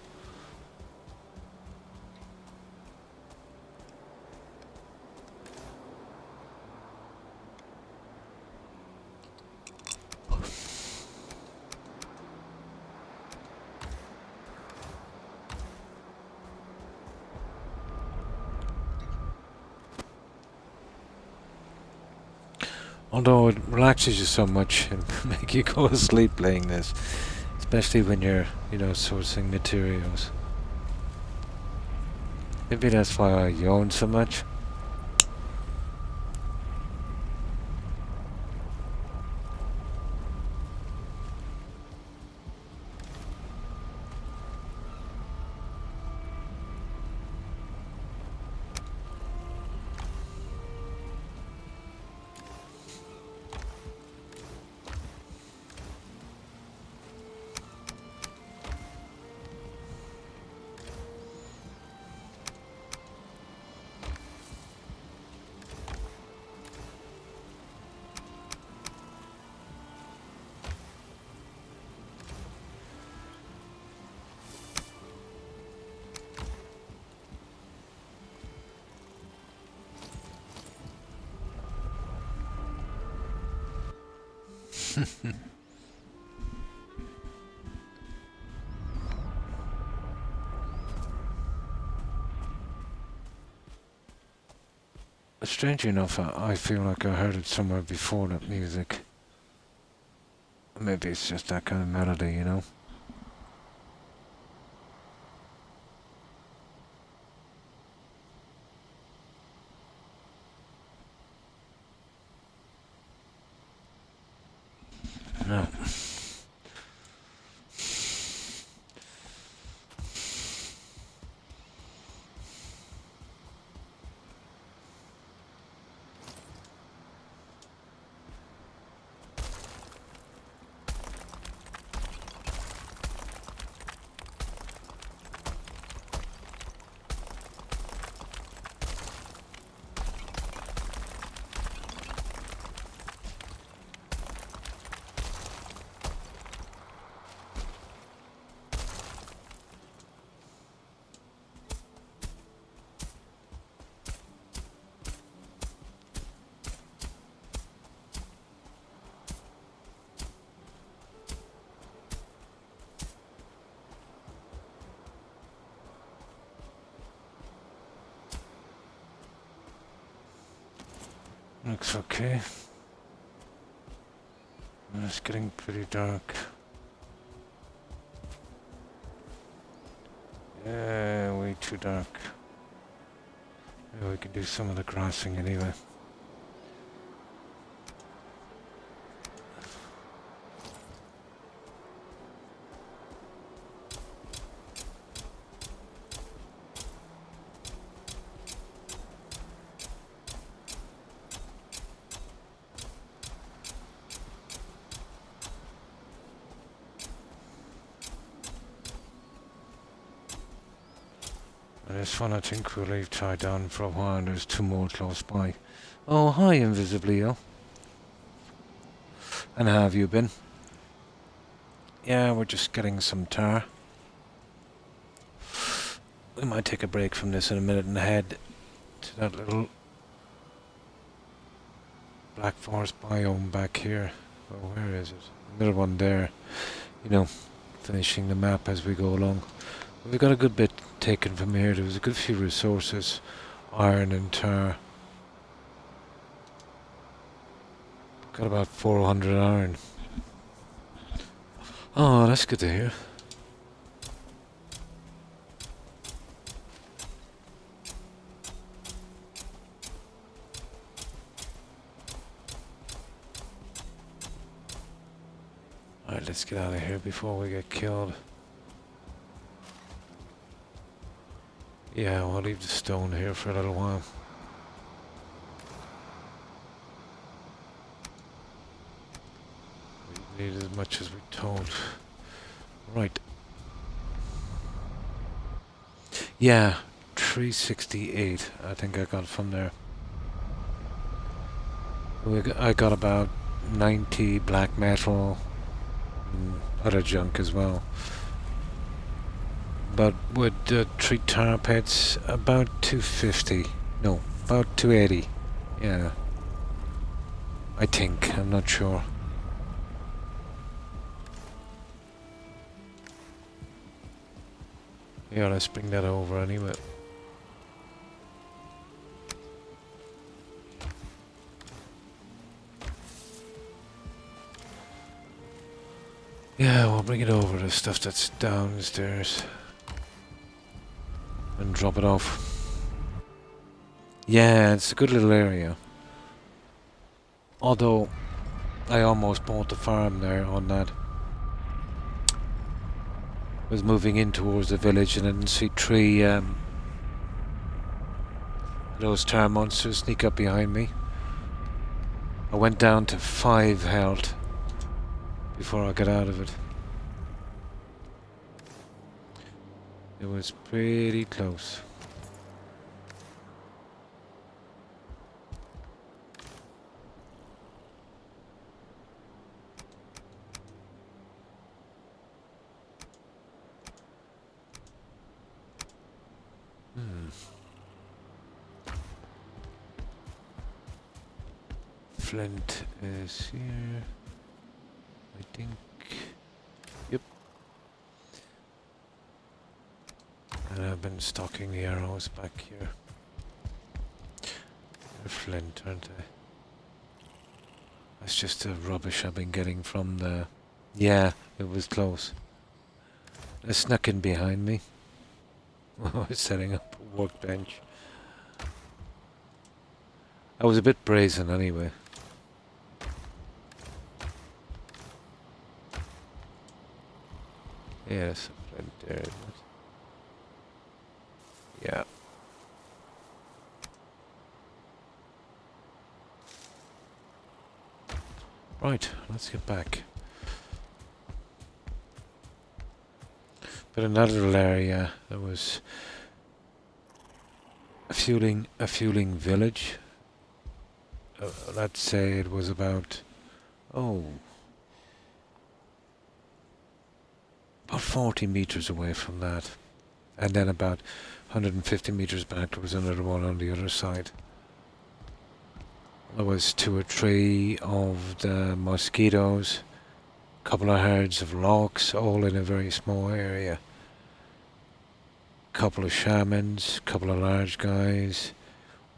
Although it relaxes you so much and make you go to sleep playing this. Especially when you're, sourcing materials. Maybe that's why I yawn so much. Strangely enough, I feel like I heard it somewhere before, that music. Maybe it's just that kind of melody, No. Looks okay. It's getting pretty dark. Yeah, way too dark. Yeah, we can do some of the crossing anyway. And this one I think we'll leave tied down for a while, and there's two more close by. Oh, hi, Invisiblio. And how have you been? Yeah, we're just getting some tar. We might take a break from this in a minute and head to that little Black Forest biome back here. Oh, where is it? The middle one there. You know, finishing the map as we go along. We've got a good bit taken from here. There was a good few resources. Iron and tar. Got about 400 iron. Oh, that's good to hear. Alright, let's get out of here before we get killed. Yeah, we'll leave the stone here for a little while. We need as much as we're told. Right. Yeah, 368 I think I got from there. I got about 90 black metal and other junk as well. But with the 3 tar pits, about 250. No, about 280. Yeah. I think, I'm not sure. Yeah, let's bring that over anyway. Yeah, we'll bring it over, the stuff that's downstairs. And drop it off. Yeah, it's a good little area. Although, I almost bought the farm there on that. Was moving in towards the village and I didn't see 3 those tar monsters sneak up behind me. I went down to 5 health before I got out of it. It was pretty close. Flint is here, I think. Yep. And I've been stocking the arrows back here. They're flint, aren't they? That's just the rubbish I've been getting from the... Yeah, it was close. They snuck in behind me. I was setting up a workbench. I was a bit brazen anyway. Yes, a flint there, isn't it? Yeah. Right, let's get back. But in that little area, there was a fueling village. Let's say it was about 40 meters away from that. And then about 150 meters back there was another one on the other side. There was 2 or 3 of the mosquitoes, a couple of herds of lox, all in a very small area. Couple of shamans, couple of large guys,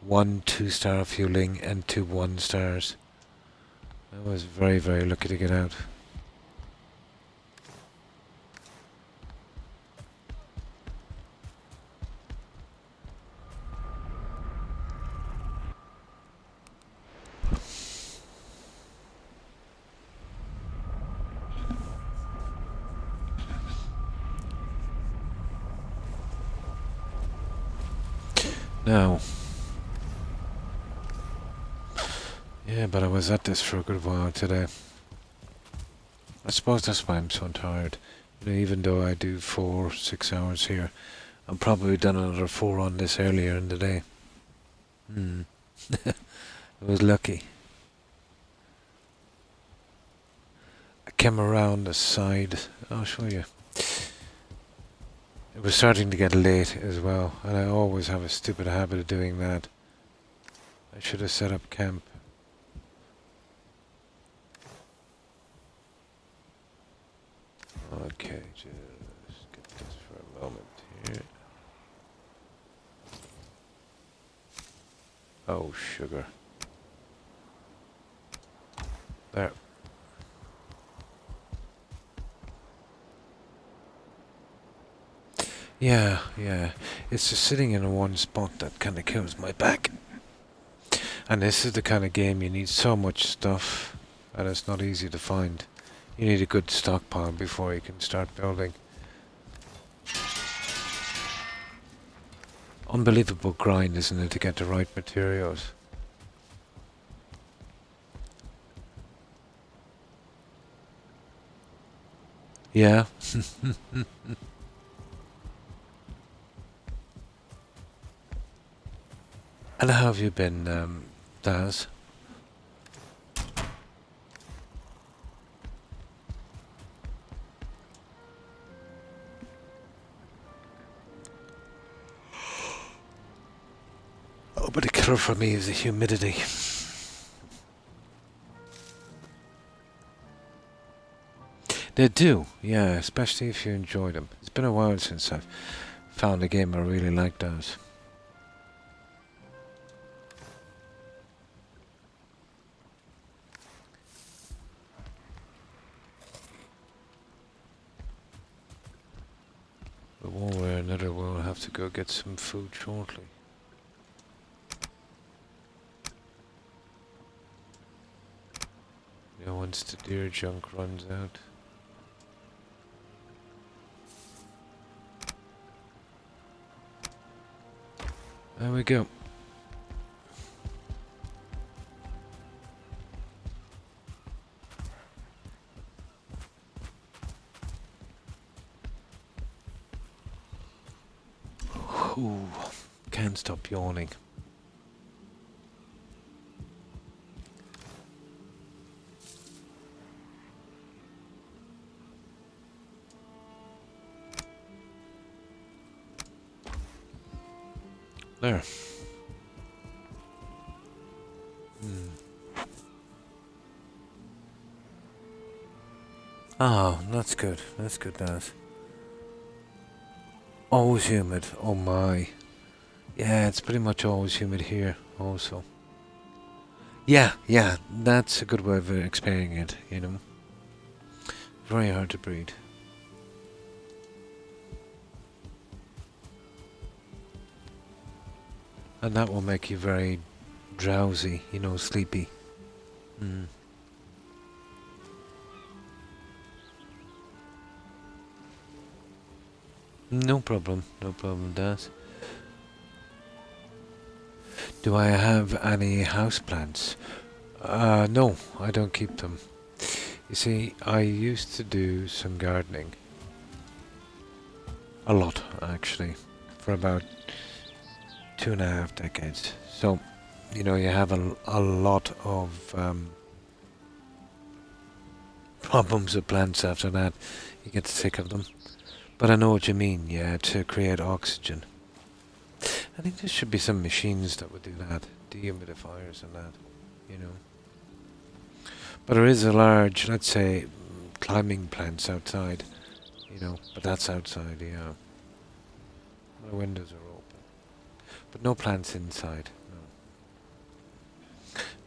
1 2-star fueling and 2 1-stars. I was very, very lucky to get out. Now, yeah, but I was at this for a good while today. I suppose that's why I'm so tired. You know, even though I do 4-6 hours here, I've probably done another 4 on this earlier in the day. I was lucky. I came around the side. I'll show you. It was starting to get late as well, and I always have a stupid habit of doing that. I should have set up camp. Okay, just get this for a moment here. Oh, sugar. There. Yeah. It's just sitting in one spot that kind of kills my back. And this is the kind of game you need so much stuff, and it's not easy to find. You need a good stockpile before you can start building. Unbelievable grind, isn't it, to get the right materials? Yeah. And how have you been, Daz? Oh, but the killer for me is the humidity. They do, yeah, especially if you enjoy them. It's been a while since I've found a game I really like those. But one way or another we'll have to go get some food shortly. You know, once the deer junk runs out. There we go. Ooh, can't stop yawning. There. Oh, that's good. That's good, Daz. Always humid. Oh my. Yeah, it's pretty much always humid here also. Yeah, that's a good way of explaining it, you know. Very hard to breathe. And that will make you very drowsy, you know, sleepy. No problem, Daz. Do I have any houseplants? No, I don't keep them. You see, I used to do some gardening. A lot, actually, for about 2.5 decades. So, you know, you have a lot of problems with plants after that. You get sick of them. But I know what you mean, yeah, to create oxygen. I think there should be some machines that would do that. Dehumidifiers and that, you know. But there is a large, let's say, climbing plants outside, you know, but that's outside, yeah. My windows are open. But no plants inside, no.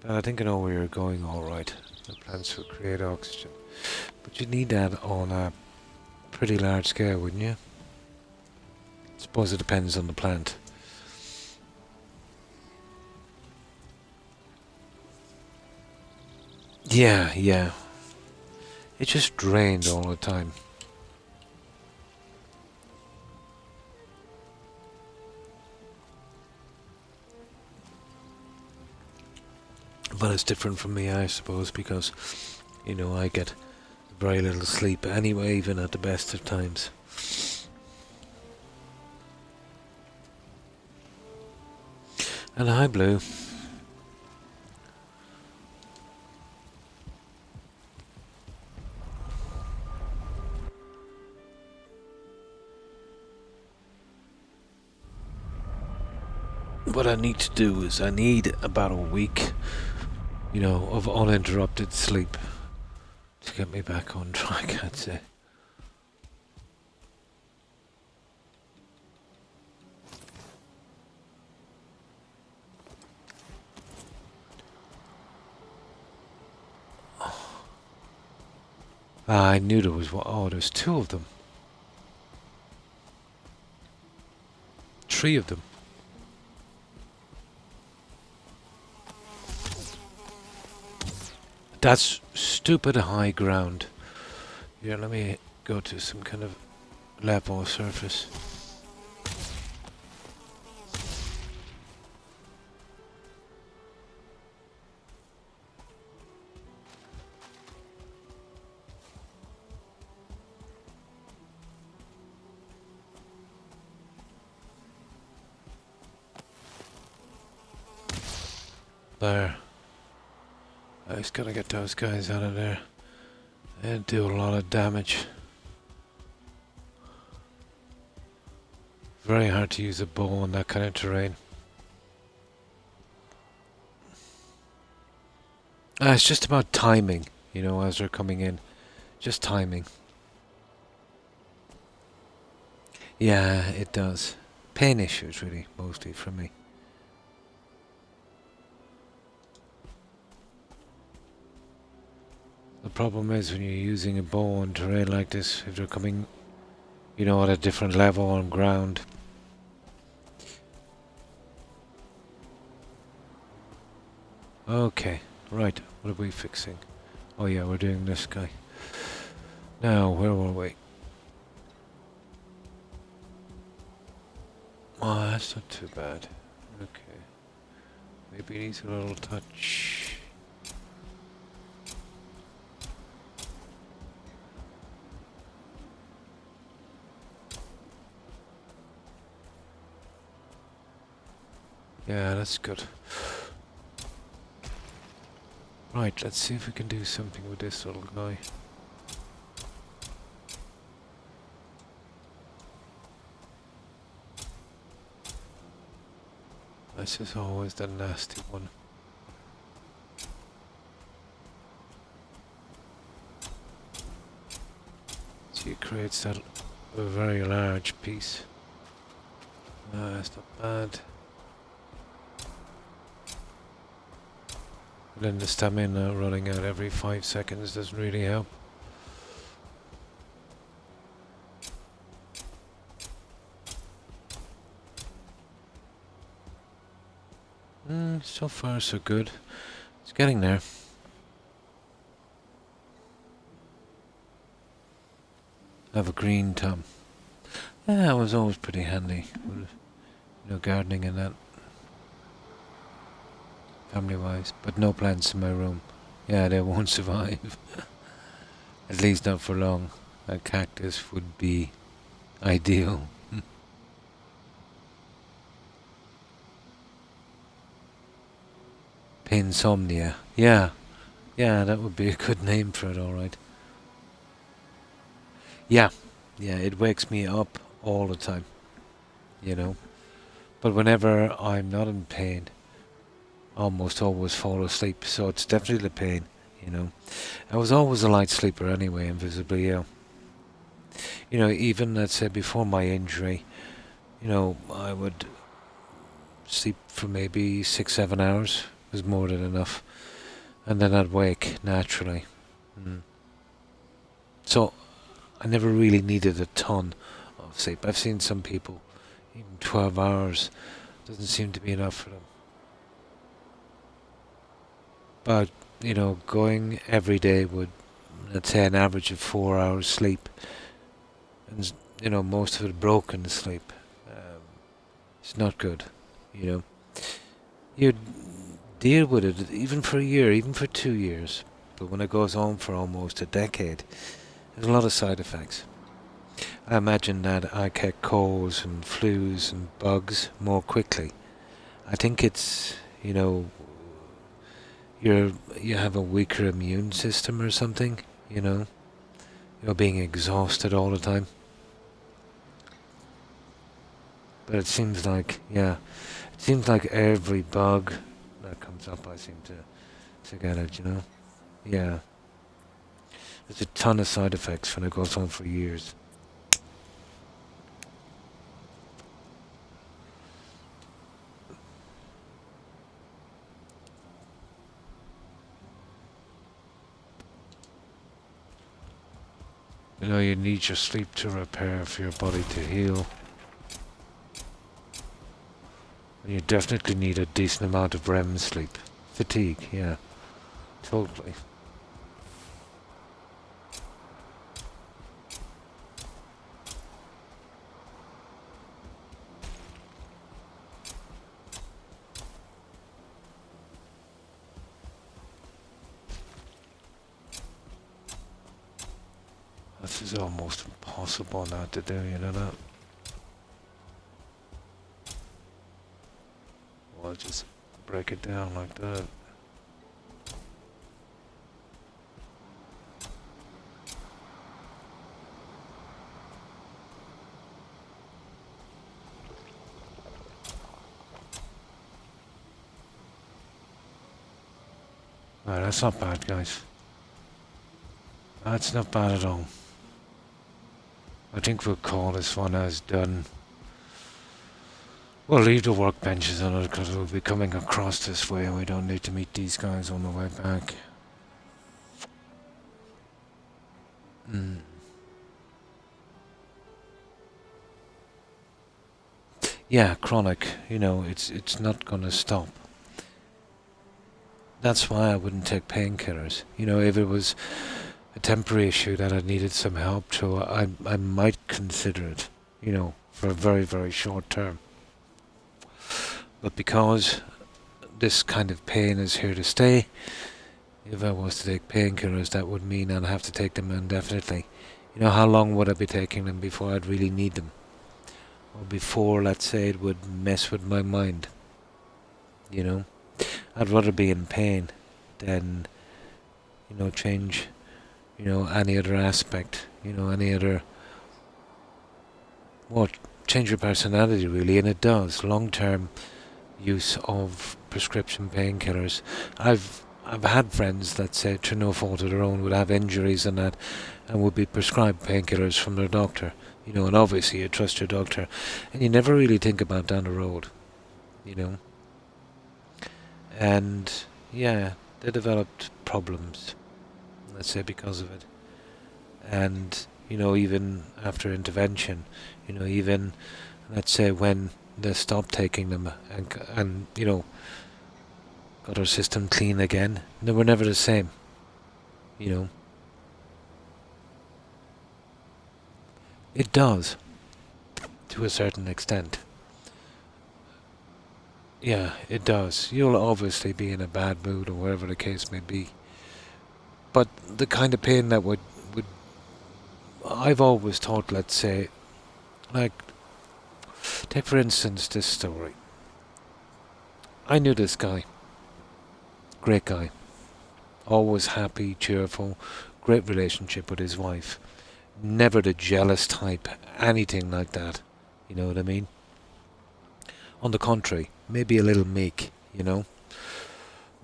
I think I know where you're going, alright. The plants will create oxygen. But you'd need that on a pretty large scale, wouldn't you? Suppose it depends on the plant. Yeah, yeah. It just drained all the time. But it's different from me, I suppose, because, you know, I get very little sleep anyway, even at the best of times. And hi, Blue. What I need to do is I need about a week, you know, of uninterrupted sleep to get me back on track, I'd say. I knew there was one. Oh, there's two of them. Three of them. That's stupid high ground. Here, let me go to some kind of level surface. There. I just gotta get those guys out of there. They do a lot of damage. Very hard to use a bow on that kind of terrain. It's just about timing, you know, as they're coming in. Just timing. Yeah, it does. Pain issues, really, mostly for me. The problem is when you're using a bow on terrain like this, if they're coming, you know, at a different level on ground. Okay, right, what are we fixing? Oh yeah, we're doing this guy. Now, where were we? Oh, that's not too bad. Okay. Maybe it needs a little touch. Yeah, that's good. Right, let's see if we can do something with this little guy. This is always the nasty one. See, it creates that a very large piece. That's not bad. And then the stamina running out every 5 seconds doesn't really help. So far so good. It's getting there. I have a green thumb. Yeah, it was always pretty handy. You know, gardening and that. Family-wise. But no plants in my room. Yeah, they won't survive. At least not for long. A cactus would be ideal. Pinsomnia. Yeah. Yeah, that would be a good name for it, alright. Yeah. Yeah, it wakes me up all the time. You know. But whenever I'm not in pain, I almost always fall asleep. So it's definitely the pain, you know. I was always a light sleeper anyway, invisibly ill. You know, even, let's say, before my injury, you know, I would sleep for maybe 6, 7 hours was more than enough. And then I'd wake naturally. So I never really needed a ton of sleep. I've seen some people, even 12 hours doesn't seem to be enough for them. But, going every day would, let's say, an average of 4 hours sleep, and, most of it broken sleep. It's not good, you know. You'd deal with it even for a year, even for 2 years. But when it goes on for almost a decade, there's a lot of side effects. I imagine that I get colds and flus and bugs more quickly. I think it's, you have a weaker immune system or something, You're being exhausted all the time. But it seems like, every bug that comes up, I seem to get it, Yeah. There's a ton of side effects when it goes on for years. You need your sleep to repair, for your body to heal. And you definitely need a decent amount of REM sleep. Fatigue, yeah. Totally. This is almost impossible not to do, you know that? Well, I'll just break it down like that. Alright, that's not bad, guys. That's not bad at all. I think we'll call this one as done. We'll leave the workbenches on it because we'll be coming across this way and we don't need to meet these guys on the way back. Yeah, chronic, it's not gonna stop. That's why I wouldn't take painkillers. If it was a temporary issue that I needed some help to, I might consider it, for a very, very short term. But because this kind of pain is here to stay, if I was to take painkillers, that would mean I'd have to take them indefinitely. How long would I be taking them before I'd really need them? Or before, let's say, it would mess with my mind? I'd rather be in pain than, change, any other aspect, any other, change your personality really, and it does. Long-term use of prescription painkillers. I've had friends that say through no fault of their own would have injuries and that, and would be prescribed painkillers from their doctor. And obviously you trust your doctor, and you never really think about down the road, And yeah, they developed problems, let's say, because of it. And even after intervention, even let's say when they stopped taking them and got our system clean again, they were never the same. It does, to a certain extent. Yeah, it does. You'll obviously be in a bad mood or whatever the case may be. But the kind of pain that would I've always thought, let's say, like, take for instance this story. I knew this guy. Great guy. Always happy, cheerful, great relationship with his wife. Never the jealous type, anything like that. You know what I mean? On the contrary, maybe a little meek,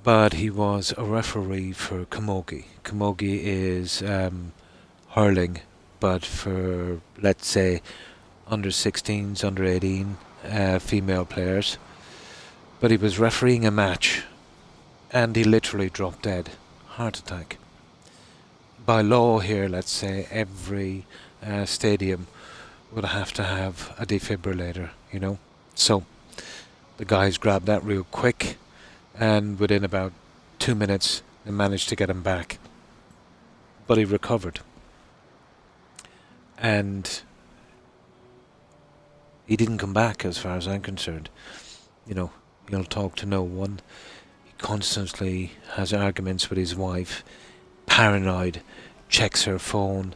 But he was a referee for camogie. Camogie is hurling, but for, let's say, under 16s, under 18 female players. But he was refereeing a match and he literally dropped dead. Heart attack. By law here, let's say every stadium would have to have a defibrillator, you know. So the guys grabbed that real quick, and within about 2 minutes, they managed to get him back. But he recovered. And he didn't come back as far as I'm concerned. You know, he'll talk to no one. He constantly has arguments with his wife. Paranoid. Checks her phone.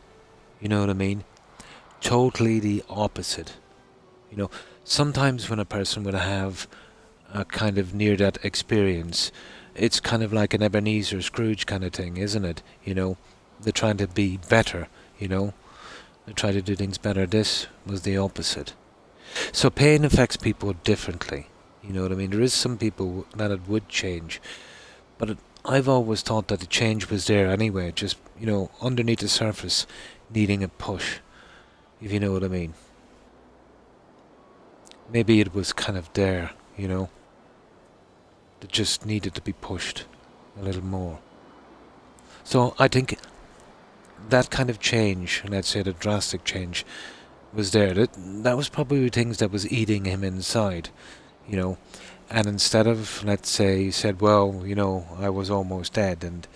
You know what I mean? Totally the opposite. You know, sometimes when a person would have a kind of near-death experience, it's kind of like an Ebenezer Scrooge kind of thing, isn't it? You know, they're trying to be better, you know? They try to do things better. This was the opposite. So pain affects people differently. You know what I mean? There is some people that it would change. But I've always thought that the change was there anyway, just, you know, underneath the surface, needing a push, if you know what I mean. Maybe it was kind of there, you know, that just needed to be pushed a little more. So I think that kind of change, let's say the drastic change, was there. That was probably things that was eating him inside, you know. And instead of, let's say, he said, well, you know, I was almost dead and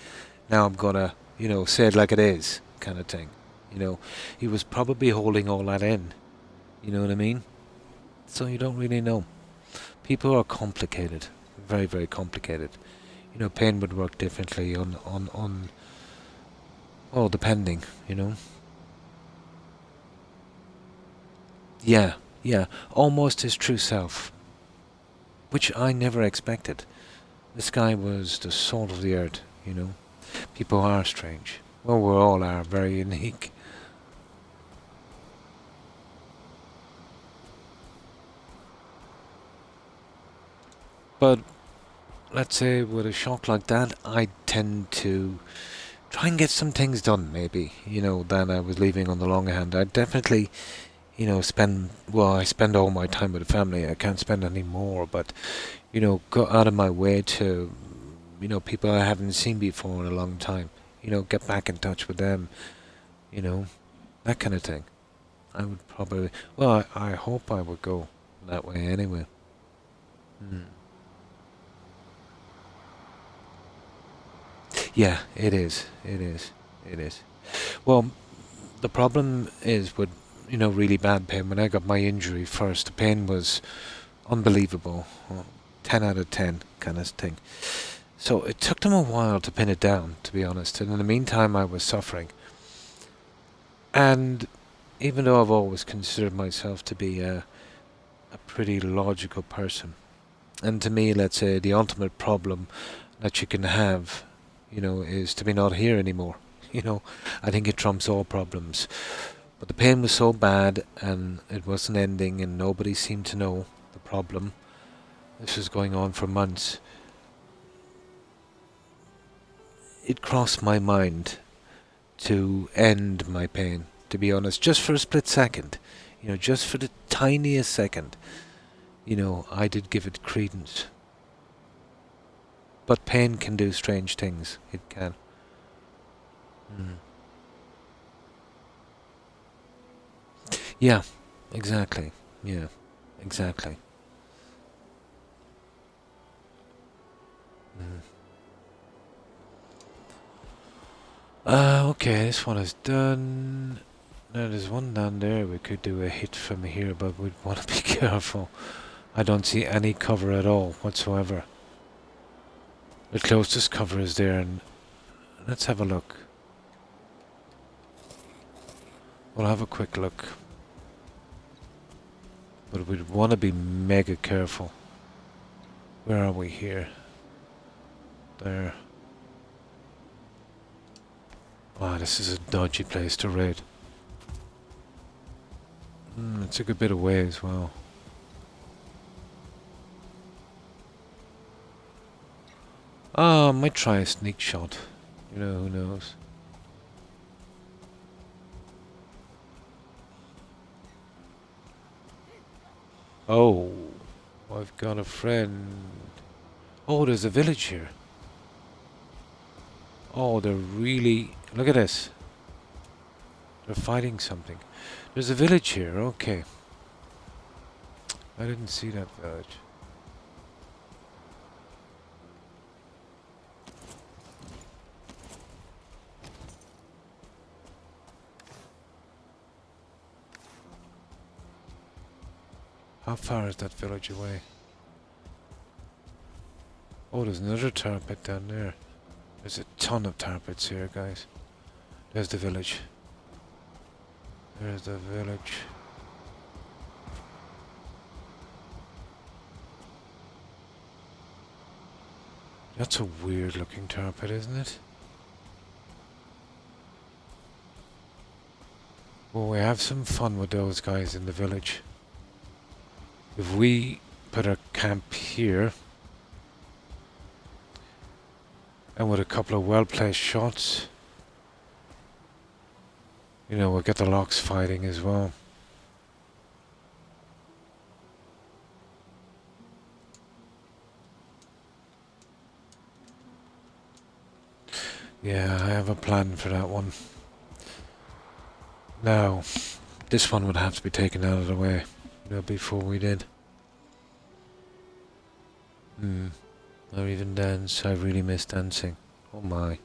now I'm gonna, you know, say it like it is, kind of thing. You know, he was probably holding all that in. You know what I mean? So you don't really know. People are complicated. Very, very complicated. You know, pain would work differently on well, depending, you know. Yeah, yeah. Almost his true self. Which I never expected. This guy was the salt of the earth, you know. People are strange. Well, we all are very unique. But let's say with a shock like that, I tend to try and get some things done, maybe, you know, than I was leaving on the long hand. I definitely, you know, I spend all my time with the family. I can't spend any more, but, you know, go out of my way to, you know, people I haven't seen before in a long time. You know, get back in touch with them, you know, that kind of thing. I would probably, well, I hope I would go that way anyway. Hmm. Yeah, it is. It is. It is. Well, the problem is with, you know, really bad pain. When I got my injury first, the pain was unbelievable. 10 out of 10 kind of thing. So it took them a while to pin it down, to be honest. And in the meantime, I was suffering. And even though I've always considered myself to be a pretty logical person, and to me, let's say, the ultimate problem that you can have, you know, is to be not here anymore. You know, I think it trumps all problems. But the pain was so bad and it wasn't ending and nobody seemed to know the problem. This was going on for months. It crossed my mind to end my pain, to be honest, just for a split second. You know, just for the tiniest second. You know, I did give it credence. But pain can do strange things. It can. Mm. Yeah, exactly. Yeah, exactly. Mm. Okay, this one is done. Now there's one down there. We could do a hit from here, but we'd want to be careful. I don't see any cover at all whatsoever. The closest cover is there, and let's have a look. We'll have a quick look. But we'd want to be mega careful. Where are we here? There. Wow, this is a dodgy place to raid. It took a bit away as well. I might try a sneak shot. You know, who knows. Oh, I've got a friend. Oh, there's a village here. Oh, they're really... Look at this. They're fighting something. There's a village here, okay. I didn't see that village. How far is that village away? Oh, there's another tar pit down there. There's a ton of tar pits here, guys. There's the village. There's the village. That's a weird looking tar pit, isn't it? Well, we have some fun with those guys in the village. If we put our camp here, and with a couple of well-placed shots, you know, we'll get the locks fighting as well. Yeah, I have a plan for that one. Now, this one would have to be taken out of the way, you know, before we did. Or even dance. I really miss dancing. Oh my.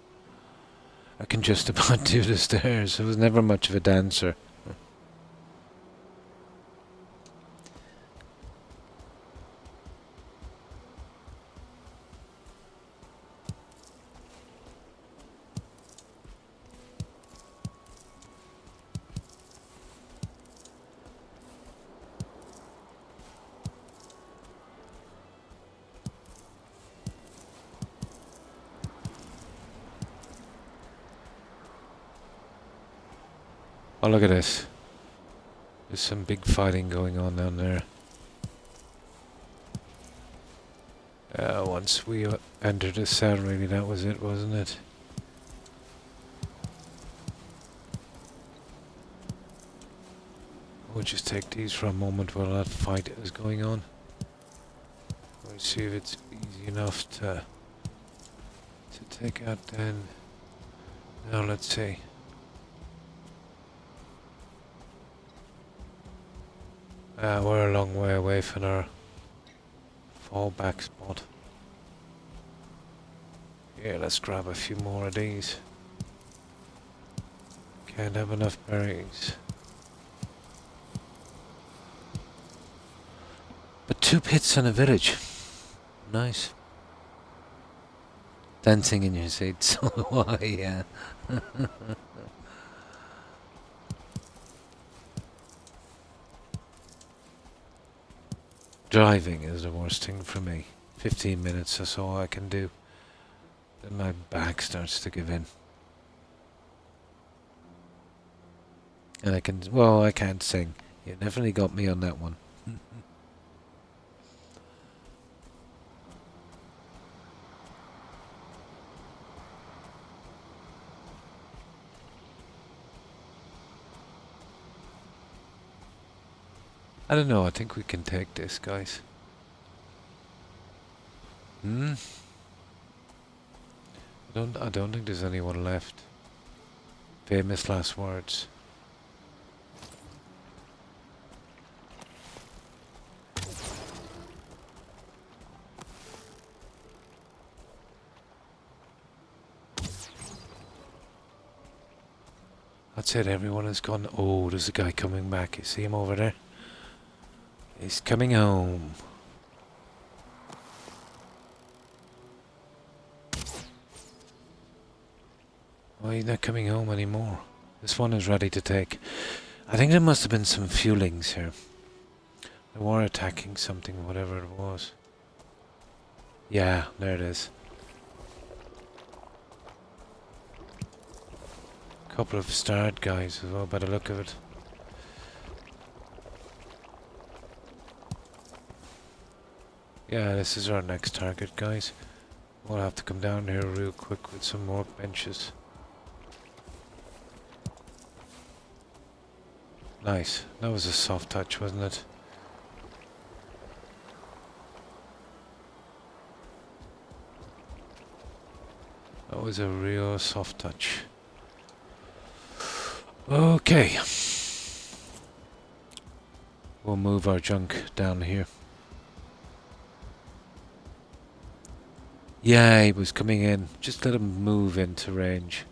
I can just about do the stairs. I was never much of a dancer. Oh, look at this. There's some big fighting going on down there. Once we entered the cell, really, that was it, wasn't it? We'll just take these for a moment while that fight is going on. We'll see if it's easy enough to take out then. Now let's see. We're a long way away from our fallback spot. Yeah, let's grab a few more of these. Can't have enough berries. But 2 pits and a village. Nice. Dancing in your seat, so why, yeah. Driving is the worst thing for me. 15 minutes is all I can do. Then my back starts to give in. And I can't sing. You definitely got me on that one. I don't know, I think we can take this, guys. I don't think there's anyone left. Famous last words. That's it, everyone has gone. Oh, there's a guy coming back. You see him over there? He's coming home. Oh, he's not coming home anymore. This one is ready to take. I think there must have been some fuelings here. They were attacking something, whatever it was. Yeah, there it is. Couple of starred guys as well, by the look of it. Yeah, this is our next target, guys. We'll have to come down here real quick with some more benches. Nice. That was a soft touch, wasn't it? That was a real soft touch. Okay. We'll move our junk down here. Yeah, he was coming in. Just let him move into range.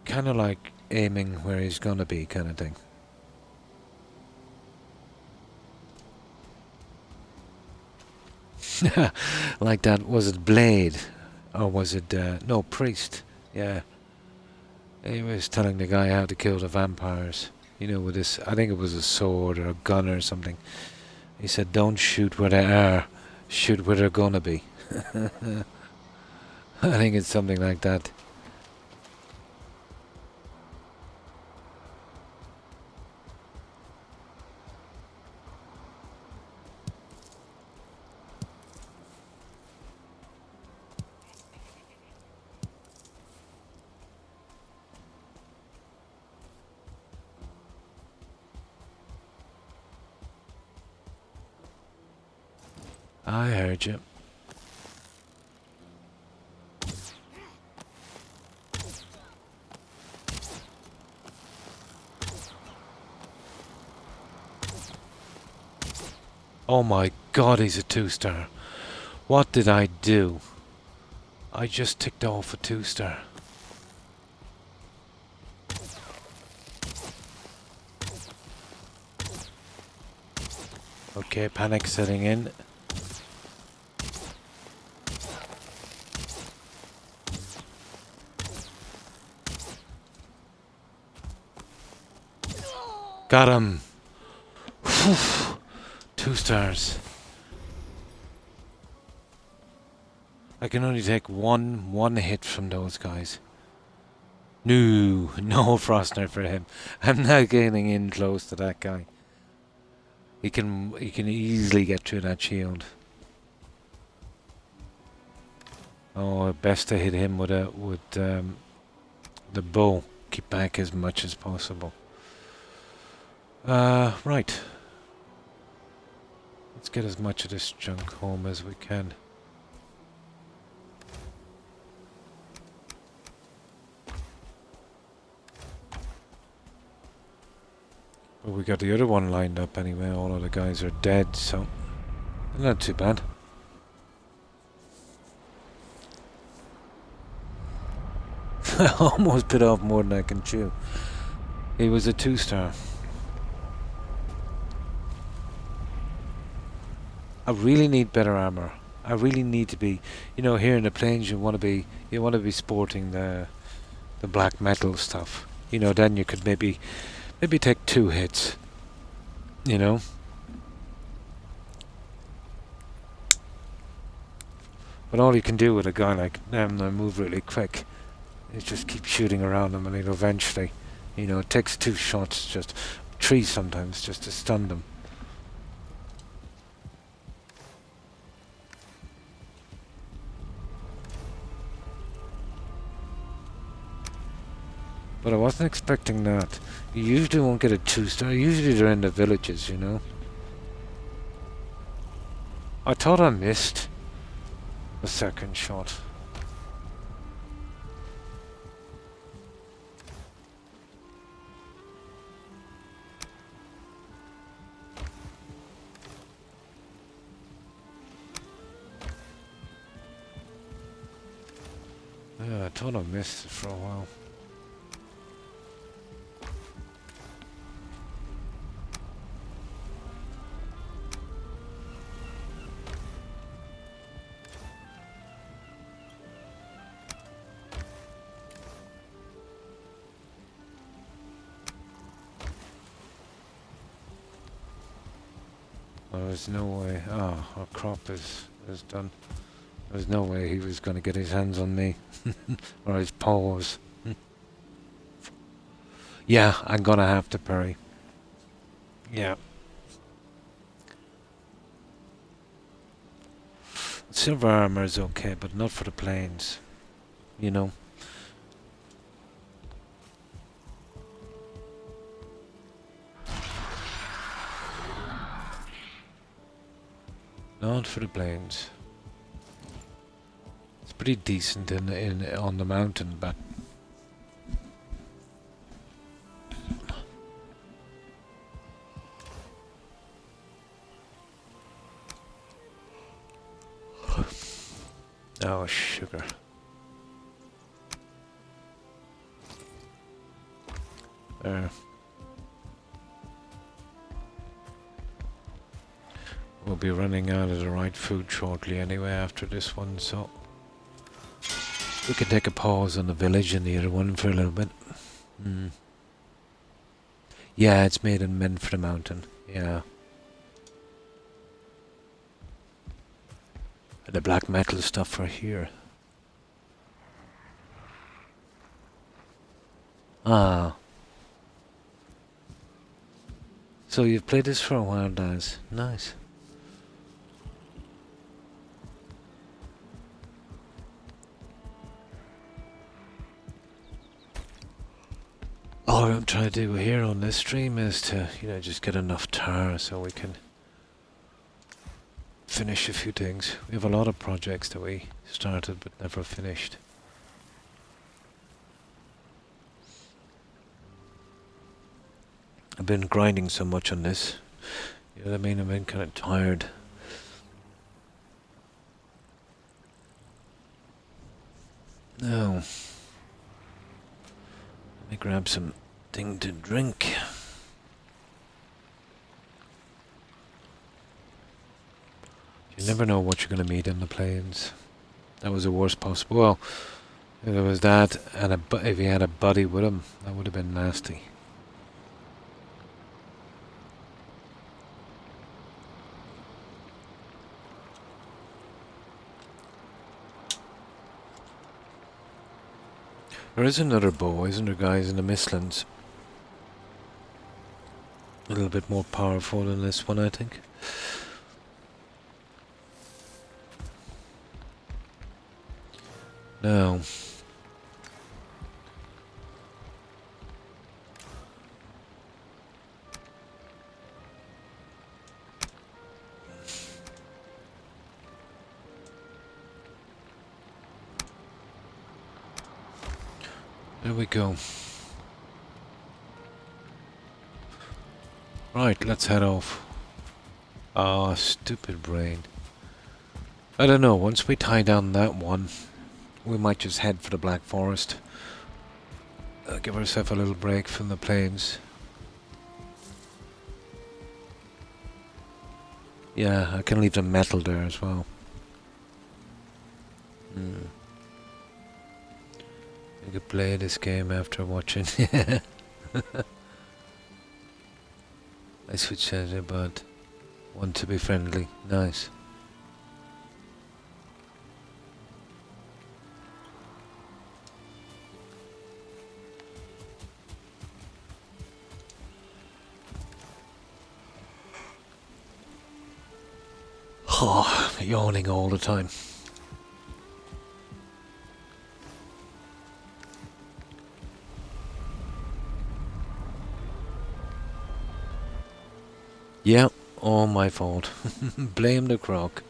Kind of like aiming where he's gonna be, kind of thing. Like that. Was it Blade? Or was it... no, Priest. Yeah. He was telling the guy how to kill the vampires. You know, with this... I think it was a sword or a gun or something. He said, don't shoot where they are. Shoot where they're gonna be. I think it's something like that. I heard you. Oh my god, he's a 2-star. What did I do? I just ticked off a 2-star. Okay, panic setting in. Got him. 2 stars. I can only take one hit from those guys. No frost knife for him. I'm not getting in close to that guy. He can easily get through that shield. Oh, best to hit him with the bow. Keep back as much as possible. Right. Let's get as much of this junk home as we can. But we got the other one lined up anyway. All of the guys are dead, so not too bad. I almost bit off more than I can chew. He was a 2-star. I really need better armor. I really need to be, you know, here in the plains you want to be sporting the black metal stuff. You know, then you could maybe take 2 hits. You know. But all you can do with a guy like them that move really quick is just keep shooting around them, and it'll eventually, you know, it takes 2 shots, just 3 sometimes, just to stun them. But I wasn't expecting that. You usually won't get a 2-star. Usually they're in the villages, you know. I thought I missed the second shot. Yeah, I thought I missed it for a while. There's no way. Oh, our crop is done. There's no way he was going to get his hands on me. Or his paws. Yeah, I'm going to have to parry. Yeah. Silver armor is okay, but not for the plains. You know. Not for the plains. pretty decent in on the mountain, but oh, sugar. There. We'll be running out of the right food shortly anyway after this one, so we can take a pause on the village and the other one for a little bit. Yeah, it's made and meant for the mountain. Yeah. And the black metal stuff for here. Ah. So you've played this for a while, Daz. Nice. All I'm trying to do here on this stream is to, just get enough tar so we can finish a few things. We have a lot of projects that we started but never finished. I've been grinding so much on this. You know what I mean? I've been kind of tired. Now, let me grab something to drink. You never know what you're going to meet on the plains. That was the worst possible. Well, if there was that, and if he had a buddy with him, that would have been nasty. There is another bow, isn't there, guys, in the Mistlands? A little bit more powerful than this one, I think. Now, there we go. Right, let's head off. Ah, stupid brain. I don't know, once we tie down that one, we might just head for the Black Forest. Give ourselves a little break from the plains. Yeah, I can leave the metal there as well. I could play this game after watching. I switched it, but want to be friendly. Nice. Oh, yawning all the time. Yeah, all my fault. Blame the Croc.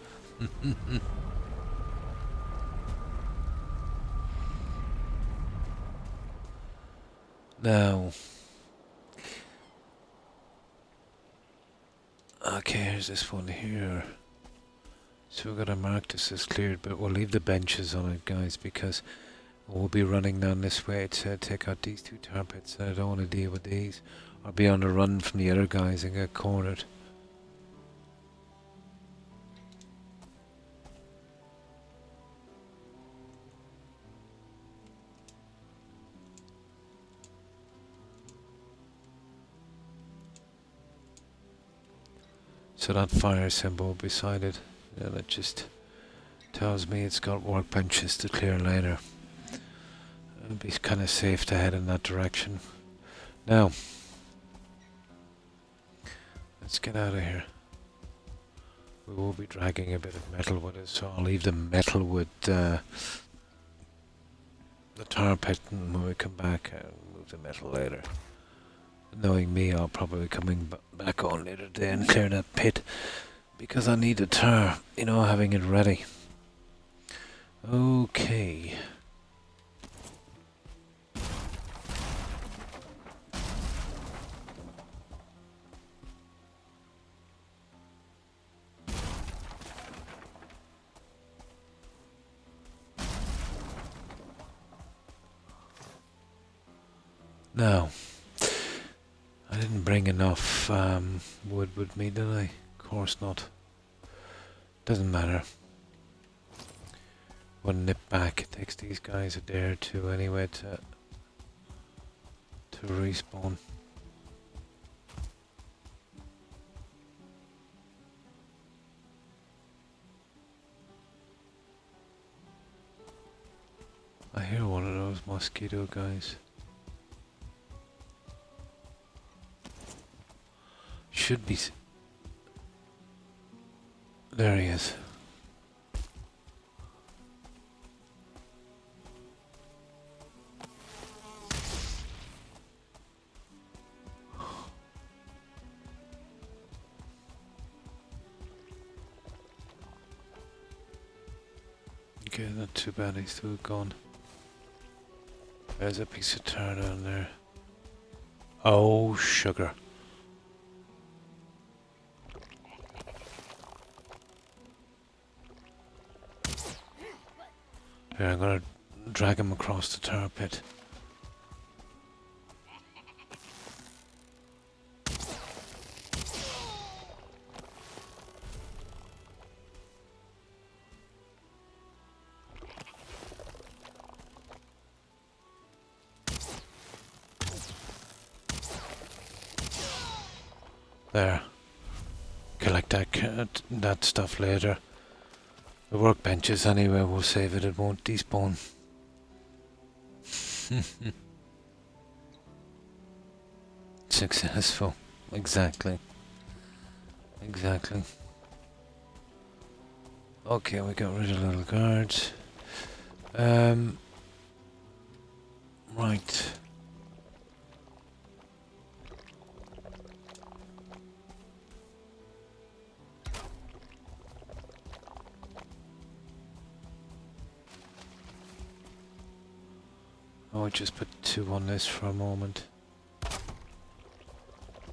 Now. Okay, here's this one here. So we're gonna mark this as cleared, but we'll leave the benches on it, guys, because we'll be running down this way to take out these two tar pits. I don't want to deal with these, or be on the run from the other guys and get cornered. So that fire symbol beside it, that just tells me it's got workbenches to clear later. It'll be kind of safe to head in that direction. Now, let's get out of here. We will be dragging a bit of metal with us, so I'll leave the metal with the tar pit, and when we come back, I'll move the metal later. Knowing me, I'll probably be coming back on later today and clear that pit, because I need the tar, having it ready. Okay. Now, I didn't bring enough wood with me, did I? Of course not. Doesn't matter. We'll nip back. It takes these guys a day or two anyway to respawn. I hear one of those mosquito guys. Should be. There he is. Okay, not too bad, he's still gone. There's a piece of tar down there. Oh, sugar. Here, I'm gonna drag him across the tar pit. There. Collect that stuff later. The workbenches anyway, we'll save it, it won't despawn. Successful. Exactly. Exactly. Okay, we got rid of little guards. Right. I'll just put 2 on this for a moment.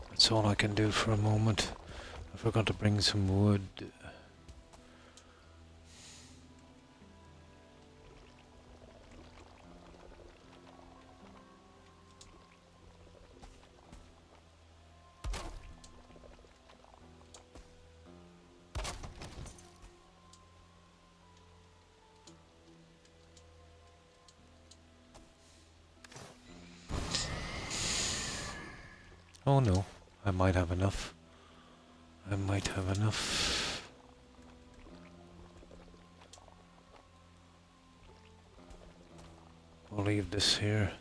That's all I can do for a moment. I forgot to bring some wood. Oh no, I might have enough. I might have enough. We'll leave this here.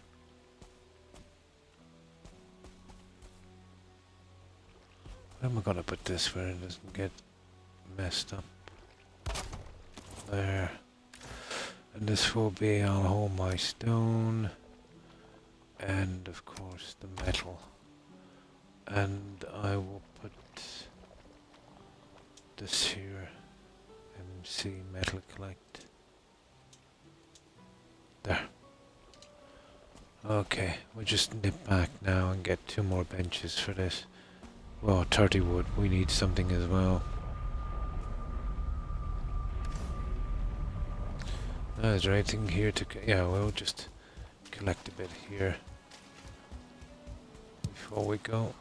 Where am I gonna put this where it doesn't get messed up? There. And this will be, I'll hold my stone. And of course the metal. And I will put this here. MC metal collect. There. Okay, we'll just nip back now and get 2 more benches for this. Well, 30 wood, we need something as well. Is there anything here to... yeah, we'll just collect a bit here before we go.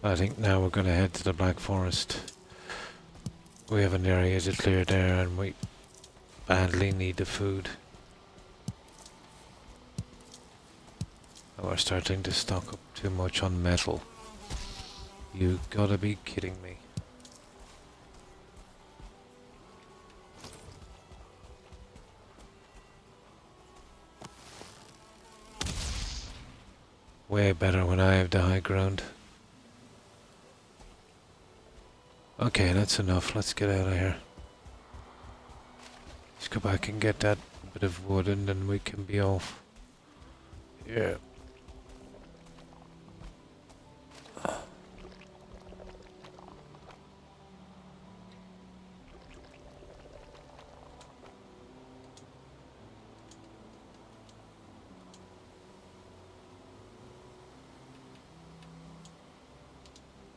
I think now we're going to head to the Black Forest. We have an area to clear there and we badly need the food. We're starting to stock up too much on metal. You gotta be kidding me. Way better when I have the high ground. Okay, that's enough. Let's get out of here. Let's go back and get that bit of wood and then we can be off. Yeah.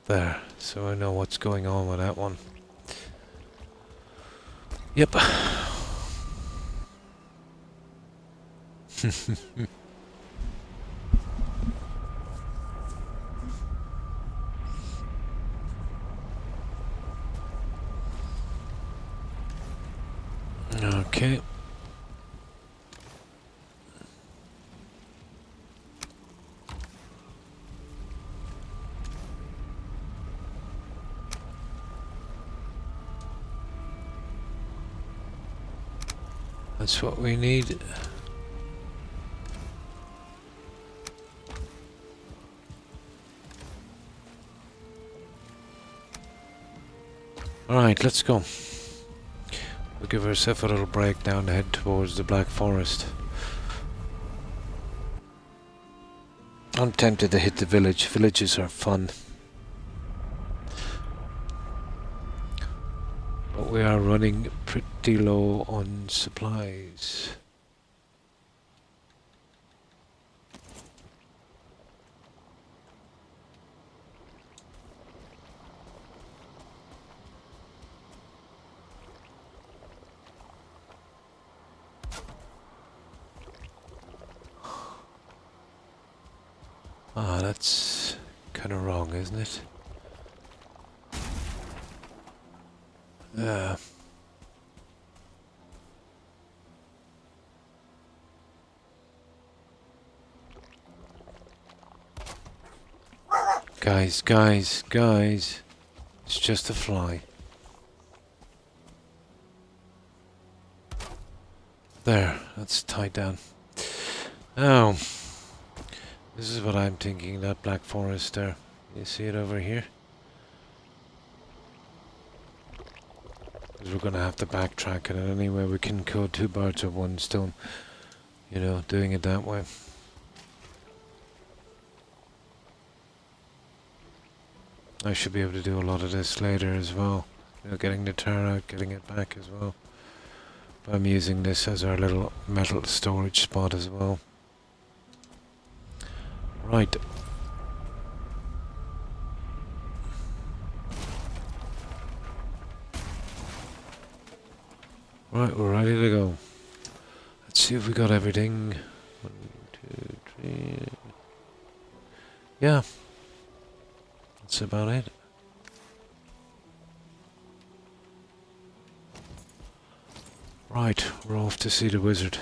There, so I know what's going on with that one. Yep. Okay. That's what we need. Alright, let's go. We'll give ourselves a little break down to head towards the Black Forest. I'm tempted to hit the village. Villages are fun. But we are running pretty low on supplies. Ah, that's kind of wrong, isn't it? Guys. It's just a fly. There, that's tied down. Now, this is what I'm thinking, that Black Forest there. You see it over here? Because we're going to have to backtrack it, and anyway we can kill two birds with one stone. You know, doing it that way. I should be able to do a lot of this later as well. You know, getting the tar out, getting it back as well. But I'm using this as our little metal storage spot as well. Right. Right, we're ready to go. Let's see if we got everything. 1, 2, 3. Yeah. That's about it. Right, we're off to see the wizard.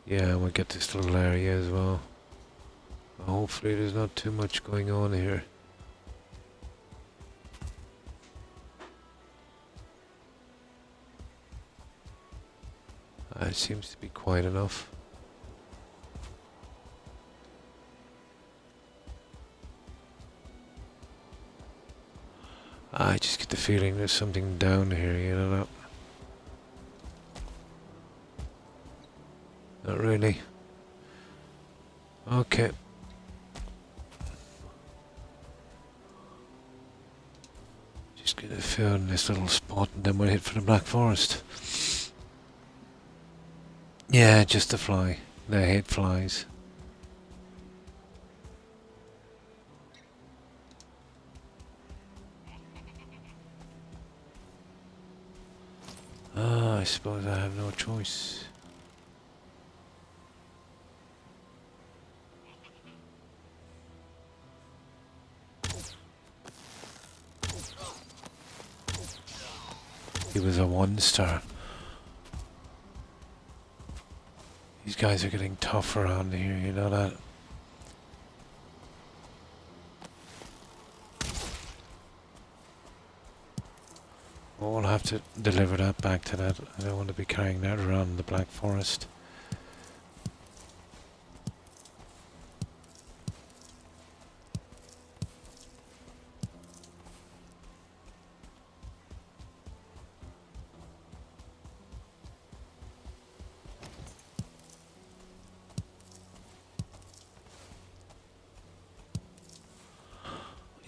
Yeah, we'll get this little area as well. Hopefully there's not too much going on here. It seems to be quiet enough. I just get the feeling there's something down here, you know. Not really. Okay. Just gonna fill in this little spot and then we'll hit for the Black Forest. Yeah, just a fly. I hate flies. I suppose I have no choice. He was a 1-star. These guys are getting tough around here, you know that? Well, we'll have to deliver that back to that. I don't want to be carrying that around the Black Forest.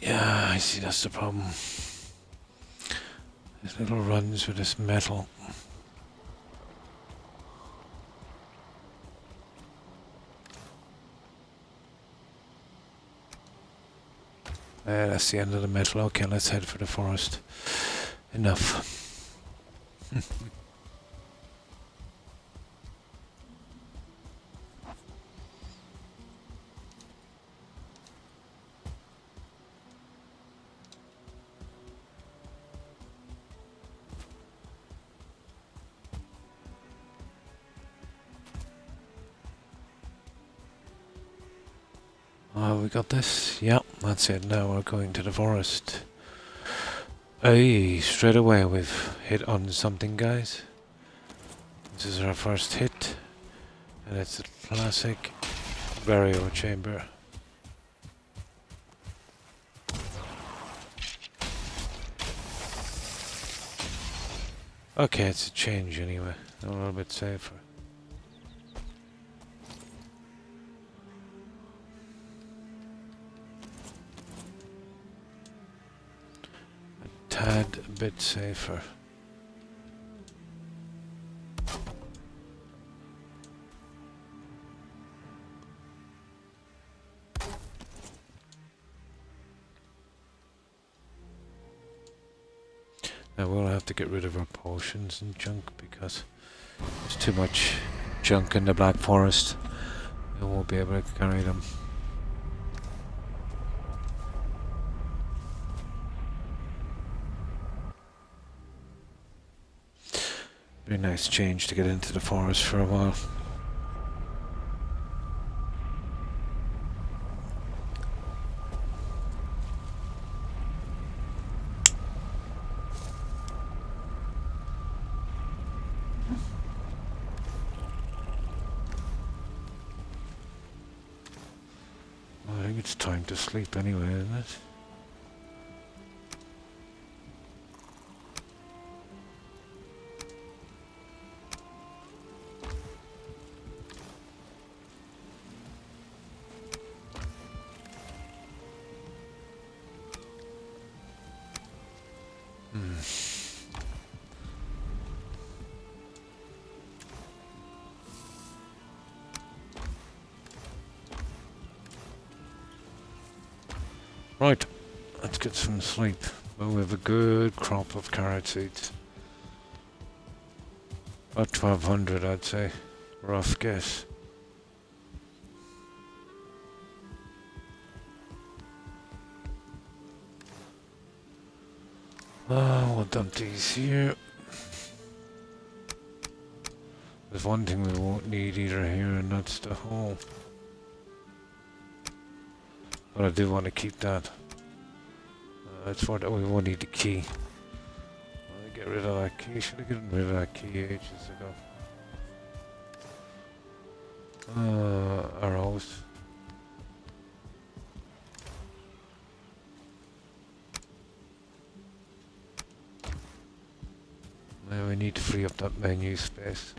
Yeah, I see, that's the problem. There's little runs with this metal. That's the end of the metal. Okay, let's head for the forest. Enough. We got this. Yep, that's it. Now we're going to the forest. Hey, straight away we've hit on something, guys. This is our first hit, and it's the classic burial chamber. Okay, it's a change anyway. A little bit safer. A tad bit safer. Now we'll have to get rid of our potions and junk because there's too much junk in the Black Forest. We won't be able to carry them. Be a nice change to get into the forest for a while. I think it's time to sleep anyway, isn't it? Right, let's get some sleep. Well, we have a good crop of carrot seeds. About 1200, I'd say. Rough guess. We'll dump these here. There's one thing we won't need either here, and that's the hole. But I do want to keep that. That's what we won't need the key. I'll get rid of that key. Should have gotten rid of that key ages ago. Arrows. Now we need to free up that menu space.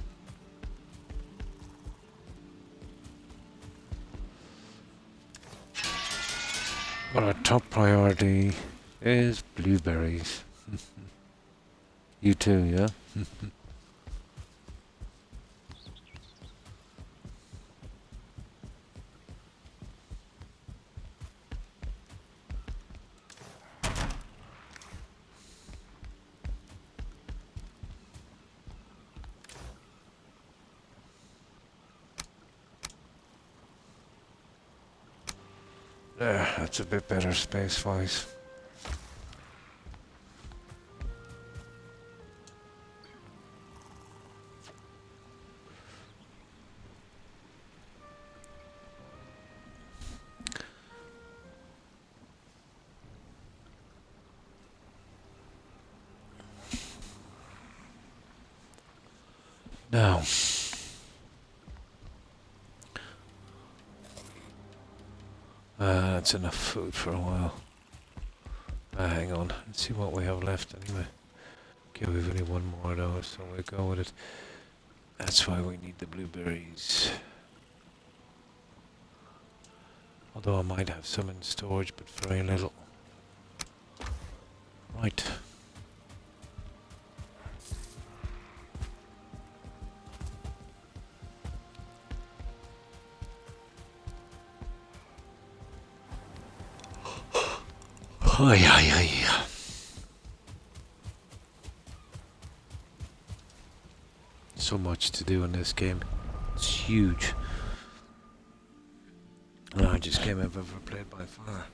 But our top priority is blueberries. You too, yeah? There, that's a bit better space-wise. Now, that's enough food for a while. Hang on, let's see what we have left anyway. Okay, we've only one more though, so we'll go with it. That's why we need the blueberries. Although I might have some in storage, but very little. Right. Ay, ay, ay. So much to do in this game. It's huge. Largest game I've ever played by far.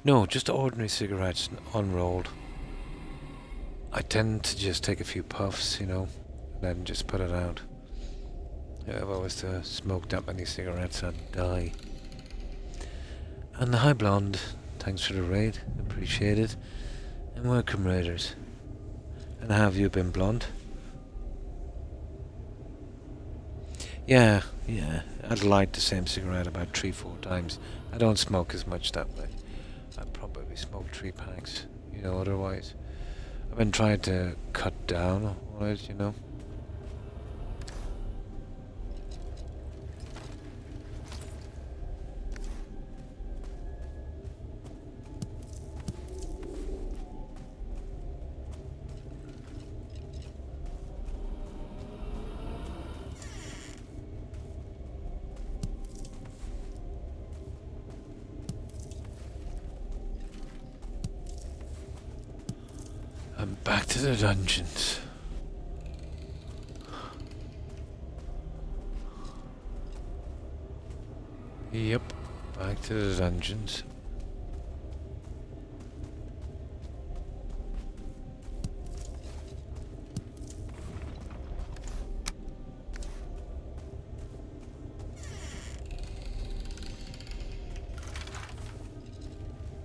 No, just ordinary cigarettes, unrolled. I tend to just take a few puffs, you know, and then just put it out. If I was to smoke that many cigarettes, I'd die. And the High Blonde, thanks for the raid, appreciate it. And welcome, raiders. And have you been blonde? Yeah, I'd light the same cigarette about 3-4 times. I don't smoke as much that way. I'd probably smoke 3 packs, you know, otherwise. I've been trying to cut down on it, you know. And back to the dungeons. Yep, back to the dungeons.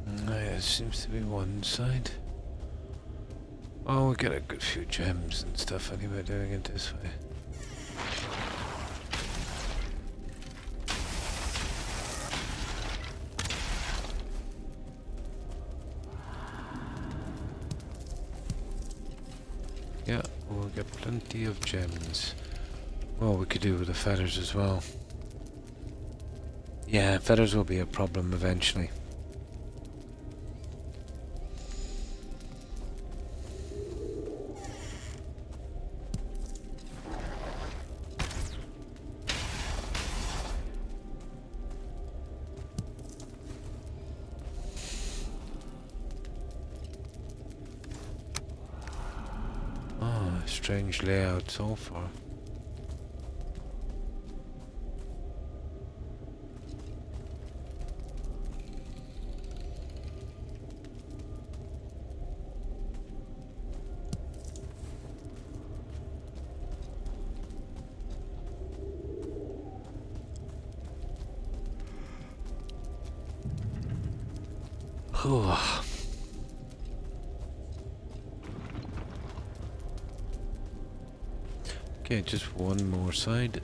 There seems to be one side. Oh, we get a good few gems and stuff anyway doing it this way. Yeah, we'll get plenty of gems. Well, we could do with the feathers as well. Yeah, feathers will be a problem eventually. Strange layout so far. Okay, just one more side.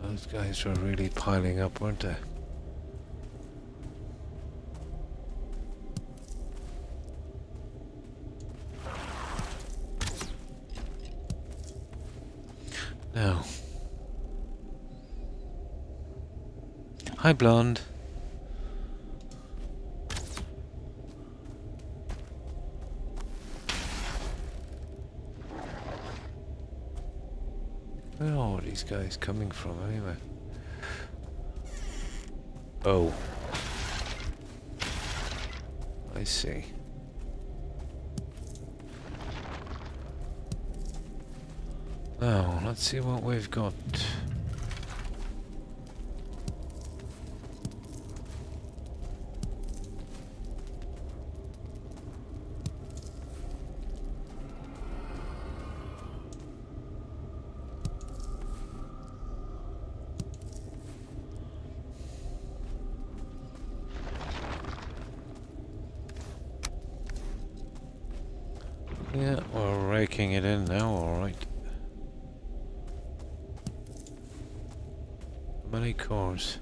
Those guys were really piling up, weren't they? Now. Hi, blonde. Where are all these guys coming from anyway? Oh. I see. Now, let's see what we've got. Yeah, we're raking it in now, alright. How many cores?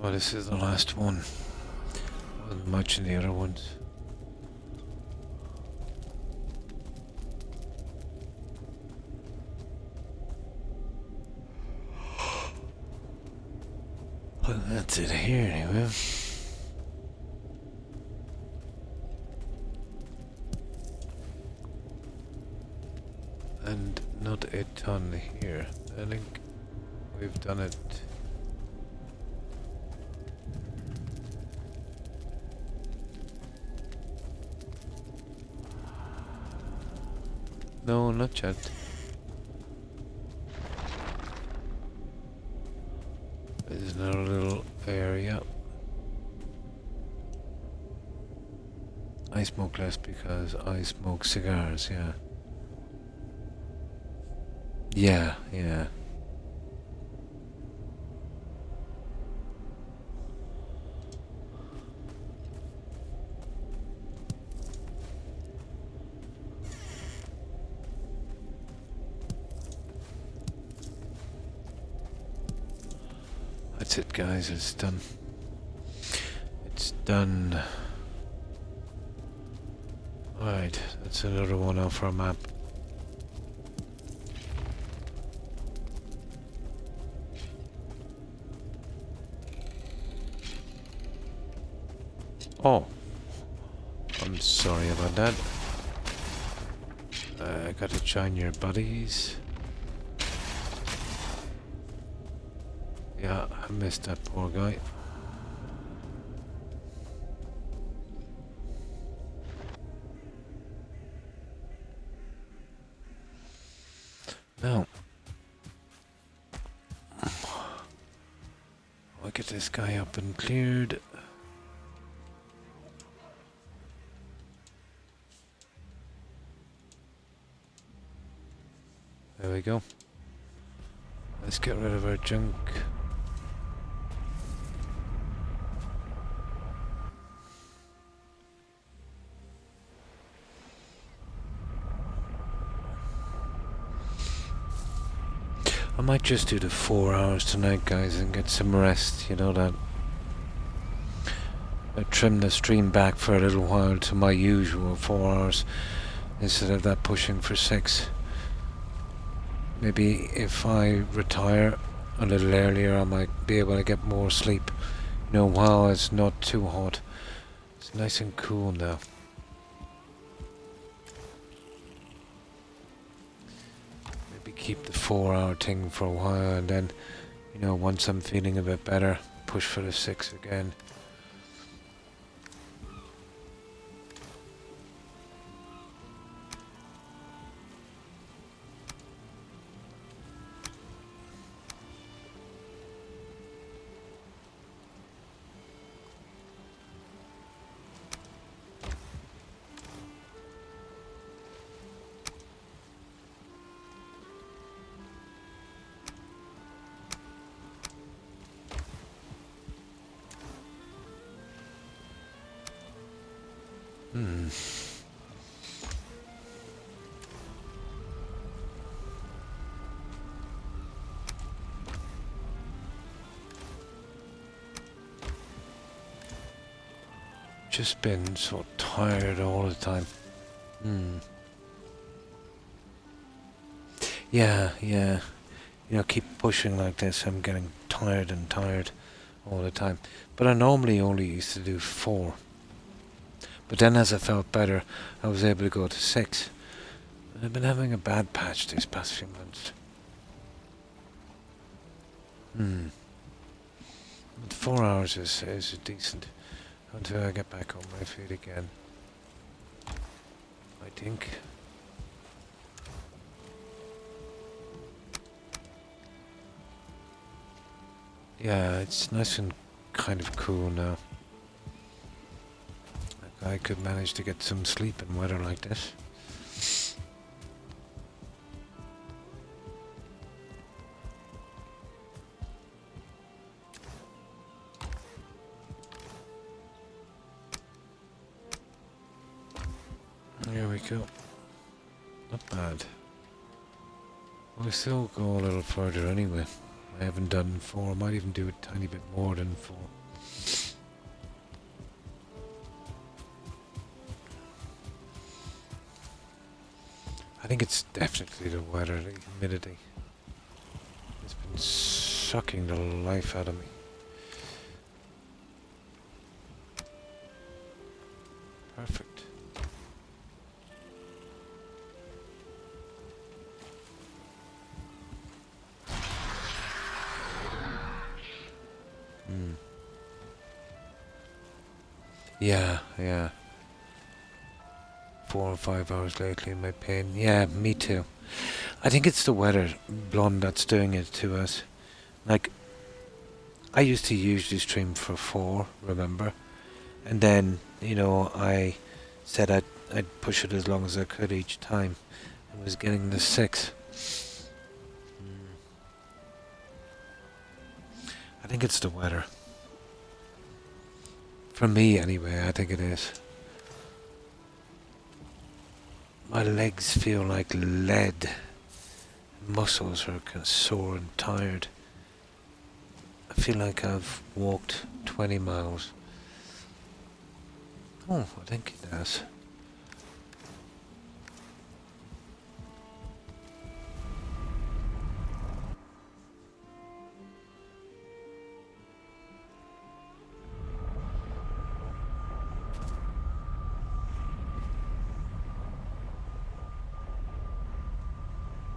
Oh, this is the last one. Wasn't much in the other ones. Well, that's it here anyway. And not a ton here. I think we've done it. No, not yet. There's another little area. I smoke less because I smoke cigars, yeah. Yeah. That's it, guys, it's done. It's done. Alright, that's another one off our map. Oh, I'm sorry about that. I gotta join your buddies. Yeah, I missed that poor guy. Now, I'll get this guy up and cleared. There we go. Let's get rid of our junk. I might just do the 4 hours tonight, guys, and get some rest, you know that. I trim the stream back for a little while to my usual 4 hours instead of that pushing for 6. Maybe if I retire a little earlier I might be able to get more sleep. You know, while it's not too hot. It's nice and cool now. Maybe keep the 4 hour thing for a while and then, you know, once I'm feeling a bit better, push for the 6 again. Just been so tired all the time. Yeah. You know, keep pushing like this, I'm getting tired and tired all the time. But I normally only used to do 4. But then as I felt better, I was able to go to 6. And I've been having a bad patch these past few months. But 4 hours is decent until I get back on my feet again, I think. Yeah, it's nice and kind of cool now. Like I could manage to get some sleep in weather like this. Yeah, go. Not bad. We'll still go a little further anyway. I haven't done 4. I might even do a tiny bit more than 4. I think it's definitely the weather, the humidity. It's been sucking the life out of me. Perfect. Yeah, yeah. 4 or 5 hours lately in my pain. Yeah, me too. I think it's the weather, blonde, that's doing it to us. Like, I used to usually stream for 4, remember? And then, you know, I said I'd push it as long as I could each time. I was getting the 6. I think it's the weather. For me, anyway, I think it is. My legs feel like lead. Muscles are kind of sore and tired. I feel like I've walked 20 miles. Oh, I think it has.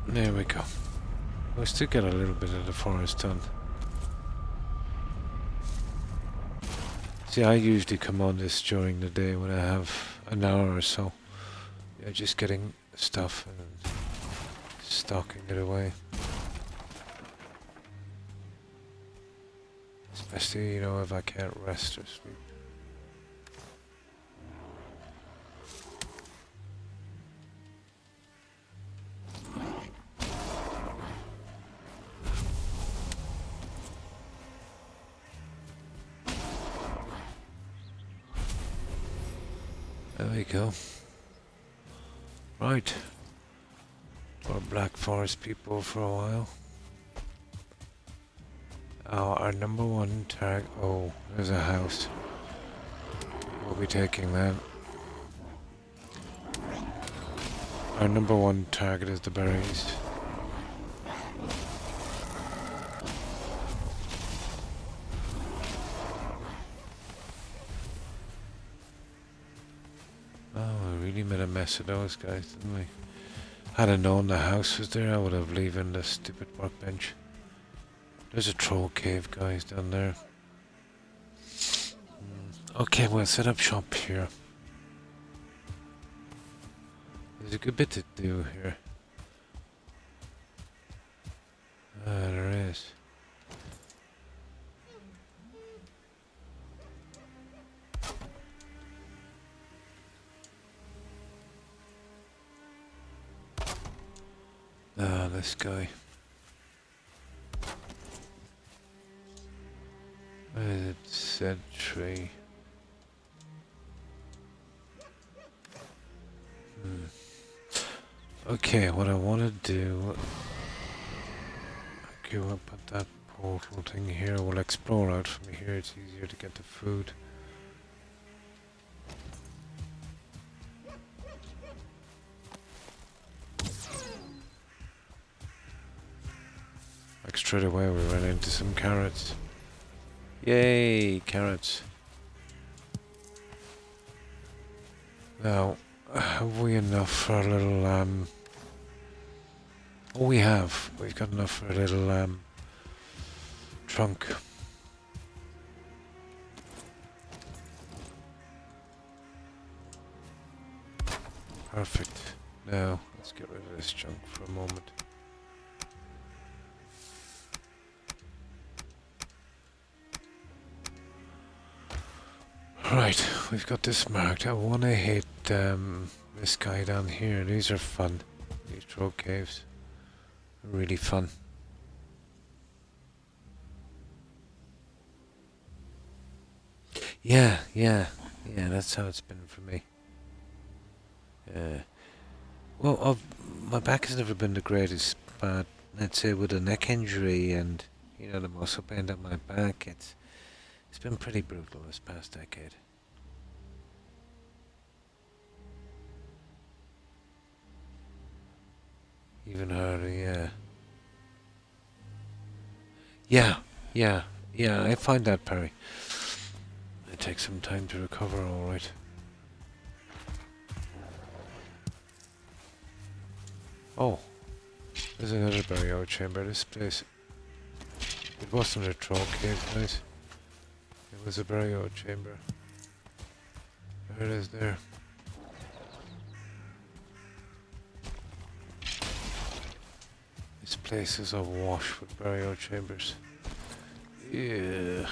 There we go. We still get a little bit of the forest done. See, I usually come on this during the day when I have an hour or so. Yeah, just getting stuff and stocking it away. Especially, you know, if I can't rest or sleep. There we go. Right. We're Black Forest people for a while. Our number 1 target. Oh, there's a house. We'll be taking that. Our number 1 target is the berries. Oh, we really made a mess of those guys, didn't we? Had I known the house was there, I would have leaving the stupid workbench. There's a troll cave, guys, down there. Okay, we'll set up shop here. There's a good bit to do here. There is. Ah, this guy. Where is it? Sentry. Okay, what I want to do... Go up at that portal thing here. We'll explore out from here. It's easier to get the food. Like straight away we ran into some carrots. Yay, carrots. Now, have we enough for a little oh, we have. We've got enough for a little trunk. Perfect. Now, let's get rid of this junk for a moment. Right, we've got this marked. I want to hit this guy down here. These are fun. These troll caves are really fun. Yeah, that's how it's been for me. Well, my back has never been the greatest, but let's say with a neck injury and the muscle pain down my back, it's been pretty brutal this past decade. Even harder, yeah. Yeah, yeah, yeah. I find that, Perry. It takes some time to recover, all right. Oh, there's another burial chamber. This place. It wasn't a troll cave, guys. It was a burial chamber. There it is there. This place is awash with burial chambers. Yeah.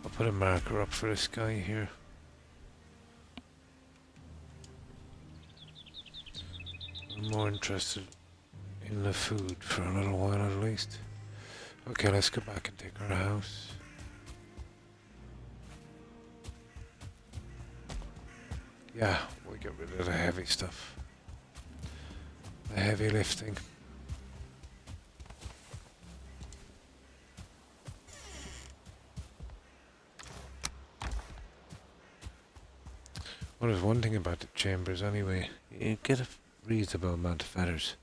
I'll put a marker up for this guy here. I'm more interested in the food for a little while at least. Okay, let's go back and take our house. Yeah, we get rid of the heavy stuff. The heavy lifting. Well, there's one thing about the chambers anyway. You get a reasonable amount of feathers.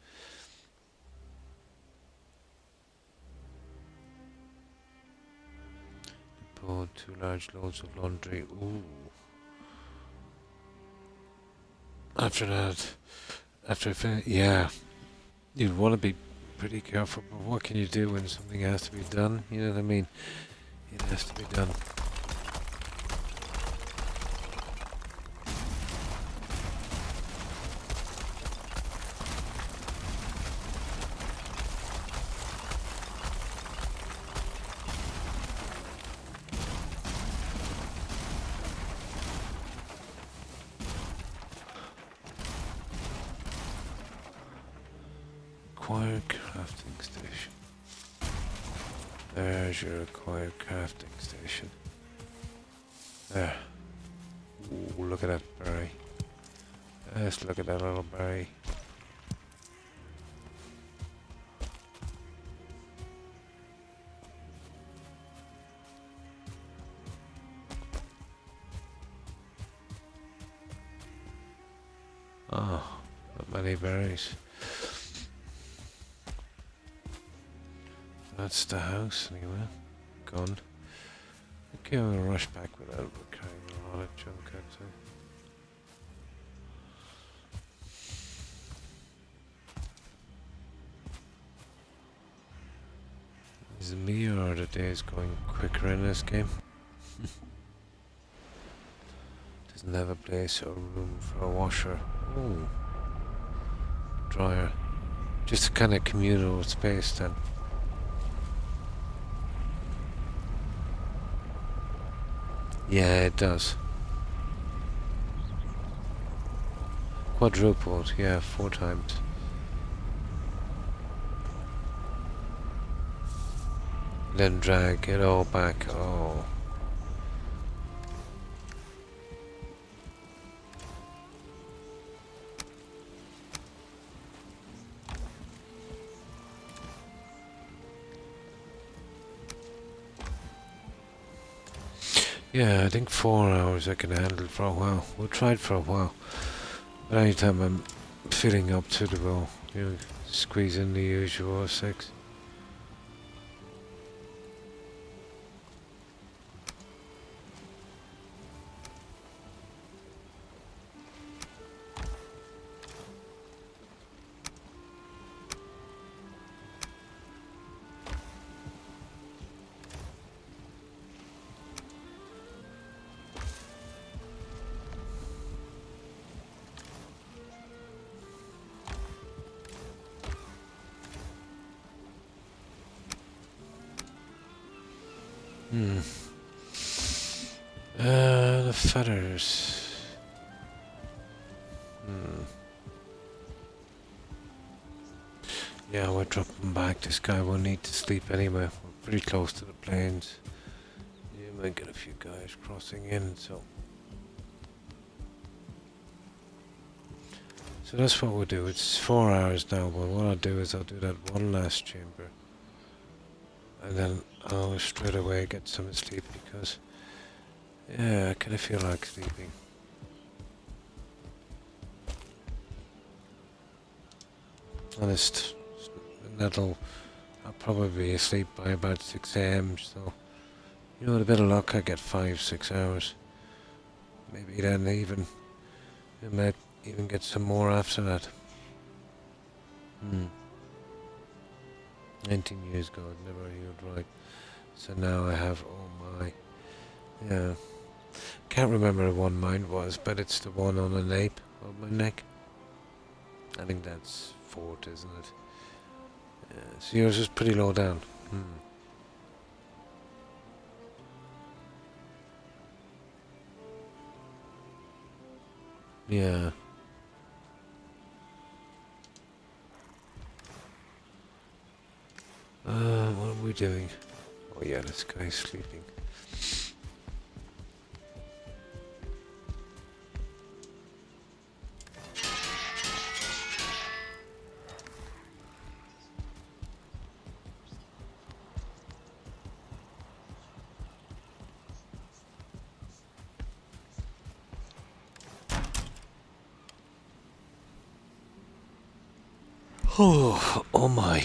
Pull 2 large loads of laundry. Ooh. After that, yeah, you'd want to be pretty careful, but what can you do when something has to be done? You know what I mean? It has to be done. Acquire crafting station. There's your acquired crafting station. There. Ooh, look at that berry. Let's look at that little berry. Oh, not many berries. That's the house anyway. Gone. Okay, I'm gonna rush back without carrying a lot of junk outside. Is it me or are the days going quicker in this game? Doesn't have a place or room for a washer. Oh, dryer. Just a kind of communal space then. Yeah, it does. Quadrupled, yeah, 4 times. Then drag it all back. Oh. Yeah, I think 4 hours I can handle for a while. We'll try it for a while. But anytime I'm feeling up to the will, squeeze in the usual 6. The feathers. Yeah, we're dropping back. This guy will need to sleep anyway. We're pretty close to the plains. You might get a few guys crossing in, so... So that's what we'll do. It's 4 hours now, but what I'll do is I'll do that one last chamber. And then I'll straight away get some sleep because... Yeah, I kind of feel like sleeping. Honest, I'll probably be asleep by about 6 AM, so... You know, with a bit of luck I get 5-6 hours. Maybe then I might even get some more after that. 19 years ago, I'd never healed right. So now I have, oh my. Yeah. Can't remember what mine was, but it's the one on the nape of my neck. I think that's 4th, isn't it? Yeah, so yours is pretty low down. Yeah. What are we doing? Oh yeah, this guy's sleeping. Oh my.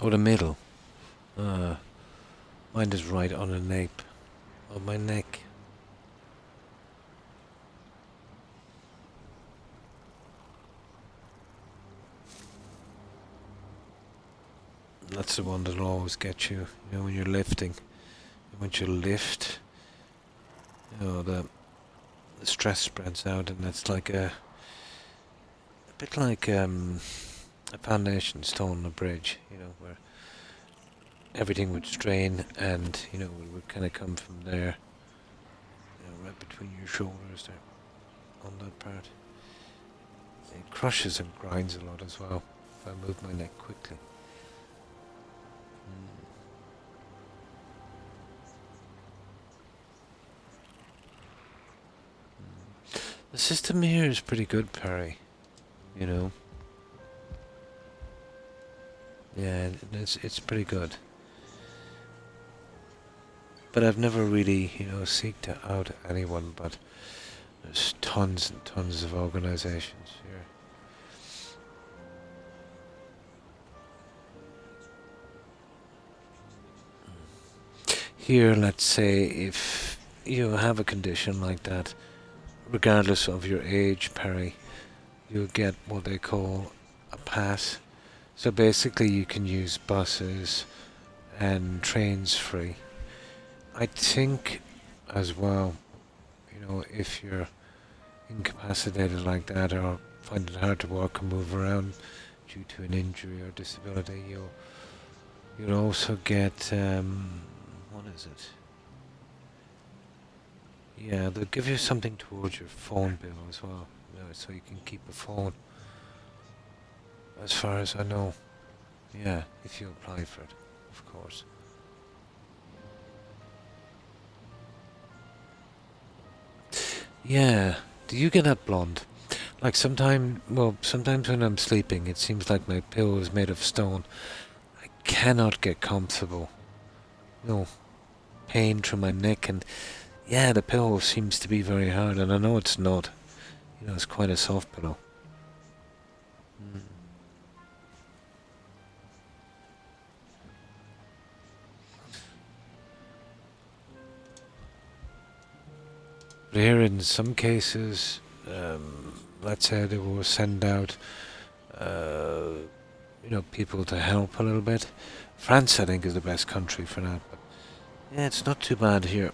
Oh, the middle. Mine is right on the nape of my neck. That's the one that'll always get you, you know, when you're lifting. And once you lift, you know, the stress spreads out, and that's like a bit like a foundation stone on a bridge, you know, where everything would strain, and you know, it would kind of come from there, you know, right between your shoulders there, on that part. It crushes and grinds a lot as well if I move my neck quickly. The system here is pretty good, Perry. You know. Yeah, it's pretty good. But I've never really, you know, seeked out anyone, but there's tons and tons of organizations here. Here, let's say, if you have a condition like that, regardless of your age, Perry, you'll get what they call a pass. So basically you can use buses and trains free. I think as well, you know, if you're incapacitated like that or find it hard to walk and move around due to an injury or disability, you'll also get what is it? Yeah, they'll give you something towards your phone bill as well, you know, so you can keep a phone. As far as I know, yeah, if you apply for it, of course. Yeah, do you get that blonde? Like sometimes when I'm sleeping, it seems like my pillow is made of stone. I cannot get comfortable. No, pain through my neck, and yeah, the pillow seems to be very hard, and I know it's not. You know, it's quite a soft pillow. But here, in some cases, let's say they will send out, you know, people to help a little bit. France, I think, is the best country for that. But yeah, it's not too bad here.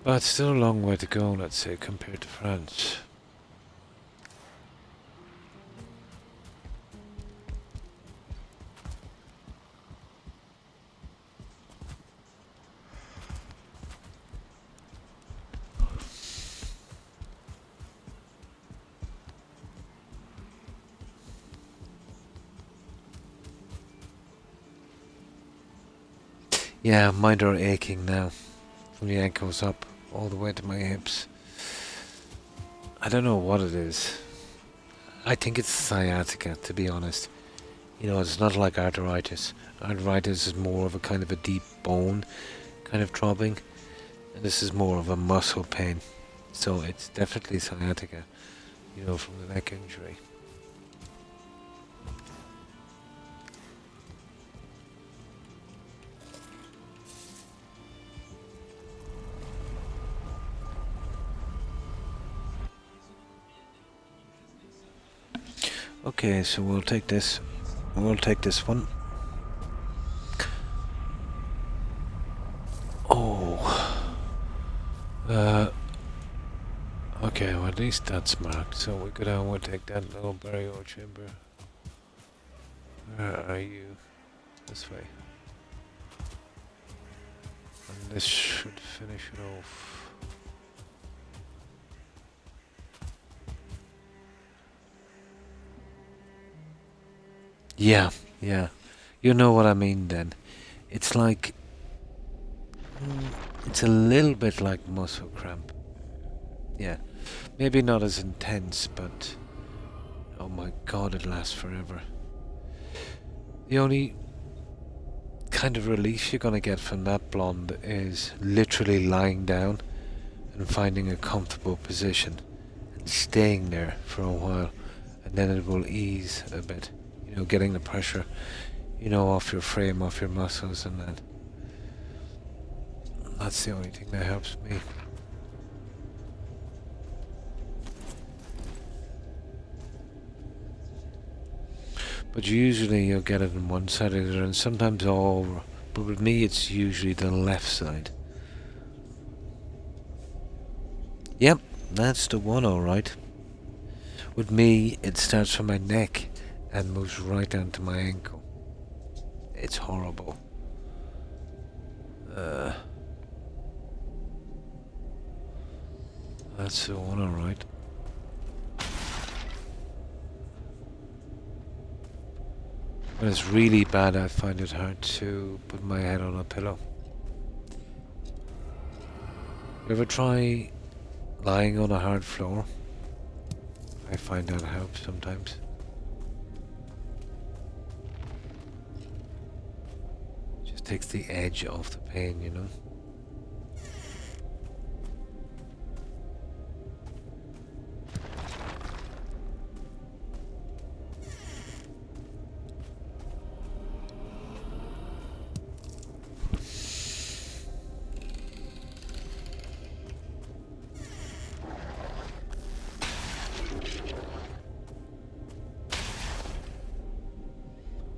But still a long way to go, let's say, compared to France. Yeah, mine are aching now. From the ankles up, all the way to my hips. I don't know what it is. I think it's sciatica, to be honest. You know, it's not like arthritis. Arthritis is more of a kind of a deep bone kind of throbbing. And this is more of a muscle pain. So it's definitely sciatica, you know, from the neck injury. Okay, so we'll take this. We'll take this one. Oh. Okay, well at least that's marked. So we go down, we'll take that little burial chamber. Where are you? This way. And this should finish it off. Yeah, yeah. You know what I mean then. It's like... it's a little bit like muscle cramp. Yeah. Maybe not as intense, but... oh my god, it lasts forever. The only kind of relief you're gonna get from that blonde is literally lying down and finding a comfortable position and staying there for a while, and then it will ease a bit. You know, getting the pressure, you know, off your frame, off your muscles and that. That's the only thing that helps me. But usually you'll get it on one side or the other, and sometimes all, but with me it's usually the left side. Yep, that's the one, alright. With me, it starts from my neck and moves right down to my ankle. It's horrible. That's the one, alright. When it's really bad, I find it hard to put my head on a pillow. You ever try lying on a hard floor? I find that helps sometimes. Just takes the edge off the pain, you know?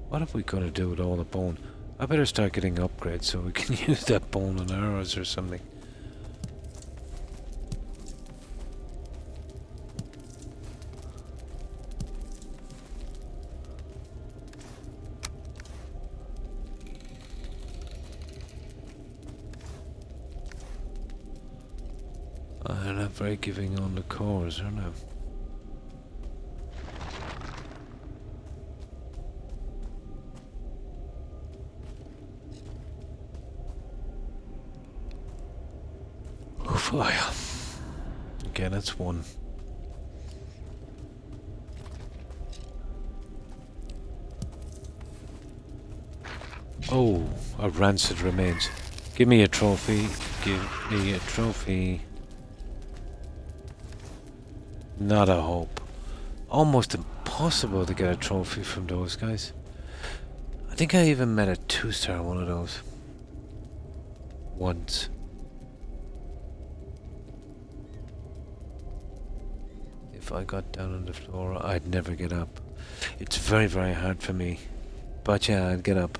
What have we got to do with all the bone? I better start getting upgrades so we can use that bone on arrows or something. I'm not very giving on the cores, are no? Fire. Okay, that's one. Oh, a rancid remains. Give me a trophy. Give me a trophy. Not a hope. Almost impossible to get a trophy from those guys. I think I even met a 2-star one of those. Once. If I got down on the floor, I'd never get up. It's very, very hard for me. But yeah, I'd get up.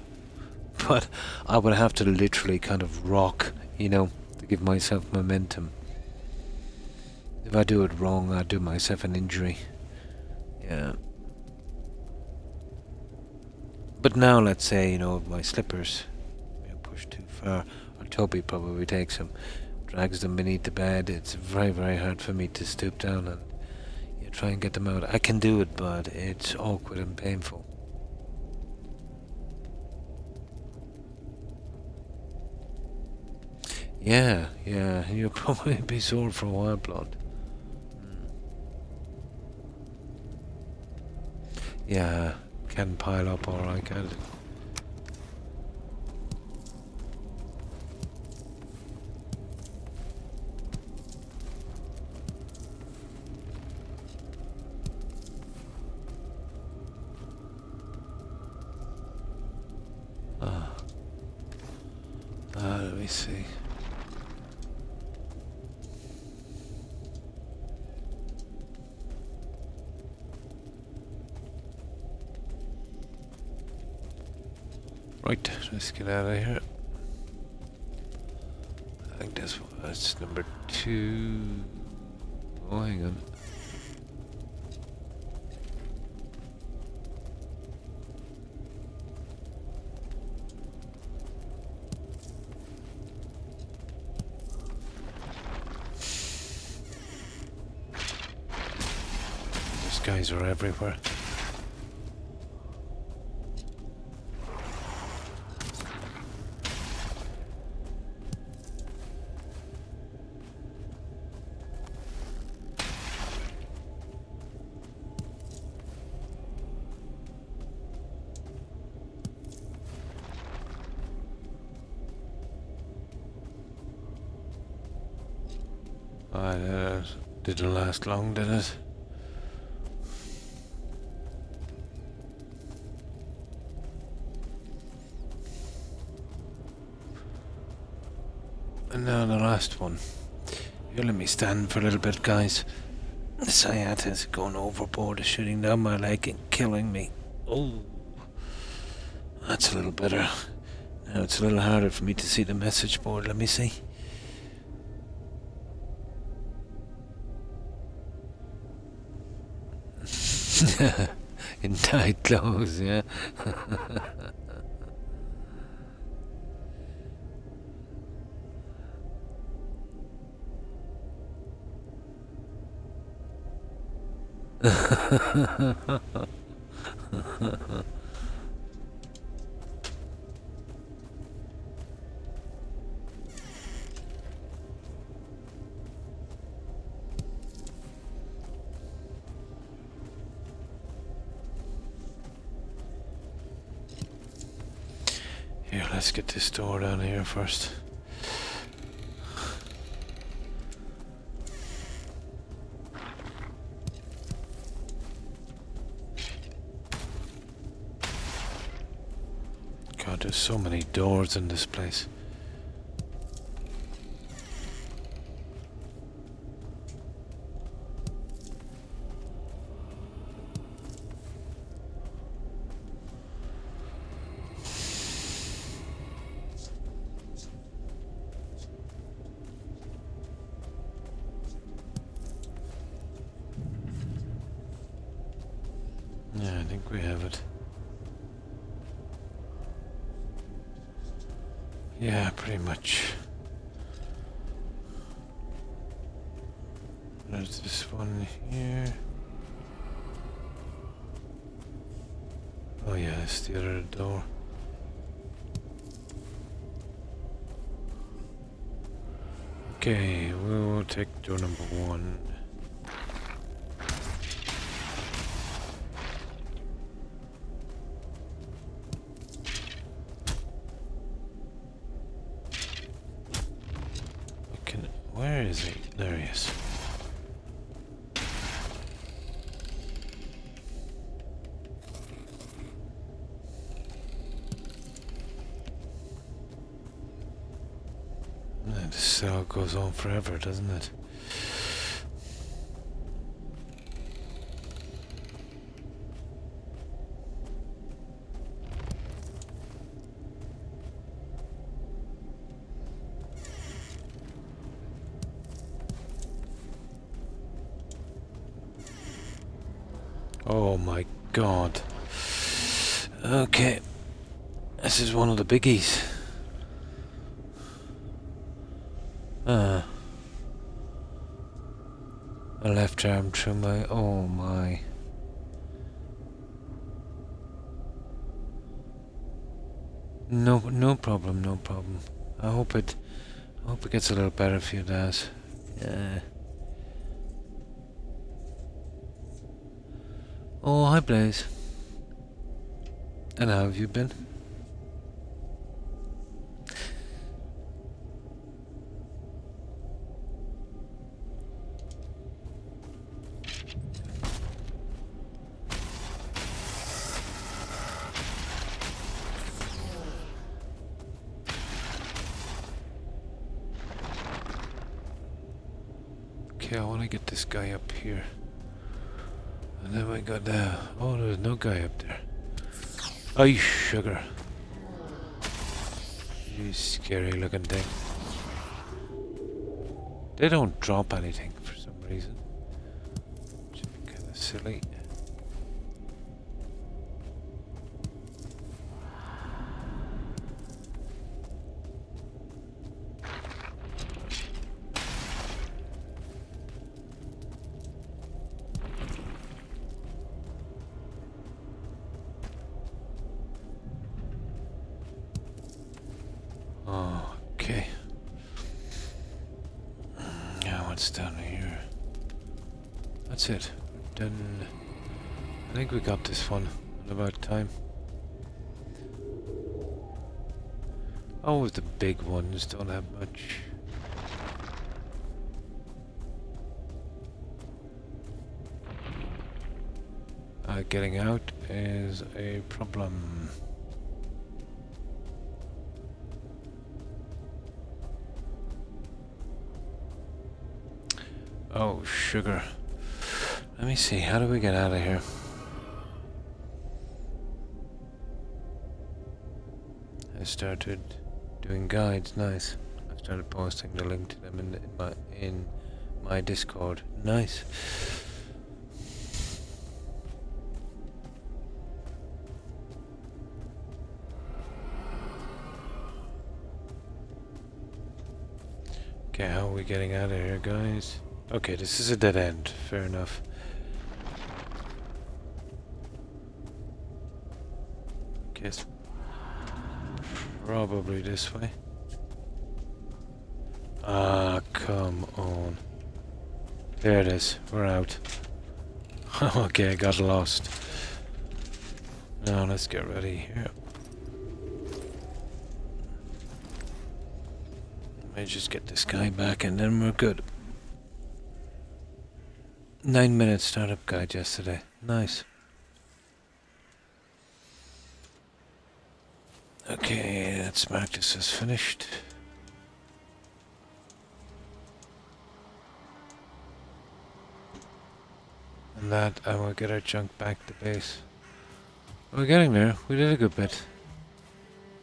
But I would have to literally kind of rock, you know, to give myself momentum. If I do it wrong, I'd do myself an injury. Yeah. But now, let's say, you know, my slippers push too far, or Toby probably takes them, drags them beneath the bed. It's very, very hard for me to stoop down and try and get them out. I can do it, but it's awkward and painful. Yeah, yeah, you'll probably be sore for a while, blood. Yeah, can pile up alright, can't it? Let me see. Right, let's get out of here. I think that's number 2. Oh, hang on. These guys are everywhere. Didn't last long, did it? And now the last one. Here, let me stand for a little bit, guys. The Sayat is going overboard, is shooting down my leg and killing me. Oh, that's a little better. Now it's a little harder for me to see the message board. Let me see. In tight clothes, yeah. Here, let's get this door down here first. God, there's so many doors in this place. Yeah, I think we have it. Yeah, pretty much. There's this one here. Oh yeah, it's the other door. Okay, we'll take door number 1. Where is he? There he is. This cell goes on forever, doesn't it? Oh my god. Okay. This is one of the biggies. A left arm through my... Oh my. No problem, no problem. I Hope it gets a little better for you, Daz. Yeah. Oh, hi, Blaze. And how have you been? Okay, I want to get this guy up here. And then we got oh, there's no guy up there. Oh, you sugar. You scary looking thing. They don't drop anything for some reason. Which would be kind of silly. Okay. Now what's down here? That's it. We're done. I think we got this one in about time. Always the big ones don't have much. Getting out is a problem. Oh, sugar. Let me see, how do we get out of here? I started doing guides, nice. I started posting the link to them in my Discord, nice. Okay, how are we getting out of here, guys? Okay, this is a dead end. Fair enough. Guess probably this way. Ah, come on. There it is. We're out. Okay, I got lost. Now let's get ready here. Let me just get this guy back and then we're good. 9-minute startup guide yesterday. Nice. Okay, let's mark this as finished. And we'll get our junk back to base. We're getting there. We did a good bit.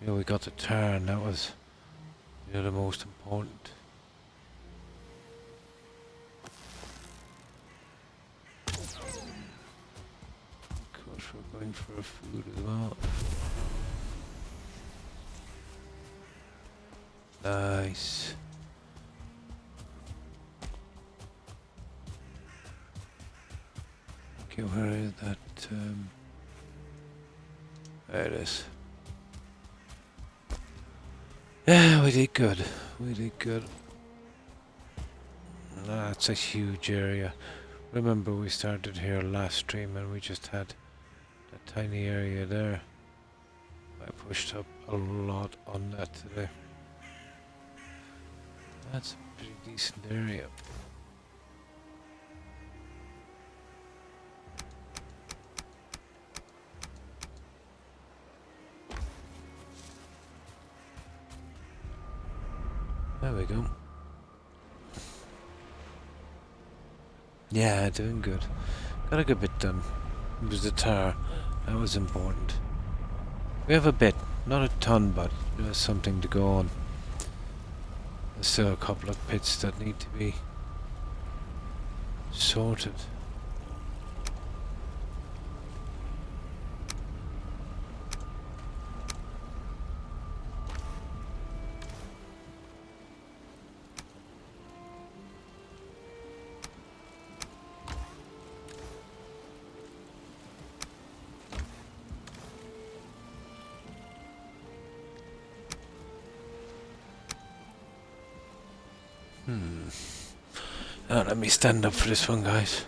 Yeah, we got the tar and that was the most important. Of course, we're going for a food as well. Nice. Okay, where is that? There it is. Yeah, we did good. We did good. That's a huge area. Remember, we started here last stream and we just had that tiny area there. I pushed up a lot on that today. That's a pretty decent area. There we go. Yeah, doing good. Got a good bit done. It was the tar. That was important. We have a bit. Not a ton, but there's something to go on. There's still a couple of pits that need to be sorted. Let me stand up for this one, guys.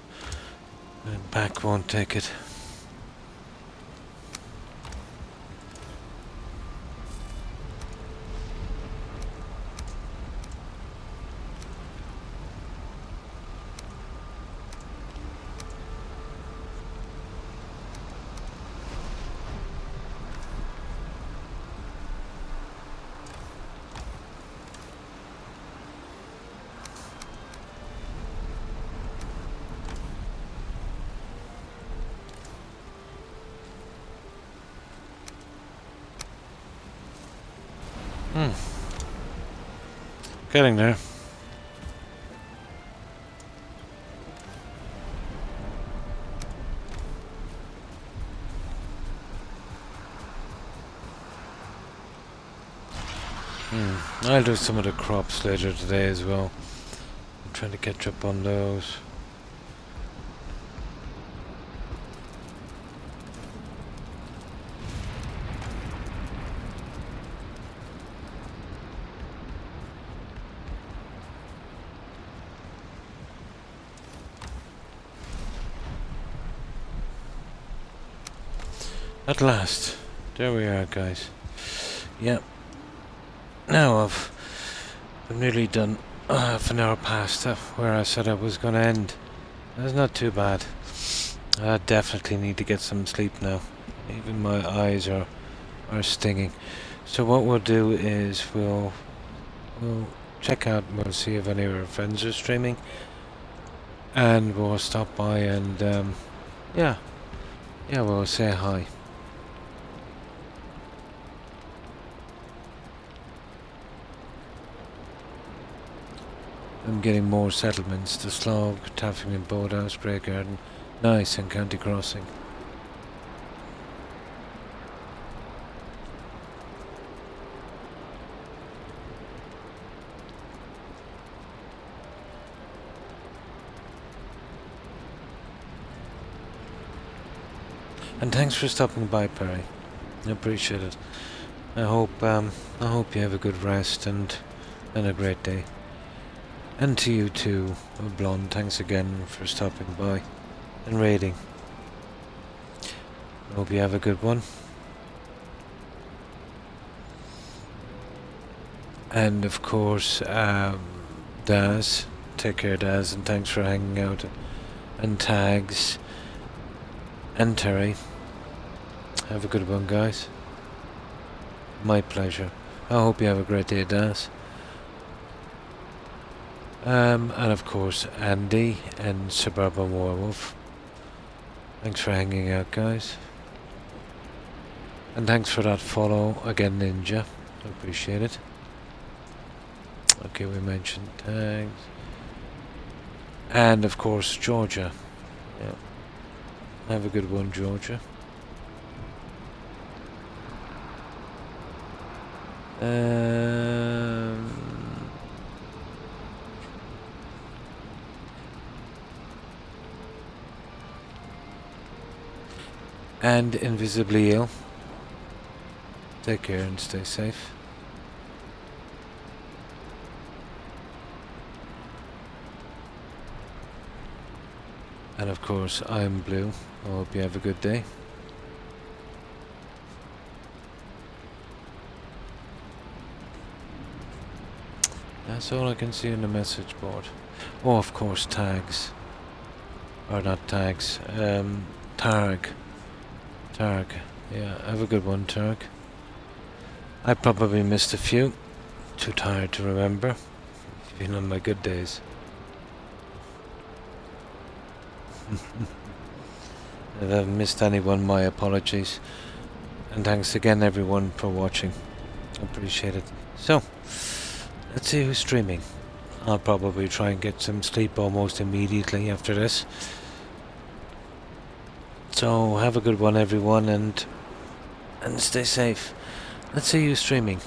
My back won't take it. Getting there. I'll do some of the crops later today as well. I'm trying to catch up on those. At last, there we are, guys. Yeah. Now I've nearly done half an hour past where I said I was going to end. That's not too bad. I definitely need to get some sleep now. Even my eyes are stinging. So what we'll do is we'll check out. We'll see if any of our friends are streaming, and we'll stop by and yeah, we'll say hi. I'm getting more settlements to Slog, Taffington, Boathouse, Grey Garden, Nice and County Crossing. And thanks for stopping by, Perry. I appreciate it. I hope you have a good rest and a great day. And to you too, Blonde, thanks again for stopping by and raiding. I hope you have a good one. And of course, Daz, take care, Daz, and thanks for hanging out. And Tags, and Terry. Have a good one, guys. My pleasure. I hope you have a great day, Daz. And of course Andy and Suburban Werewolf. Thanks for hanging out, guys. And thanks for that follow again, Ninja. I appreciate it. Okay, we mentioned tags. And of course Georgia. Yeah. Have a good one, Georgia. And Invisibly Ill. Take care and stay safe. And of course, I'm Blue. I hope you have a good day. That's all I can see on the message board. Oh, of course, tags. Or not tags. Targ. Targ. Yeah, have a good one, Targ. I probably missed a few. Too tired to remember. Been on my good days. If I've missed anyone, my apologies. And thanks again, everyone, for watching. Appreciate it. So, let's see who's streaming. I'll probably try and get some sleep almost immediately after this. So have a good one, everyone, and stay safe. Let's see who's streaming.